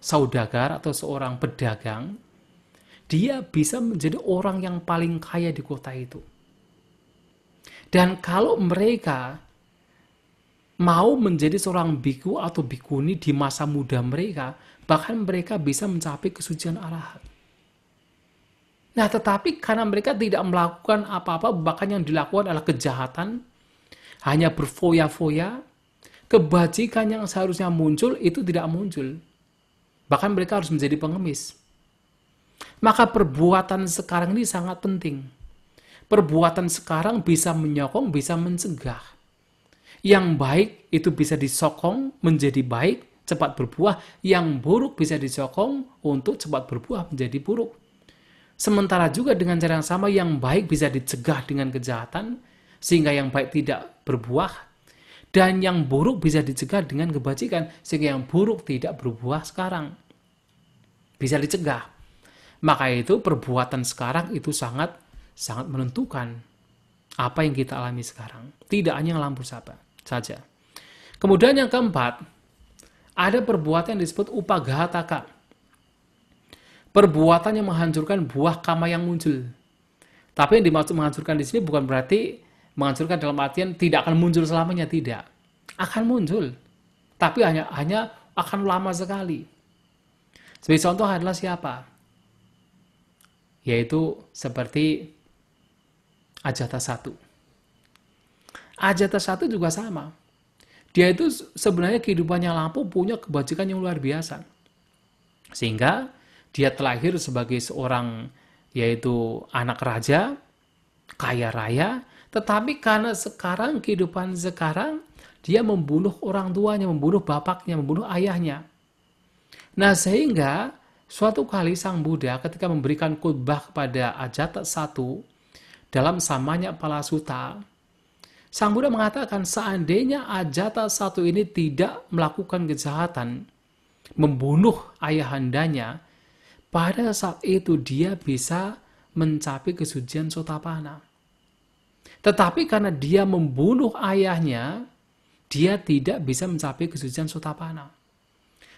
saudagar atau seorang pedagang, dia bisa menjadi orang yang paling kaya di kota itu. Dan kalau mereka mau menjadi seorang biku atau bikuni di masa muda mereka, bahkan mereka bisa mencapai kesucian arahat. Nah, tetapi karena mereka tidak melakukan apa-apa, bahkan yang dilakukan adalah kejahatan, hanya berfoya-foya, kebajikan yang seharusnya muncul itu tidak muncul. Bahkan mereka harus menjadi pengemis. Maka perbuatan sekarang ini sangat penting. Perbuatan sekarang bisa menyokong, bisa mencegah. Yang baik itu bisa disokong menjadi baik, cepat berbuah. Yang buruk bisa disokong untuk cepat berbuah menjadi buruk. Sementara juga dengan cara yang sama, yang baik bisa dicegah dengan kejahatan, sehingga yang baik tidak berbuah. Dan yang buruk bisa dicegah dengan kebajikan, sehingga yang buruk tidak berbuah sekarang. Bisa dicegah. Maka itu perbuatan sekarang itu sangat menentukan apa yang kita alami sekarang. Tidak hanya lampu saja. Kemudian yang keempat, Ada perbuatan yang disebut upaghataka. Perbuatan yang menghancurkan buah karma yang muncul. Tapi yang dimaksud menghancurkan di sini bukan berarti menghancurkan dalam artian tidak akan muncul selamanya, tidak. Akan muncul. Tapi hanya akan lama sekali. Sebagai contoh adalah siapa? Yaitu seperti Ajatasattu. Ajatasattu juga sama. Dia itu sebenarnya kehidupannya lampu punya kebajikan yang luar biasa. Sehingga dia terlahir sebagai seorang yaitu anak raja, kaya raya, tetapi karena sekarang kehidupan sekarang dia membunuh orang tuanya, membunuh bapaknya, membunuh ayahnya. Nah, sehingga suatu kali Sang Buddha ketika memberikan khotbah kepada Ajatasattu dalam Samanya Palasutta, Sang Buddha mengatakan seandainya Ajatasattu ini tidak melakukan kejahatan, membunuh ayahandanya, pada saat itu dia bisa mencapai kesucian Sotapanna. Tetapi karena dia membunuh ayahnya, dia tidak bisa mencapai kesucian Sotapanna.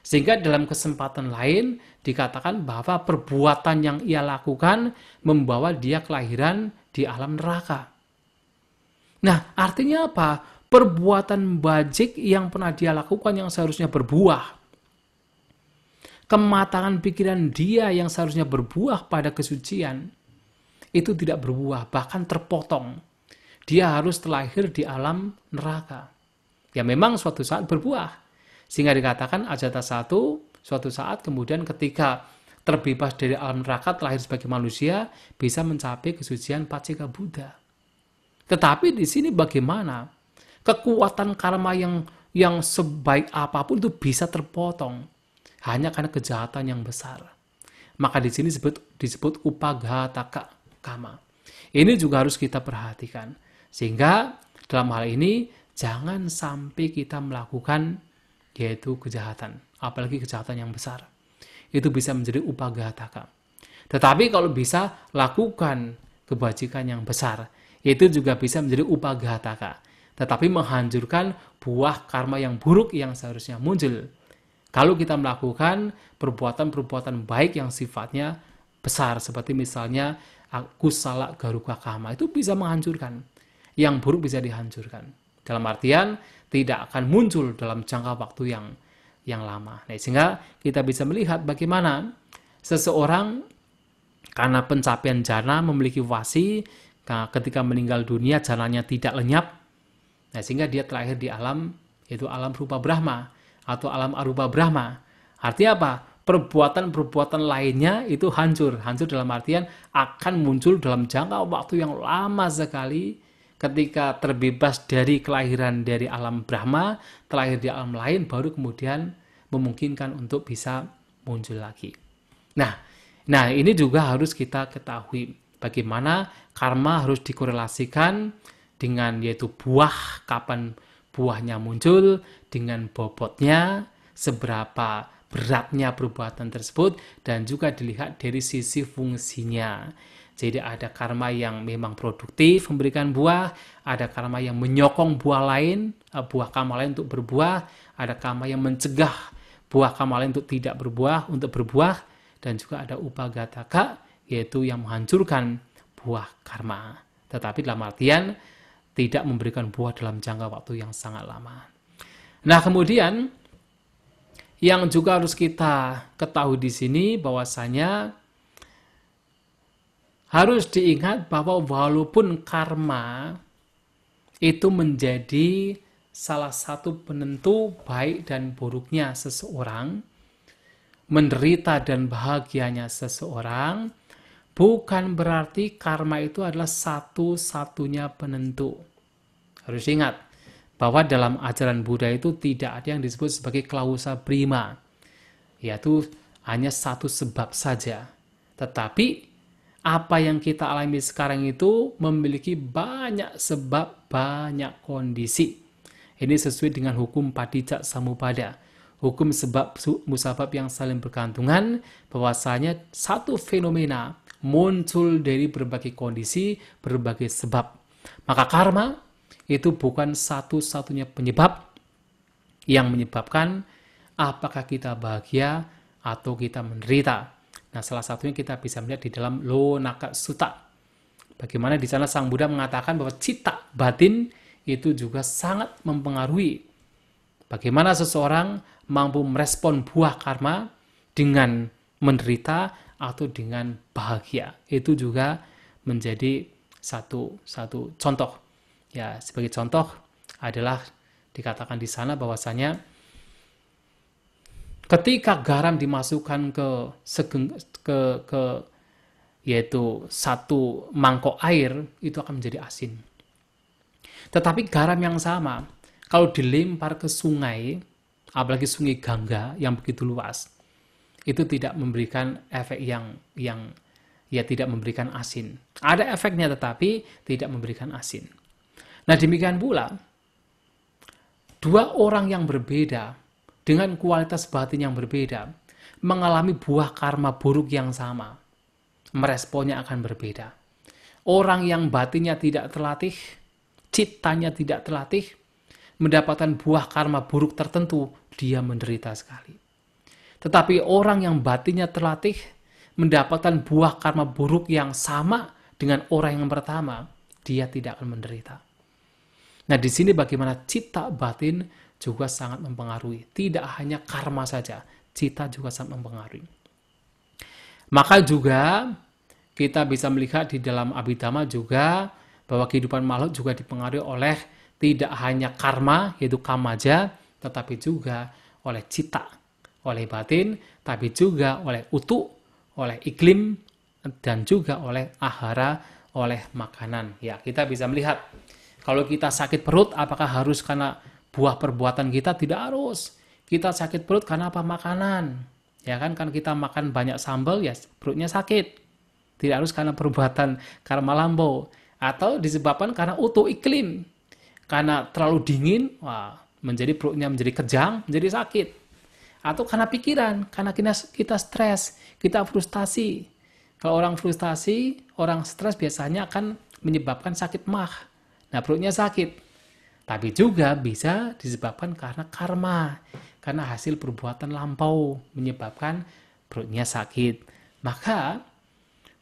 Sehingga dalam kesempatan lain dikatakan bahwa perbuatan yang ia lakukan membawa dia kelahiran di alam neraka. Nah, artinya apa? Perbuatan bajik yang pernah dia lakukan yang seharusnya berbuah. Kematangan pikiran dia yang seharusnya berbuah pada kesucian, itu tidak berbuah, bahkan terpotong. Dia harus terlahir di alam neraka. Ya memang suatu saat berbuah. Sehingga dikatakan Ajatasattu suatu saat kemudian ketika terbebas dari alam neraka, terlahir sebagai manusia, bisa mencapai kesucian Pacceka Buddha. Tetapi di sini bagaimana? Kekuatan karma yang sebaik apapun itu bisa terpotong hanya karena kejahatan yang besar. Maka di sini disebut upaghataka kama. Ini juga harus kita perhatikan. Sehingga dalam hal ini jangan sampai kita melakukan yaitu kejahatan, apalagi kejahatan yang besar. Itu bisa menjadi upaghataka. Tetapi kalau bisa lakukan kebajikan yang besar, itu juga bisa menjadi upaghataka. Tetapi menghancurkan buah karma yang buruk yang seharusnya muncul. Kalau kita melakukan perbuatan-perbuatan baik yang sifatnya besar, seperti misalnya kusala garuka kama, itu bisa menghancurkan. Yang buruk bisa dihancurkan. Dalam artian tidak akan muncul dalam jangka waktu yang lama. Nah, sehingga kita bisa melihat bagaimana seseorang karena pencapaian jana memiliki wasi, ketika meninggal dunia jananya tidak lenyap. Nah, sehingga dia terlahir di alam, yaitu alam rupa Brahma atau alam arupa Brahma. Artinya apa? Perbuatan-perbuatan lainnya itu hancur. Hancur dalam artian akan muncul dalam jangka waktu yang lama sekali. Ketika terbebas dari kelahiran dari alam Brahma, terlahir di alam lain, baru kemudian memungkinkan untuk bisa muncul lagi. Nah, ini juga harus kita ketahui bagaimana karma harus dikorelasikan dengan yaitu buah, kapan buahnya muncul, dengan bobotnya, seberapa beratnya perbuatan tersebut, dan juga dilihat dari sisi fungsinya. Jadi ada karma yang memang produktif memberikan buah, ada karma yang menyokong buah lain, buah karma lain untuk berbuah, ada karma yang mencegah buah karma lain untuk tidak berbuah, untuk berbuah, dan juga ada upaghataka, yaitu yang menghancurkan buah karma. Tetapi dalam artian tidak memberikan buah dalam jangka waktu yang sangat lama. Nah, kemudian yang juga harus kita ketahui di sini bahwasanya harus diingat bahwa walaupun karma itu menjadi salah satu penentu baik dan buruknya seseorang, menderita dan bahagianya seseorang, bukan berarti karma itu adalah satu-satunya penentu. Harus ingat bahwa dalam ajaran Buddha itu tidak ada yang disebut sebagai klausa prima, yaitu hanya satu sebab saja. Tetapi apa yang kita alami sekarang itu memiliki banyak sebab, banyak kondisi. Ini sesuai dengan hukum Padicca Samuppada. Hukum sebab musabab yang saling bergantungan, bahwasanya satu fenomena muncul dari berbagai kondisi, berbagai sebab. Maka karma itu bukan satu-satunya penyebab yang menyebabkan apakah kita bahagia atau kita menderita. Nah, salah satunya kita bisa melihat di dalam Lonaka Sutta. Bagaimana di sana Sang Buddha mengatakan bahwa cita batin itu juga sangat mempengaruhi bagaimana seseorang mampu merespon buah karma dengan menderita atau dengan bahagia. Itu juga menjadi satu contoh. Ya, sebagai contoh adalah dikatakan di sana bahwasanya ketika garam dimasukkan ke yaitu satu mangkok air, itu akan menjadi asin. Tetapi garam yang sama kalau dilempar ke sungai, apalagi sungai Gangga yang begitu luas, itu tidak memberikan efek yang ya tidak memberikan asin. Ada efeknya tetapi tidak memberikan asin. Nah, demikian pula dua orang yang berbeda dengan kualitas batin yang berbeda mengalami buah karma buruk yang sama, meresponnya akan berbeda. Orang yang batinnya tidak terlatih, citanya tidak terlatih, mendapatkan buah karma buruk tertentu, dia menderita sekali. Tetapi orang yang batinnya terlatih, mendapatkan buah karma buruk yang sama dengan orang yang pertama, dia tidak akan menderita. Nah, di sini bagaimana cita batin juga sangat mempengaruhi. Tidak hanya karma saja, cita juga sangat mempengaruhi. Maka juga kita bisa melihat di dalam Abhidhamma juga bahwa kehidupan makhluk juga dipengaruhi oleh tidak hanya karma, yaitu kamaja, tetapi juga oleh cita, oleh batin, tapi juga oleh utu, oleh iklim, dan juga oleh ahara, oleh makanan. Ya, kita bisa melihat, kalau kita sakit perut, apakah harus karena buah perbuatan kita? Tidak harus. Kita sakit perut karena apa? Makanan. Ya kan kita makan banyak sambal, ya perutnya sakit. Tidak harus karena perbuatan karma lampau. Atau disebabkan karena utu iklim. Karena terlalu dingin, menjadi perutnya menjadi kejang, menjadi sakit. Atau karena pikiran, karena kita stres, kita frustasi. Kalau orang frustasi, orang stres biasanya akan menyebabkan sakit mah. Nah, perutnya sakit. Tapi juga bisa disebabkan karena karma. Karena hasil perbuatan lampau menyebabkan perutnya sakit. Maka,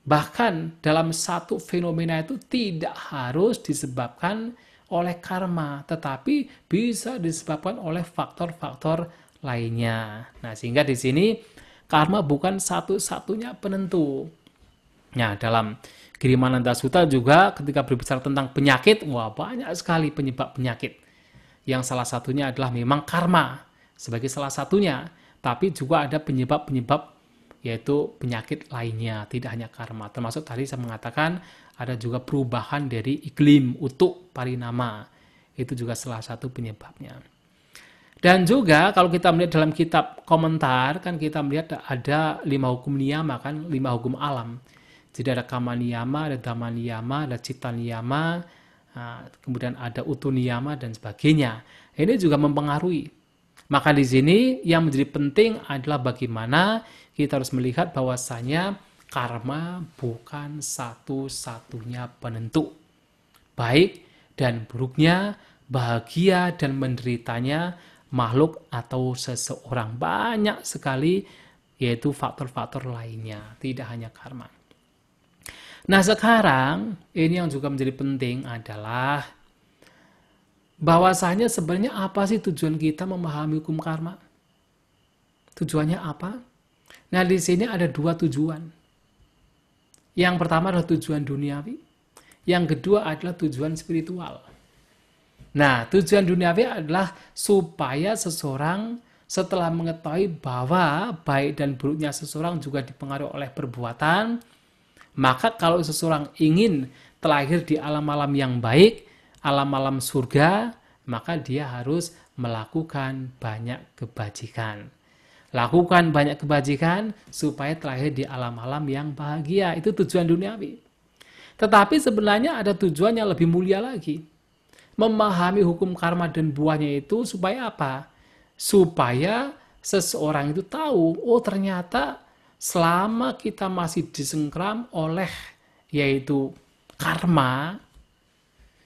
bahkan dalam satu fenomena itu tidak harus disebabkan oleh karma, tetapi bisa disebabkan oleh faktor-faktor lainnya. Nah, sehingga di sini karma bukan satu-satunya penentu. Nah, dalam Girimananda Sutta juga ketika berbicara tentang penyakit, banyak sekali penyebab penyakit. Yang salah satunya adalah memang karma sebagai salah satunya, tapi juga ada penyebab-penyebab yaitu penyakit lainnya, tidak hanya karma. Termasuk tadi saya mengatakan ada juga perubahan dari iklim, utuk, parinama. Itu juga salah satu penyebabnya. Dan juga kalau kita melihat dalam kitab komentar, kan kita melihat ada 5 hukum niyama, kan 5 hukum alam. Jadi ada kama niyama, ada dhamma niyama, ada citta niyama, kemudian ada utu niyama, dan sebagainya. Ini juga mempengaruhi. Maka di sini yang menjadi penting adalah bagaimana kita harus melihat bahwasanya karma bukan satu-satunya penentu. Baik dan buruknya, bahagia dan menderitanya makhluk atau seseorang. Banyak sekali yaitu faktor-faktor lainnya, tidak hanya karma. Nah, sekarang ini yang juga menjadi penting adalah bahwasanya sebenarnya apa sih tujuan kita memahami hukum karma? Tujuannya apa? Nah, di sini ada 2 tujuan. Yang pertama adalah tujuan duniawi. Yang kedua adalah tujuan spiritual. Nah, tujuan duniawi adalah supaya seseorang setelah mengetahui bahwa baik dan buruknya seseorang juga dipengaruhi oleh perbuatan, maka kalau seseorang ingin terlahir di alam-alam yang baik, alam-alam surga, maka dia harus melakukan banyak kebajikan. Lakukan banyak kebajikan supaya terlahir di alam-alam yang bahagia. Itu tujuan duniawi. Tetapi sebenarnya ada tujuan yang lebih mulia lagi. Memahami hukum karma dan buahnya itu supaya apa? Supaya seseorang itu tahu, ternyata selama kita masih disengkram oleh yaitu karma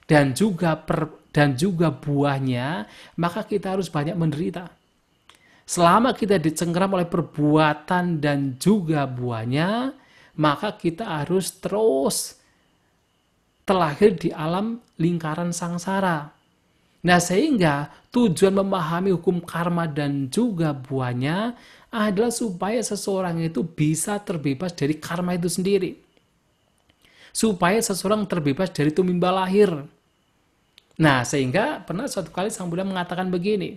dan juga buahnya, maka kita harus banyak menderita. Selama kita dicengkeram oleh perbuatan dan juga buahnya, maka kita harus terus terlahir di alam lingkaran sangsara. Nah, sehingga tujuan memahami hukum karma dan juga buahnya adalah supaya seseorang itu bisa terbebas dari karma itu sendiri. Supaya seseorang terbebas dari tumimba lahir. Nah, sehingga pernah suatu kali Sang Buddha mengatakan begini,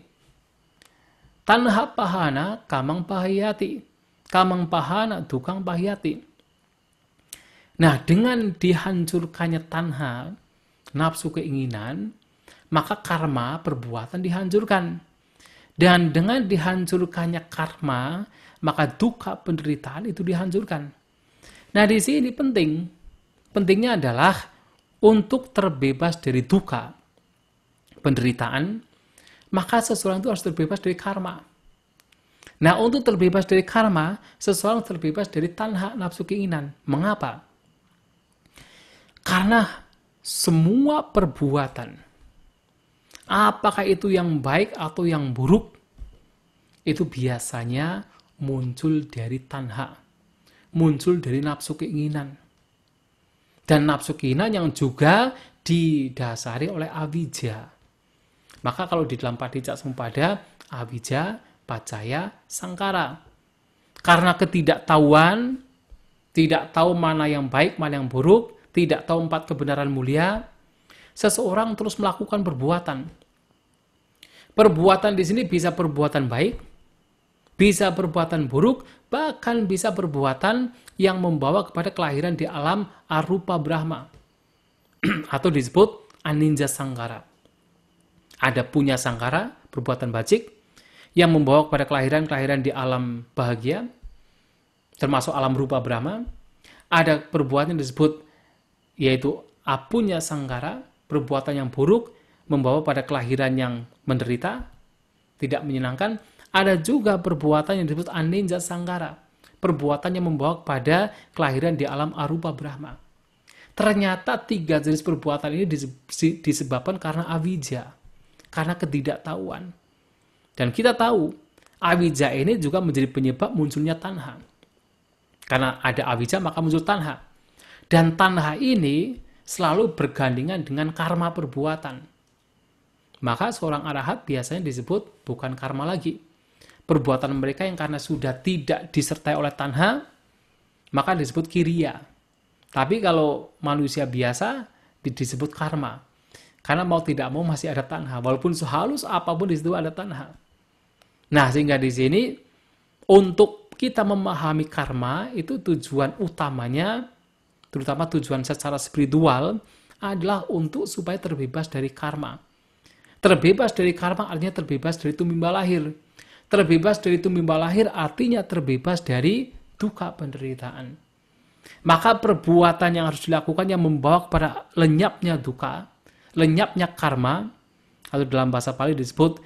tanha pahana kamang pahayati, kamang pahana dukang pahayati. Nah, dengan dihancurkannya tanha, nafsu keinginan, maka karma perbuatan dihancurkan. Dan dengan dihancurkannya karma, maka duka penderitaan itu dihancurkan. Nah, di sini pentingnya adalah untuk terbebas dari duka, penderitaan, maka seseorang itu harus terbebas dari karma. Nah, untuk terbebas dari karma, seseorang terbebas dari tanha, nafsu keinginan. Mengapa? Karena semua perbuatan, apakah itu yang baik atau yang buruk, itu biasanya muncul dari tanha, muncul dari nafsu keinginan. Dan nafsu keinginan yang juga didasari oleh avijja. Maka kalau di dalam Padicca Samuppada, avijja, paccaya, sangkara. Karena ketidaktahuan, tidak tahu mana yang baik, mana yang buruk, tidak tahu 4 kebenaran mulia, seseorang terus melakukan perbuatan. Perbuatan di sini bisa perbuatan baik, bisa perbuatan buruk, bahkan bisa perbuatan yang membawa kepada kelahiran di alam arupa Brahma. Atau disebut aninja sangkara. Ada punya sangkara, perbuatan bajik, yang membawa kepada kelahiran di alam bahagia, termasuk alam rupa Brahma. Ada perbuatan yang disebut, yaitu apunya sangkara, perbuatan yang buruk, membawa pada kelahiran yang menderita, tidak menyenangkan. Ada juga perbuatan yang disebut aninja sangkara, perbuatan yang membawa kepada kelahiran di alam arupa Brahma. Ternyata 3 jenis perbuatan ini disebabkan karena avijja, karena ketidaktahuan. Dan kita tahu, avijja ini juga menjadi penyebab munculnya tanha. Karena ada avijja maka muncul tanha. Dan tanha ini selalu bergandengan dengan karma perbuatan. Maka seorang arahat biasanya disebut bukan karma lagi. Perbuatan mereka yang karena sudah tidak disertai oleh tanha, maka disebut kiriya. Tapi kalau manusia biasa, disebut karma. Karena mau tidak mau masih ada tanha. Walaupun sehalus apapun di situ ada tanha. Nah, sehingga di sini, untuk kita memahami karma, itu tujuan utamanya, terutama tujuan secara spiritual, adalah untuk supaya terbebas dari karma. Terbebas dari karma artinya terbebas dari tumimba lahir. Terbebas dari tumimba lahir artinya terbebas dari duka penderitaan. Maka perbuatan yang harus dilakukan yang membawa kepada lenyapnya duka, lenyapnya karma, atau dalam bahasa Pali disebut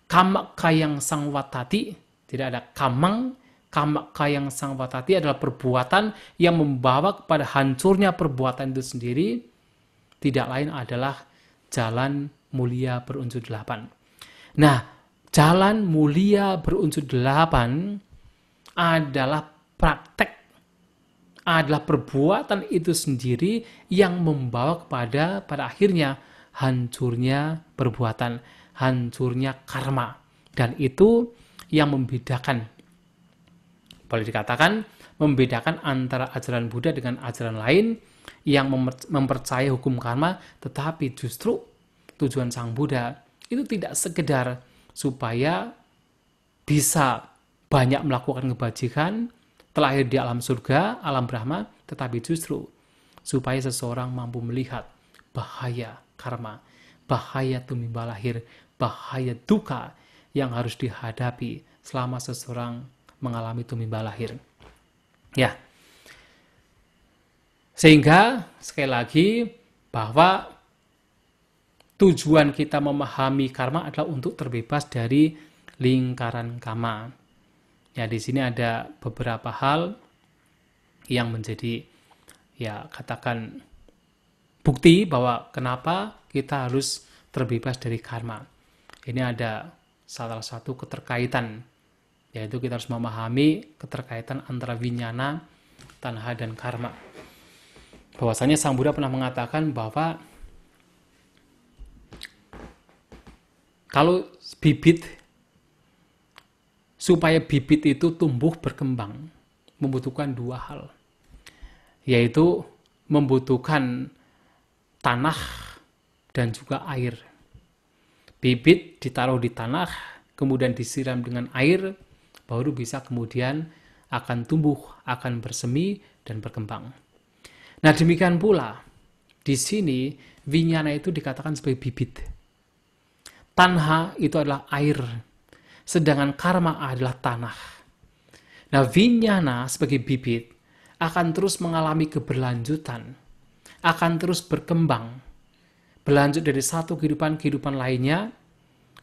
kamakayang sangwatati, tidak ada kamang, kamakayang sangwatati adalah perbuatan yang membawa kepada hancurnya perbuatan itu sendiri, tidak lain adalah jalan mulia berunsur 8. Nah, jalan mulia berunsur 8 adalah praktek, adalah perbuatan itu sendiri yang membawa kepada pada akhirnya hancurnya perbuatan, hancurnya karma. Dan itu yang membedakan, boleh dikatakan membedakan antara ajaran Buddha dengan ajaran lain yang mempercayai hukum karma, tetapi justru tujuan Sang Buddha itu tidak sekedar supaya bisa banyak melakukan kebajikan, terlahir di alam surga, alam Brahma, tetapi justru supaya seseorang mampu melihat bahaya karma, bahaya tumimba lahir, bahaya duka yang harus dihadapi selama seseorang mengalami tumimba lahir. Ya. Sehingga sekali lagi bahwa tujuan kita memahami karma adalah untuk terbebas dari lingkaran karma. Ya, di sini ada beberapa hal yang menjadi, ya, katakan bukti bahwa kenapa kita harus terbebas dari karma. Ini ada salah satu keterkaitan, yaitu kita harus memahami keterkaitan antara winyana, tanha, dan karma. Bahwasanya Sang Buddha pernah mengatakan bahwa kalau supaya bibit itu tumbuh berkembang, membutuhkan dua hal, yaitu membutuhkan tanah dan juga air. Bibit ditaruh di tanah, kemudian disiram dengan air, baru bisa kemudian akan tumbuh, akan bersemi dan berkembang. Nah, demikian pula di sini winyana itu dikatakan sebagai bibit. Tanha itu adalah air, sedangkan karma adalah tanah. Nah, winyana sebagai bibit akan terus mengalami keberlanjutan, akan terus berkembang, berlanjut dari satu kehidupan lainnya,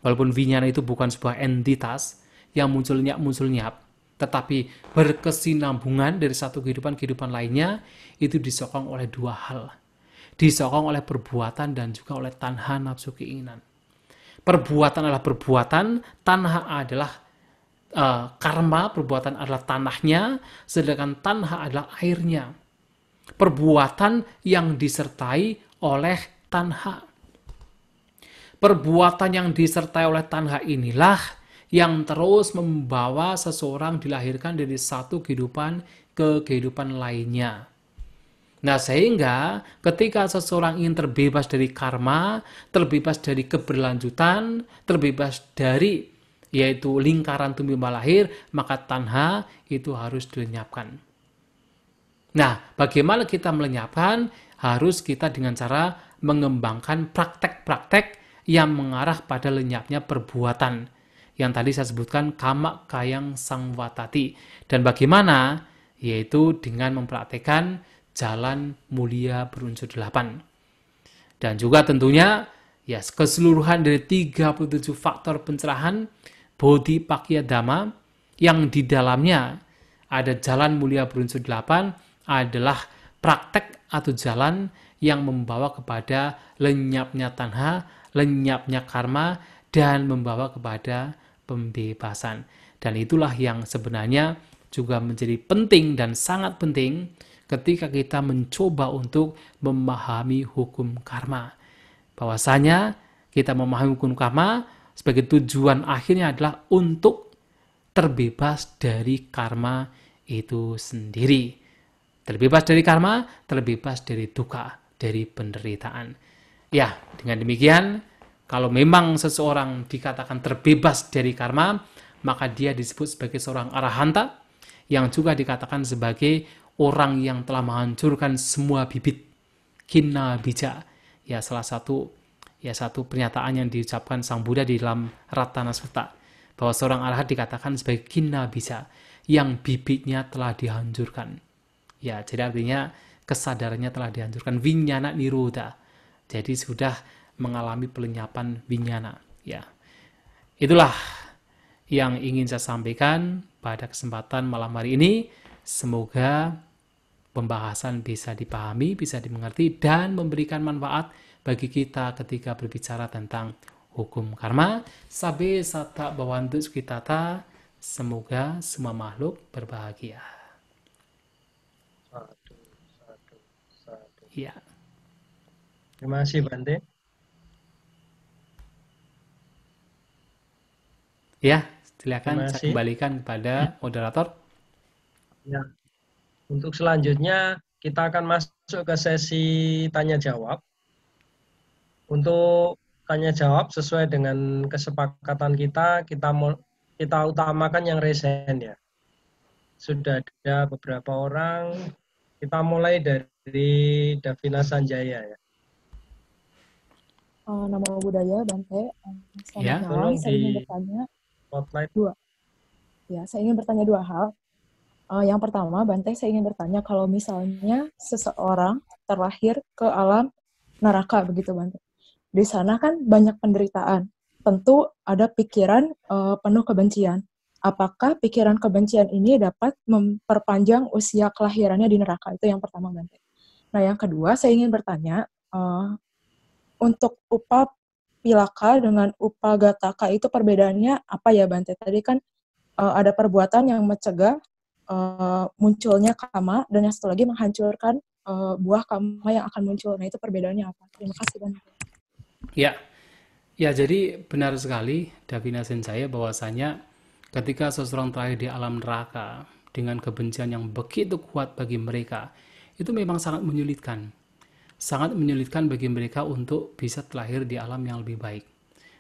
walaupun winyana itu bukan sebuah entitas yang muncul nyap, tetapi berkesinambungan dari satu kehidupan lainnya, itu disokong oleh dua hal. Disokong oleh perbuatan dan juga oleh tanha, nafsu, keinginan. Perbuatan adalah perbuatan, tanha adalah karma, perbuatan adalah tanahnya, sedangkan tanha adalah airnya. Perbuatan yang disertai oleh tanha. Perbuatan yang disertai oleh tanha inilah yang terus membawa seseorang dilahirkan dari satu kehidupan ke kehidupan lainnya. Nah, sehingga ketika seseorang ingin terbebas dari karma, terbebas dari keberlanjutan, terbebas dari yaitu lingkaran tumbuh lahir, maka tanha itu harus dilenyapkan. Nah, bagaimana kita melenyapkan? Harus kita dengan cara mengembangkan praktek-praktek yang mengarah pada lenyapnya perbuatan. Yang tadi saya sebutkan kama kayang sangwatati. Dan bagaimana? Yaitu dengan mempraktekkan jalan mulia berunsur 8. Dan juga tentunya ya keseluruhan dari 37 faktor pencerahan Bodhipakya Dhamma yang di dalamnya ada jalan mulia berunsur 8 adalah praktek atau jalan yang membawa kepada lenyapnya tanha, lenyapnya karma, dan membawa kepada pembebasan. Dan itulah yang sebenarnya juga menjadi penting dan sangat penting ketika kita mencoba untuk memahami hukum karma. Bahwasanya kita memahami hukum karma sebagai tujuan akhirnya adalah untuk terbebas dari karma itu sendiri. Terbebas dari karma, terbebas dari duka, dari penderitaan. Ya, dengan demikian, kalau memang seseorang dikatakan terbebas dari karma, maka dia disebut sebagai seorang arahanta, yang juga dikatakan sebagai orang yang telah menghancurkan semua bibit. Kinna bija. Ya, salah satu pernyataan yang diucapkan Sang Buddha di dalam Ratana Sutta, bahwa seorang arahat dikatakan sebagai kinna bija, yang bibitnya telah dihancurkan. Ya, jadi artinya kesadarannya telah dihancurkan, winyana nirodha. Jadi sudah mengalami pelenyapan winyana. Ya, itulah yang ingin saya sampaikan pada kesempatan malam hari ini. Semoga pembahasan bisa dipahami, bisa dimengerti, dan memberikan manfaat bagi kita ketika berbicara tentang hukum karma. Sabe sata bawantu sukitata. Semoga semua makhluk berbahagia. Satu. Ya. Terima kasih, Bante. Ya, silakan Terima saya kasih. kembalikan kepada moderator. Ya. Untuk selanjutnya, kita akan masuk ke sesi tanya-jawab. Untuk tanya-jawab sesuai dengan kesepakatan kita utamakan yang resen ya. Sudah ada beberapa orang, kita mulai dari Davina Sanjaya ya. Nama budaya Bante. Selamat Ya. malam. Tolong Saya ingin di bertanya spotlight. saya ingin bertanya dua hal. Yang pertama, Bante, saya ingin bertanya kalau misalnya seseorang terlahir ke alam neraka begitu, Bante. Di sana kan banyak penderitaan. Tentu ada pikiran penuh kebencian. Apakah pikiran kebencian ini dapat memperpanjang usia kelahirannya di neraka? Itu yang pertama, Bante. Nah, yang kedua, saya ingin bertanya untuk upah pilaka dengan upagataka itu perbedaannya apa ya Bante? Tadi kan ada perbuatan yang mencegah munculnya kama, dan yang satu lagi menghancurkan buah kama yang akan muncul. Nah, itu perbedaannya apa? Terima kasih Bante. Ya, ya, jadi benar sekali Davina Sensaya bahwasanya ketika seseorang terakhir di alam neraka dengan kebencian yang begitu kuat bagi mereka, itu memang sangat menyulitkan. Sangat menyulitkan bagi mereka untuk bisa terlahir di alam yang lebih baik.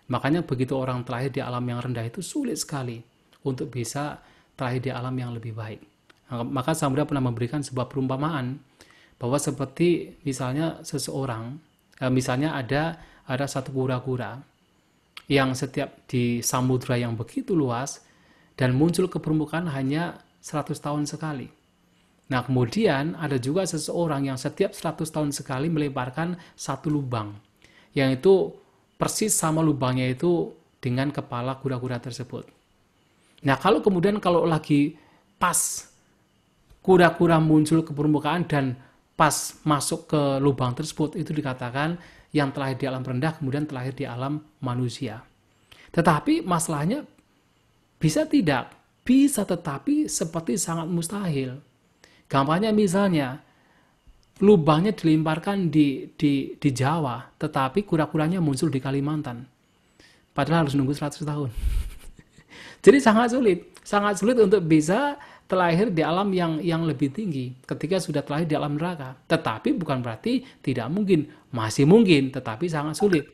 Makanya begitu orang terlahir di alam yang rendah itu sulit sekali untuk bisa terlahir di alam yang lebih baik. Maka Samudra pernah memberikan sebuah perumpamaan bahwa seperti misalnya seseorang, misalnya ada satu kura-kura yang setiap di samudra yang begitu luas dan muncul ke permukaan hanya 100 tahun sekali. Nah, kemudian ada juga seseorang yang setiap 100 tahun sekali melemparkan satu lubang, yang itu persis sama lubangnya itu dengan kepala kura-kura tersebut. Nah, kalau lagi pas kura-kura muncul ke permukaan dan pas masuk ke lubang tersebut, itu dikatakan yang terlahir di alam rendah kemudian terlahir di alam manusia. Tetapi masalahnya bisa tidak? Bisa, tetapi seperti sangat mustahil. Gampangnya misalnya, lubangnya dilemparkan di Jawa, tetapi kura-kuranya muncul di Kalimantan. Padahal harus nunggu 100 tahun. Jadi sangat sulit untuk bisa terlahir di alam yang lebih tinggi ketika sudah terlahir di alam neraka. Tetapi bukan berarti tidak mungkin, masih mungkin, tetapi sangat sulit.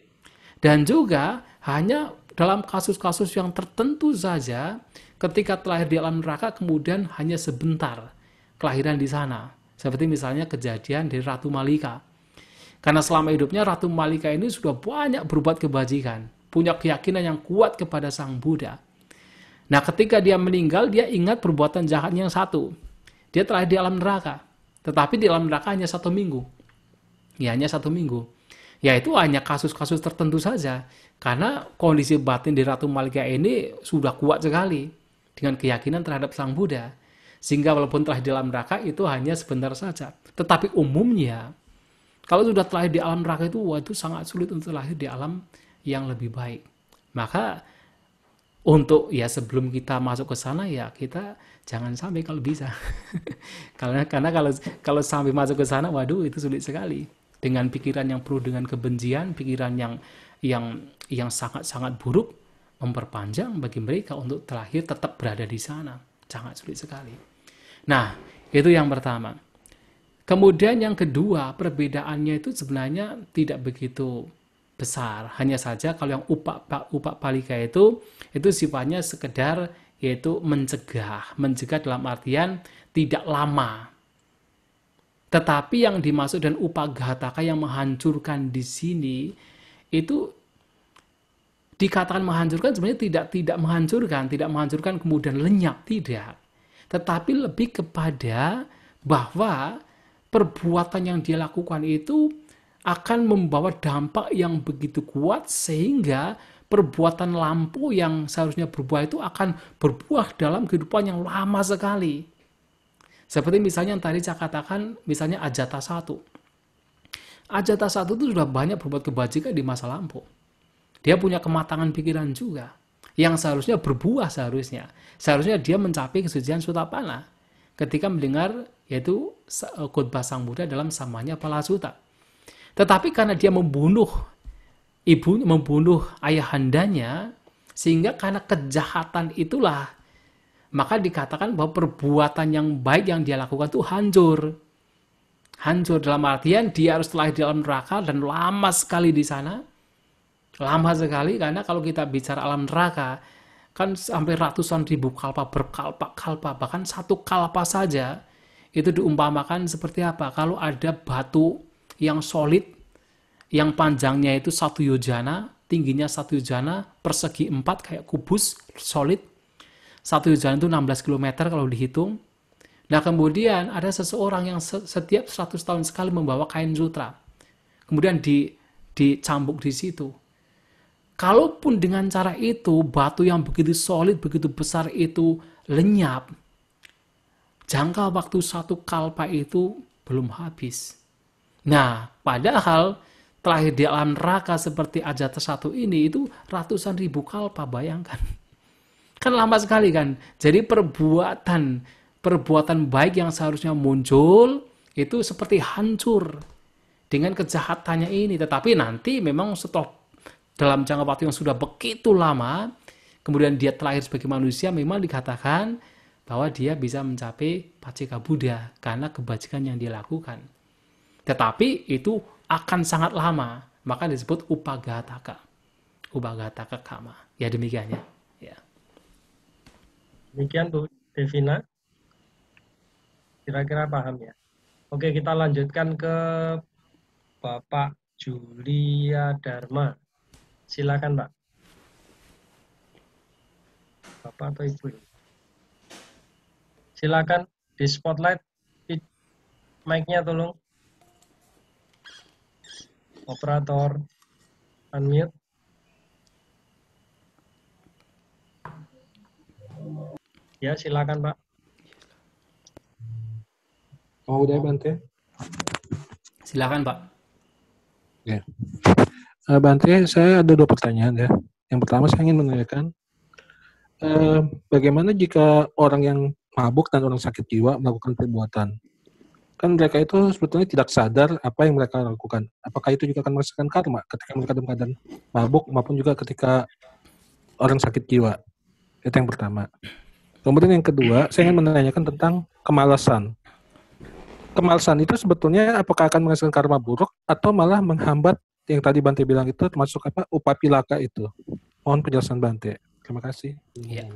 Dan juga hanya dalam kasus-kasus yang tertentu saja, ketika terlahir di alam neraka kemudian hanya sebentar kelahiran di sana. Seperti misalnya kejadian dari Ratu Malika. Karena selama hidupnya Ratu Malika ini sudah banyak berbuat kebajikan, punya keyakinan yang kuat kepada Sang Buddha. Nah, ketika dia meninggal, dia ingat perbuatan jahatnya yang satu. Dia terlahir di alam neraka. Tetapi di alam neraka hanya 1 minggu. Ya, hanya 1 minggu. Ya, itu hanya kasus-kasus tertentu saja. Karena kondisi batin di Ratu Malika ini sudah kuat sekali dengan keyakinan terhadap Sang Buddha. Sehingga walaupun telah di alam neraka itu hanya sebentar saja. Tetapi umumnya, kalau sudah terlahir di alam neraka itu, wah, itu sangat sulit untuk terlahir di alam yang lebih baik. Maka untuk ya sebelum kita masuk ke sana ya kita jangan sampai kalau bisa. karena kalau sampai masuk ke sana, waduh, itu sulit sekali. Dengan pikiran yang penuh dengan kebencian, pikiran yang sangat-sangat buruk, memperpanjang bagi mereka untuk terlahir tetap berada di sana. Sangat sulit sekali. Nah, itu yang pertama. Kemudian yang kedua, perbedaannya itu sebenarnya tidak begitu besar. Hanya saja kalau yang upak palika itu sifatnya sekedar yaitu mencegah dalam artian tidak lama. Tetapi yang dimaksud dan upaghataka yang menghancurkan di sini itu dikatakan menghancurkan sebenarnya tidak menghancurkan kemudian lenyap, tidak. Tetapi lebih kepada bahwa perbuatan yang dia lakukan itu akan membawa dampak yang begitu kuat sehingga perbuatan lampu yang seharusnya berbuah itu akan berbuah dalam kehidupan yang lama sekali. Seperti misalnya yang tadi saya katakan, misalnya Ajata 1. Ajata 1 itu sudah banyak berbuat kebajikan di masa lampau. Dia punya kematangan pikiran juga yang seharusnya berbuah seharusnya dia mencapai kesucian Sutapana ketika mendengar yaitu khotbah Sang Buddha dalam Sammanya Palasuta. Tetapi karena dia membunuh ayahandanya, sehingga karena kejahatan itulah maka dikatakan bahwa perbuatan yang baik yang dia lakukan itu hancur dalam artian dia harus terlahir di alam neraka dan lama sekali di sana. Lama sekali, karena kalau kita bicara alam neraka, kan sampai ratusan ribu kalpa, berkalpa-kalpa, bahkan satu kalpa saja, itu diumpamakan seperti apa? Kalau ada batu yang solid, yang panjangnya itu 1 yojana, tingginya 1 yojana, persegi 4, kayak kubus, solid. 1 yojana itu 16 km kalau dihitung. Nah, kemudian ada seseorang yang setiap 100 tahun sekali membawa kain sutra. Kemudian dicambuk di situ. Kalaupun dengan cara itu, batu yang begitu solid, begitu besar itu lenyap, jangka waktu 1 kalpa itu belum habis. Nah, padahal terlahir di alam neraka seperti Ajatas satu ini, itu ratusan ribu kalpa, bayangkan. Kan lama sekali kan. Jadi perbuatan baik yang seharusnya muncul, itu seperti hancur dengan kejahatannya ini. Tetapi nanti memang setelah dalam jangka waktu yang sudah begitu lama, kemudian dia terlahir sebagai manusia, memang dikatakan bahwa dia bisa mencapai Paceka Buddha karena kebajikan yang dia lakukan. Tetapi itu akan sangat lama, maka disebut Upagataka. Upagataka Kama. Ya demikiannya. Ya. Demikian Bu Devina. Kira-kira paham ya? Oke, kita lanjutkan ke Bapak Julia Dharma. Silakan, Pak. Bapak atau Ibu? Silakan di spotlight, mic-nya tolong. Operator, unmute. Ya, silakan, Pak. Oh, udah Bante? Silakan, Pak. Ya. Bante, saya ada 2 pertanyaan ya. Yang pertama saya ingin menanyakan, bagaimana jika orang yang mabuk dan orang sakit jiwa melakukan perbuatan? Kan mereka itu sebetulnya tidak sadar apa yang mereka lakukan. Apakah itu juga akan merasakan karma ketika mereka dalam keadaan mabuk maupun juga ketika orang sakit jiwa? Itu yang pertama. Kemudian yang kedua, saya ingin menanyakan tentang kemalasan. Kemalasan itu sebetulnya apakah akan menghasilkan karma buruk atau malah menghambat yang tadi Bante bilang itu termasuk apa? Upapilaka itu. Mohon penjelasan Bante. Terima kasih. Ya.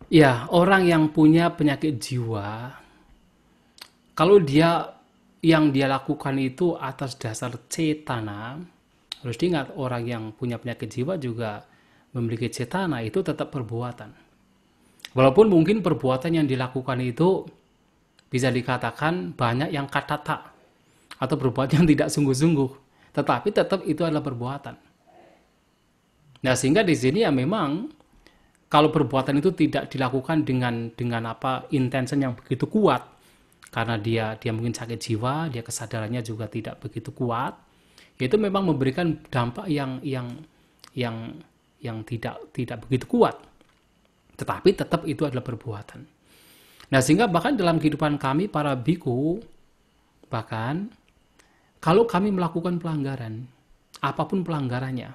Ya, orang yang punya penyakit jiwa, kalau yang dia lakukan itu atas dasar cetana, harus diingat orang yang punya penyakit jiwa juga memiliki cetana, itu tetap perbuatan. Walaupun mungkin perbuatan yang dilakukan itu bisa dikatakan banyak yang katata atau perbuatan yang tidak sungguh-sungguh, tetapi tetap itu adalah perbuatan. Nah, sehingga di sini ya memang kalau perbuatan itu tidak dilakukan dengan apa intention yang begitu kuat, karena dia mungkin sakit jiwa, dia kesadarannya juga tidak begitu kuat, itu memang memberikan dampak yang tidak begitu kuat. Tetapi tetap itu adalah perbuatan. Nah, sehingga bahkan dalam kehidupan kami para biku, bahkan kalau kami melakukan pelanggaran, apapun pelanggarannya,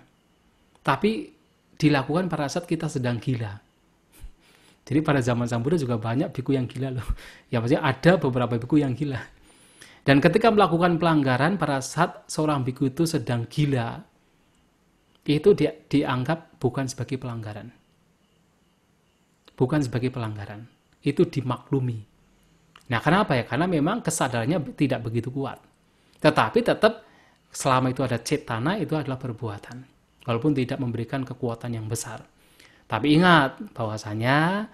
tapi dilakukan pada saat kita sedang gila. Jadi pada zaman Sang Buddha juga banyak biku yang gila loh. Ya maksudnya ada beberapa biku yang gila. Dan ketika melakukan pelanggaran pada saat seorang biku itu sedang gila, itu dianggap bukan sebagai pelanggaran. Bukan sebagai pelanggaran. Itu dimaklumi. Nah, kenapa ya? Karena memang kesadarannya tidak begitu kuat. Tetapi tetap selama itu ada cetana, itu adalah perbuatan. Walaupun tidak memberikan kekuatan yang besar. Tapi ingat bahwasanya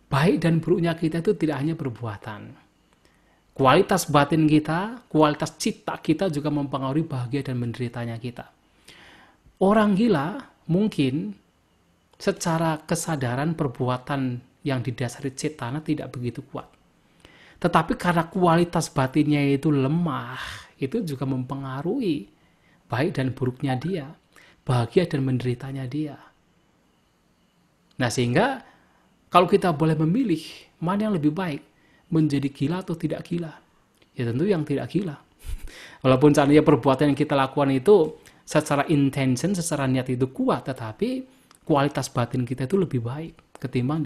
baik dan buruknya kita itu tidak hanya perbuatan. Kualitas batin kita, kualitas cita kita juga mempengaruhi bahagia dan menderitanya kita. Orang gila mungkin secara kesadaran perbuatan yang didasari cetana tidak begitu kuat. Tetapi karena kualitas batinnya itu lemah, itu juga mempengaruhi baik dan buruknya dia, bahagia dan menderitanya dia. Nah, sehingga kalau kita boleh memilih mana yang lebih baik, menjadi gila atau tidak gila, ya tentu yang tidak gila. Walaupun seandainya perbuatan yang kita lakukan itu secara intention, secara niat itu kuat, tetapi kualitas batin kita itu lebih baik ketimbang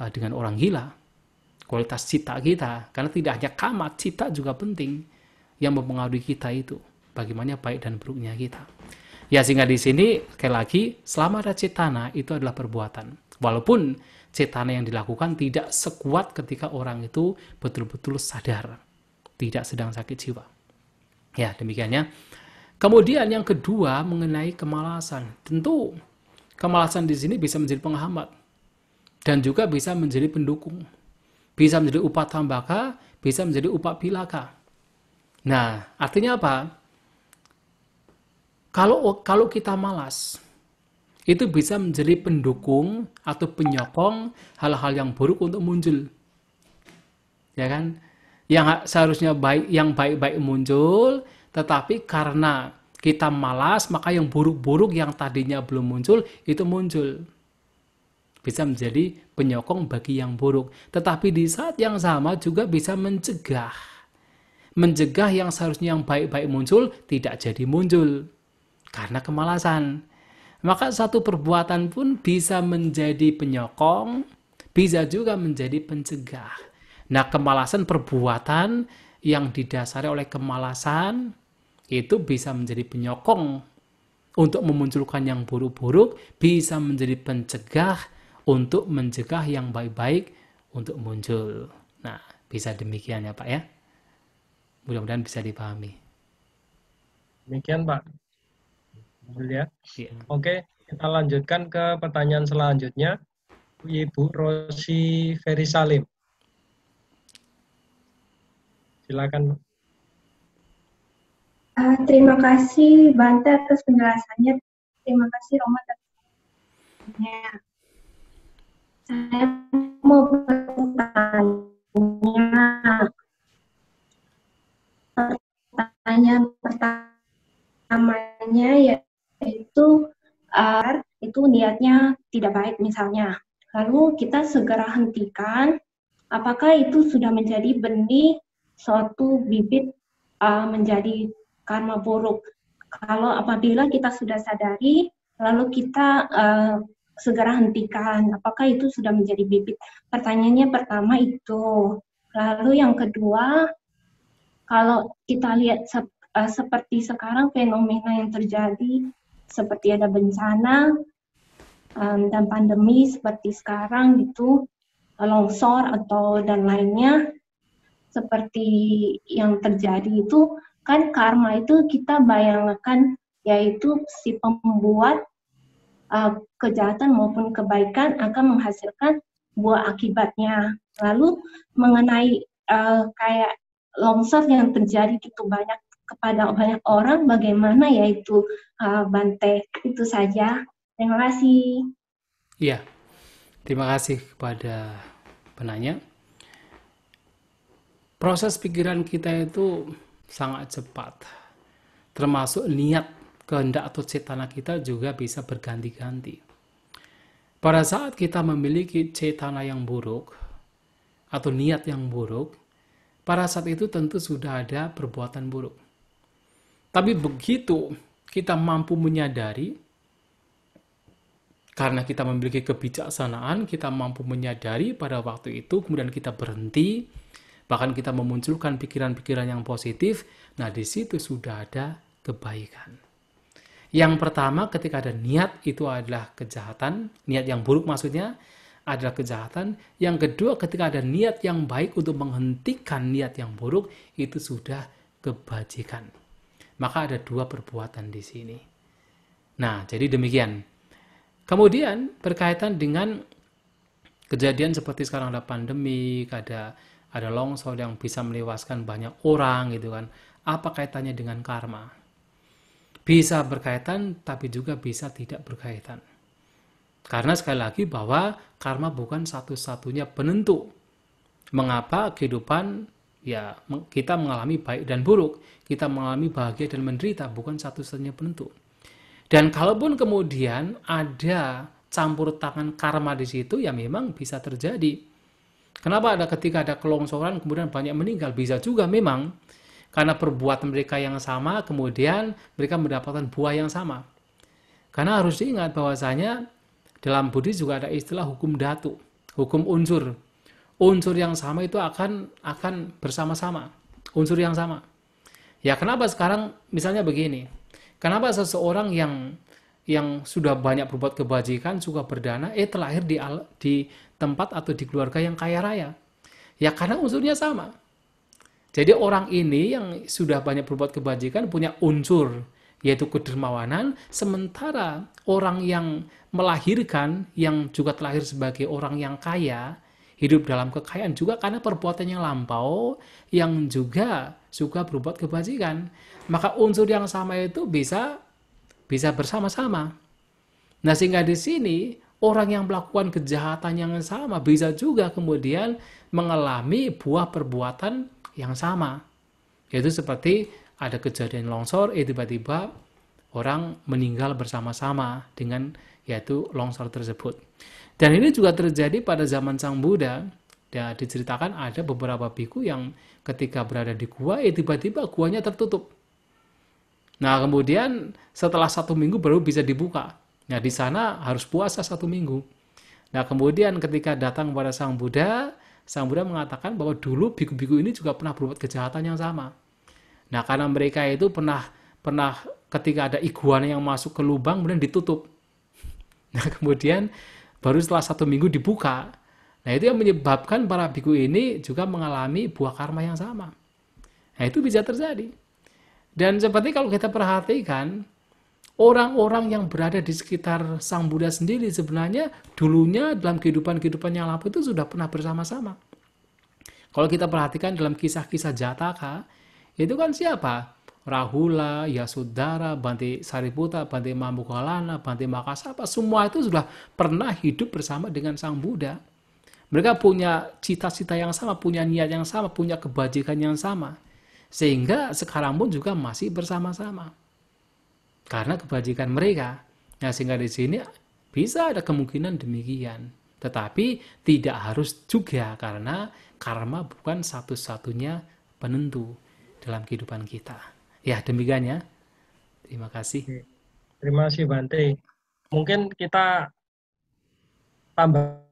dengan orang gila. Kualitas cita kita, karena tidak hanya kama, cita juga penting yang mempengaruhi kita itu. Bagaimana baik dan buruknya kita. Ya, sehingga di sini sekali lagi selama ada cetana itu adalah perbuatan. Walaupun cetana yang dilakukan tidak sekuat ketika orang itu betul-betul sadar, tidak sedang sakit jiwa. Ya, demikiannya. Kemudian yang kedua mengenai kemalasan. Tentu kemalasan di sini bisa menjadi penghambat dan juga bisa menjadi pendukung. Bisa menjadi upatambaka, bisa menjadi upapilaka. Nah, artinya apa? Kalau kita malas, itu bisa menjadi pendukung atau penyokong hal-hal yang buruk untuk muncul. Ya kan? Yang seharusnya baik, yang baik-baik muncul, tetapi karena kita malas, maka yang buruk-buruk yang tadinya belum muncul, itu muncul. Bisa menjadi penyokong bagi yang buruk. Tetapi di saat yang sama juga bisa mencegah. Mencegah yang seharusnya yang baik-baik muncul, tidak jadi muncul. Karena kemalasan. Maka satu perbuatan pun bisa menjadi penyokong, bisa juga menjadi pencegah. Nah, kemalasan perbuatan yang didasari oleh kemalasan, itu bisa menjadi penyokong untuk memunculkan yang buruk-buruk, bisa menjadi pencegah untuk mencegah yang baik-baik untuk muncul. Nah, bisa demikian ya Pak ya. Mudah-mudahan bisa dipahami. Demikian Pak. Ya. Iya. Oke, kita lanjutkan ke pertanyaan selanjutnya. Ibu Rosi Ferry Salim. Silakan. Terima kasih Bante atas penjelasannya. Terima kasih Roma atas penjelasannya. Saya mau bertanya. Pertanyaan pertamanya yaitu itu niatnya tidak baik misalnya. Lalu kita segera hentikan. Apakah itu sudah menjadi benih suatu bibit menjadi karma buruk? Kalau apabila kita sudah sadari, lalu kita segera hentikan, apakah itu sudah menjadi bibit? Pertanyaannya pertama itu. Lalu yang kedua, kalau kita lihat seperti sekarang fenomena yang terjadi, seperti ada bencana dan pandemi seperti sekarang gitu, longsor atau dan lainnya, seperti yang terjadi itu, kan karma itu kita bayangkan yaitu si pembuat kejahatan maupun kebaikan akan menghasilkan buah akibatnya. Lalu mengenai kayak longsor yang terjadi gitu banyak kepada banyak orang, bagaimana yaitu Bante? Itu saja. Terima kasih. Iya, terima kasih kepada penanya. Proses pikiran kita itu sangat cepat. Termasuk niat, kehendak atau cetana kita juga bisa berganti-ganti. Pada saat kita memiliki cetana yang buruk atau niat yang buruk, pada saat itu tentu sudah ada perbuatan buruk. Tapi begitu kita mampu menyadari, karena kita memiliki kebijaksanaan, kita mampu menyadari pada waktu itu, kemudian kita berhenti, bahkan kita memunculkan pikiran-pikiran yang positif, nah di situ sudah ada kebaikan. Yang pertama, ketika ada niat, itu adalah kejahatan, niat yang buruk maksudnya adalah kejahatan. Yang kedua, ketika ada niat yang baik untuk menghentikan niat yang buruk, itu sudah kebajikan. Maka ada dua perbuatan di sini. Nah, jadi demikian. Kemudian berkaitan dengan kejadian seperti sekarang ada pandemi, ada longsor yang bisa melewaskan banyak orang gitu kan. Apa kaitannya dengan karma? Bisa berkaitan tapi juga bisa tidak berkaitan. Karena sekali lagi bahwa karma bukan satu-satunya penentu mengapa kehidupan ya kita mengalami baik dan buruk, kita mengalami bahagia dan menderita, bukan satu-satunya penentu. Dan kalaupun kemudian ada campur tangan karma di situ, ya memang bisa terjadi. Kenapa ketika ada kelongsoran kemudian banyak meninggal? Bisa juga memang karena perbuatan mereka yang sama, kemudian mereka mendapatkan buah yang sama. Karena harus diingat bahwasanya dalam Buddhis juga ada istilah hukum dhatu, hukum unsur. Unsur yang sama itu akan bersama-sama, unsur yang sama. Ya kenapa sekarang misalnya begini? Kenapa seseorang yang sudah banyak berbuat kebajikan, suka berdana, terlahir di tempat atau di keluarga yang kaya raya? Ya karena unsurnya sama. Jadi orang ini yang sudah banyak berbuat kebajikan punya unsur, yaitu kedermawanan, sementara orang yang melahirkan, yang juga terlahir sebagai orang yang kaya, hidup dalam kekayaan juga karena perbuatannya lampau, yang juga suka berbuat kebajikan. Maka unsur yang sama itu bisa bersama-sama. Nah sehingga di sini orang yang melakukan kejahatan yang sama bisa juga kemudian mengalami buah perbuatan yang sama. Yaitu seperti ada kejadian longsor, tiba-tiba orang meninggal bersama-sama dengan yaitu longsor tersebut. Dan ini juga terjadi pada zaman Sang Buddha. Dan diceritakan ada beberapa biku yang ketika berada di gua, tiba-tiba guanya tertutup. Nah, kemudian setelah 1 minggu baru bisa dibuka. Nah, di sana harus puasa 1 minggu. Nah, kemudian ketika datang kepada Sang Buddha mengatakan bahwa dulu biku-biku ini juga pernah berbuat kejahatan yang sama. Nah, karena mereka itu pernah ketika ada iguana yang masuk ke lubang kemudian ditutup. Nah, kemudian baru setelah 1 minggu dibuka. Nah, itu yang menyebabkan para biku ini juga mengalami buah karma yang sama. Nah, itu bisa terjadi. Dan seperti kalau kita perhatikan, orang-orang yang berada di sekitar Sang Buddha sendiri sebenarnya dulunya dalam kehidupan yang lampau itu sudah pernah bersama-sama. Kalau kita perhatikan dalam kisah-kisah Jataka, itu kan siapa? Rahula, Yasudhara, Bante Sariputta, Bante Mamukhalana, Bante Makasapa, semua itu sudah pernah hidup bersama dengan Sang Buddha. Mereka punya cita-cita yang sama, punya niat yang sama, punya kebajikan yang sama. Sehingga sekarang pun juga masih bersama-sama. Karena kebajikan mereka. Nah, sehingga di sini bisa ada kemungkinan demikian. Tetapi tidak harus juga karena karma bukan satu-satunya penentu dalam kehidupan kita. Ya, demikian ya. Terima kasih. Terima kasih Bante. Mungkin kita tambah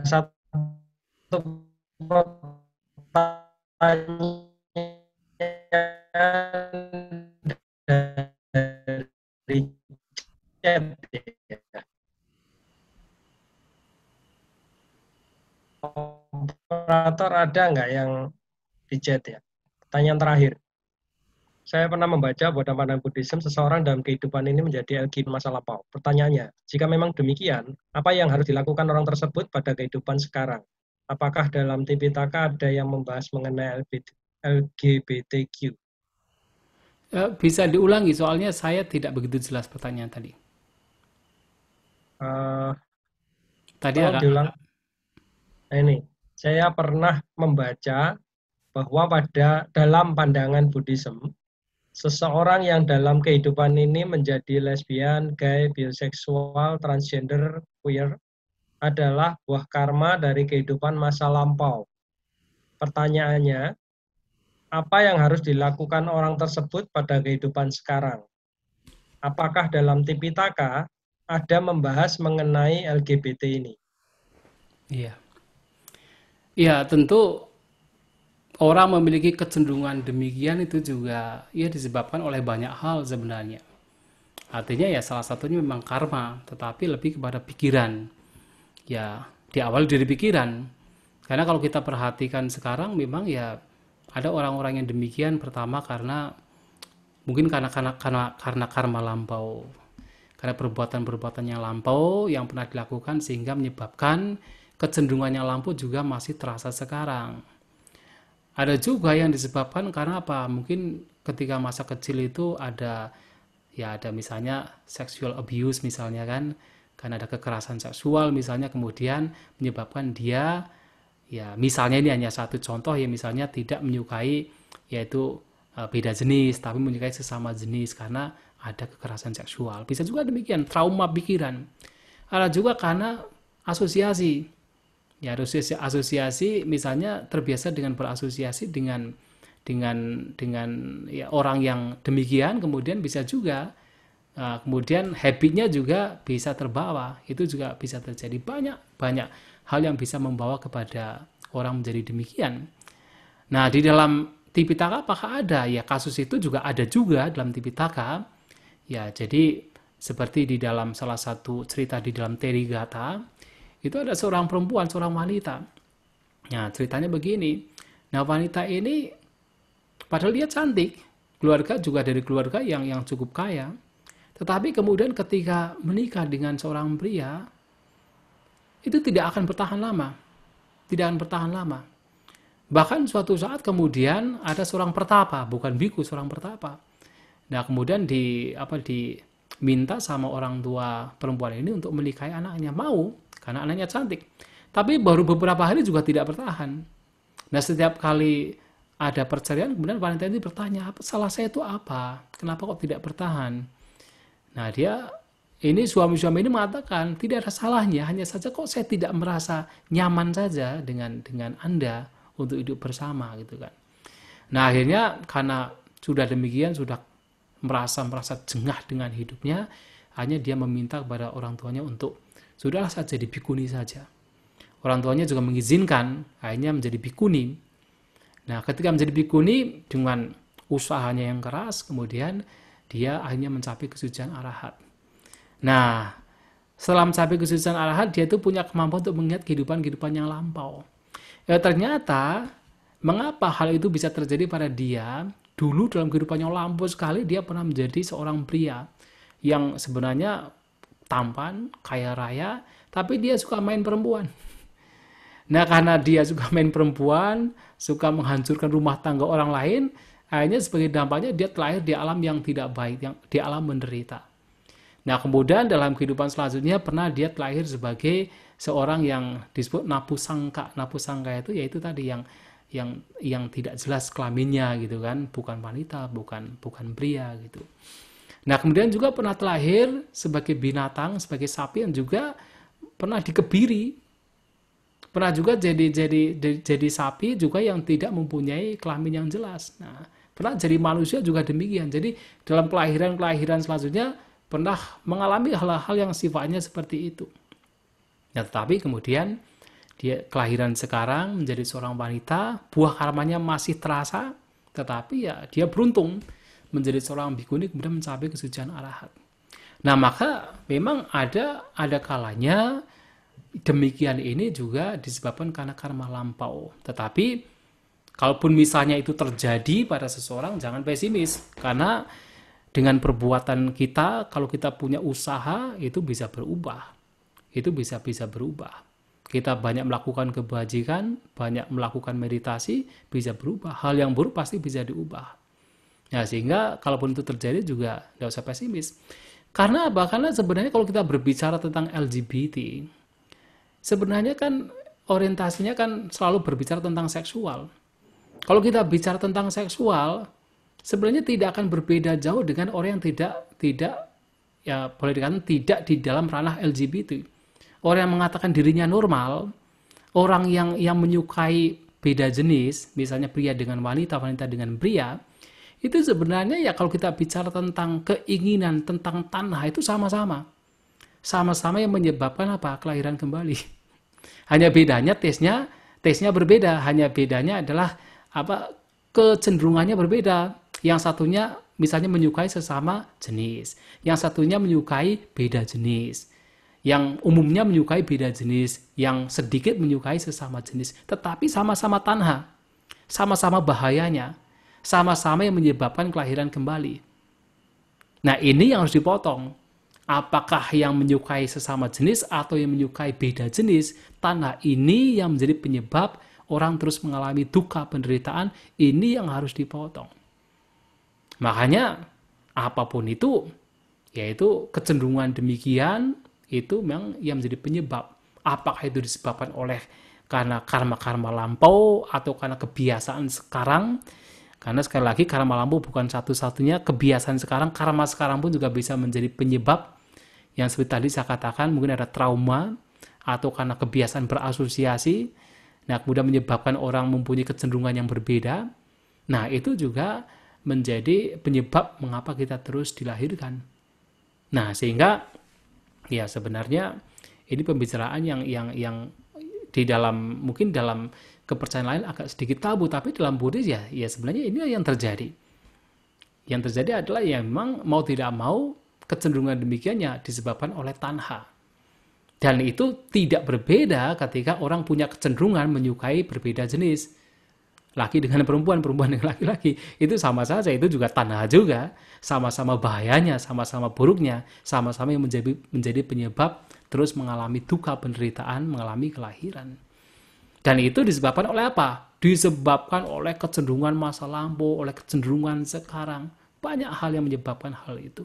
satu pertanyaan dari chat ya. Operator ada nggak yang di chat ya? Pertanyaan terakhir. Saya pernah membaca bahwa dalam pandangan Buddhism, seseorang dalam kehidupan ini menjadi LGBT masa lampau. Pertanyaannya, jika memang demikian, apa yang harus dilakukan orang tersebut pada kehidupan sekarang? Apakah dalam Tipitaka ada yang membahas mengenai LGBTQ? Bisa diulangi, soalnya saya tidak begitu jelas pertanyaan tadi. Tadi Tolong agak diulang. Nah, ini, saya pernah membaca bahwa dalam pandangan Buddhism, seseorang yang dalam kehidupan ini menjadi lesbian, gay, biseksual, transgender, queer adalah buah karma dari kehidupan masa lampau. Pertanyaannya, apa yang harus dilakukan orang tersebut pada kehidupan sekarang? Apakah dalam Tipitaka ada membahas mengenai LGBT ini? Iya. Ya, tentu orang memiliki kecenderungan demikian itu juga ya disebabkan oleh banyak hal sebenarnya. Artinya ya salah satunya memang karma, tetapi lebih kepada pikiran. Ya, diawali dari pikiran. Karena kalau kita perhatikan sekarang memang ya ada orang-orang yang demikian pertama karena mungkin karena karma lampau. Karena perbuatan-perbuatan yang lampau yang pernah dilakukan sehingga menyebabkan kecenderungan yang lampau juga masih terasa sekarang. Ada juga yang disebabkan karena apa? Mungkin ketika masa kecil itu ada misalnya sexual abuse misalnya kan, karena ada kekerasan seksual misalnya, kemudian menyebabkan dia ya misalnya ini hanya satu contoh ya, misalnya tidak menyukai yaitu beda jenis tapi menyukai sesama jenis karena ada kekerasan seksual. Bisa juga demikian, trauma pikiran. Ada juga karena asosiasi. Ya, asosiasi misalnya terbiasa dengan berasosiasi dengan ya, orang yang demikian, kemudian bisa juga kemudian habitnya juga bisa terbawa. Itu juga bisa terjadi, banyak hal yang bisa membawa kepada orang menjadi demikian. Nah, di dalam Tipitaka apakah ada? Ya, kasus itu juga ada juga dalam Tipitaka. Ya, jadi seperti di dalam salah satu cerita di dalam Therigatha, itu ada seorang perempuan, seorang wanita. Nah, ceritanya begini. Nah, wanita ini padahal dia cantik, keluarga juga dari keluarga yang cukup kaya. Tetapi kemudian ketika menikah dengan seorang pria, itu tidak akan bertahan lama. Tidak akan bertahan lama. Bahkan suatu saat kemudian ada seorang pertapa, bukan biku, seorang pertapa. Nah, kemudian diminta sama orang tua perempuan ini untuk menikahi anaknya. Mau, karena anaknya cantik. Tapi baru beberapa hari juga tidak bertahan. Nah, setiap kali ada perceraian, kemudian wanita ini bertanya, apa salah saya itu apa? Kenapa kok tidak bertahan? Nah, ini suami-suami ini mengatakan tidak ada salahnya, hanya saja kok saya tidak merasa nyaman saja dengan Anda untuk hidup bersama gitu kan. Nah, akhirnya karena sudah demikian, sudah merasa jengah dengan hidupnya, hanya dia meminta kepada orang tuanya untuk sudahlah saja dibikuni saja. Orang tuanya juga mengizinkan, akhirnya menjadi bikuni. Nah, ketika menjadi bikuni dengan usahanya yang keras, kemudian dia akhirnya mencapai kesucian arahat. Nah, setelah mencapai kesucian arahat, dia itu punya kemampuan untuk mengingat kehidupan yang lampau. Ternyata, mengapa hal itu bisa terjadi pada dia? Dulu dalam kehidupannya lampau sekali, dia pernah menjadi seorang pria yang sebenarnya tampan, kaya raya, tapi dia suka main perempuan. Nah, karena dia suka main perempuan, suka menghancurkan rumah tangga orang lain, akhirnya sebagai dampaknya dia terlahir di alam yang tidak baik, yang di alam menderita. Nah, kemudian dalam kehidupan selanjutnya pernah dia terlahir sebagai seorang yang disebut napusangka. Napusangka itu yaitu tadi yang tidak jelas kelaminnya gitu kan, bukan wanita, bukan pria gitu. Nah, kemudian juga pernah terlahir sebagai binatang, sebagai sapi yang juga pernah dikebiri. Pernah juga jadi sapi juga yang tidak mempunyai kelamin yang jelas. Nah, pernah jadi manusia juga demikian. Jadi dalam kelahiran selanjutnya pernah mengalami hal-hal yang sifatnya seperti itu. Nah, tetapi kemudian dia kelahiran sekarang menjadi seorang wanita, buah karmanya masih terasa, tetapi ya dia beruntung menjadi seorang bikuni kemudian mencapai kesucian arahat. Nah, maka memang ada kalanya demikian ini juga disebabkan karena karma lampau. Tetapi kalaupun misalnya itu terjadi pada seseorang, jangan pesimis, karena dengan perbuatan kita, kalau kita punya usaha, itu bisa berubah. Itu bisa berubah. Kita banyak melakukan kebajikan, banyak melakukan meditasi, bisa berubah. Hal yang buruk pasti bisa diubah. Ya, sehingga kalaupun itu terjadi juga tidak usah pesimis. Karena apa? Karena sebenarnya kalau kita berbicara tentang LGBT, sebenarnya kan orientasinya kan selalu berbicara tentang seksual. Kalau kita bicara tentang seksual, sebenarnya tidak akan berbeda jauh dengan orang yang tidak ya boleh dikatakan tidak di dalam ranah LGBT. Orang yang mengatakan dirinya normal, orang yang menyukai beda jenis, misalnya pria dengan wanita, wanita dengan pria, itu sebenarnya ya kalau kita bicara tentang keinginan, tentang tanha itu sama-sama. Sama-sama yang menyebabkan apa? Kelahiran kembali. Hanya bedanya tesnya berbeda, hanya bedanya adalah apa? Kecenderungannya berbeda. Yang satunya misalnya menyukai sesama jenis, yang satunya menyukai beda jenis, yang umumnya menyukai beda jenis, yang sedikit menyukai sesama jenis, tetapi sama-sama tanha, sama-sama bahayanya, sama-sama yang menyebabkan kelahiran kembali. Nah, ini yang harus dipotong. Apakah yang menyukai sesama jenis atau yang menyukai beda jenis, tanha ini yang menjadi penyebab orang terus mengalami duka penderitaan, ini yang harus dipotong. Makanya apapun itu, yaitu kecenderungan demikian, itu memang yang menjadi penyebab. Apakah itu disebabkan oleh karena karma-karma lampau atau karena kebiasaan sekarang? Karena sekali lagi karma lampau bukan satu-satunya, kebiasaan sekarang, karma sekarang pun juga bisa menjadi penyebab. Yang seperti tadi saya katakan, mungkin ada trauma atau karena kebiasaan berasosiasi. Nah, kemudian menyebabkan orang mempunyai kecenderungan yang berbeda. Nah, itu juga menjadi penyebab mengapa kita terus dilahirkan. Nah, sehingga ya sebenarnya ini pembicaraan yang di dalam mungkin dalam kepercayaan lain agak sedikit tabu, tapi dalam Buddhis ya sebenarnya ini yang terjadi. Yang terjadi adalah ya memang mau tidak mau kecenderungan demikiannya disebabkan oleh tanha. Dan itu tidak berbeda ketika orang punya kecenderungan menyukai berbeda jenis. Laki dengan perempuan, perempuan dengan laki-laki, itu sama saja, itu juga tanha juga, sama-sama bahayanya, sama-sama buruknya, sama-sama yang menjadi penyebab terus mengalami duka penderitaan, mengalami kelahiran. Dan itu disebabkan oleh apa? Disebabkan oleh kecenderungan masa lampau, oleh kecenderungan sekarang. Banyak hal yang menyebabkan hal itu.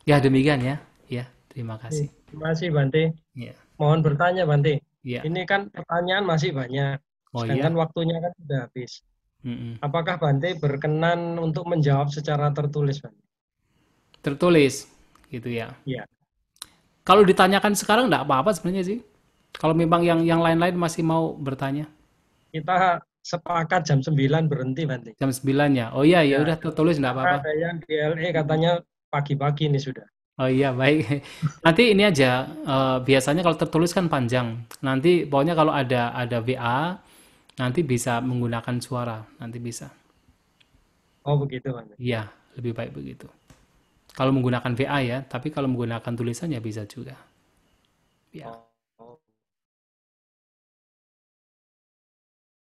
Ya demikian ya. Ya, terima kasih. Terima kasih Bante. Ya. Mohon bertanya Bante. Ya. Ini kan pertanyaan masih banyak. Sedangkan waktunya kan sudah habis. Mm-mm. Apakah Bante berkenan untuk menjawab secara tertulis, Bante? Tertulis, gitu ya. Iya. Kalau ditanyakan sekarang nggak apa-apa sebenarnya sih. Kalau memang yang lain-lain masih mau bertanya. Kita sepakat jam 9 berhenti, Bante. Jam 9 ya. Oh iya, ya Ya, udah tertulis nggak karena apa-apa. ada yang di LA katanya pagi-pagi ini sudah. Oh iya, baik. Nanti ini aja, biasanya kalau tertulis kan panjang. Nanti pokoknya kalau ada WA, nanti bisa menggunakan suara, nanti bisa. Oh, begitu, Bante. Iya, lebih baik begitu. Kalau menggunakan WA ya, tapi kalau menggunakan tulisan ya bisa juga. Ya.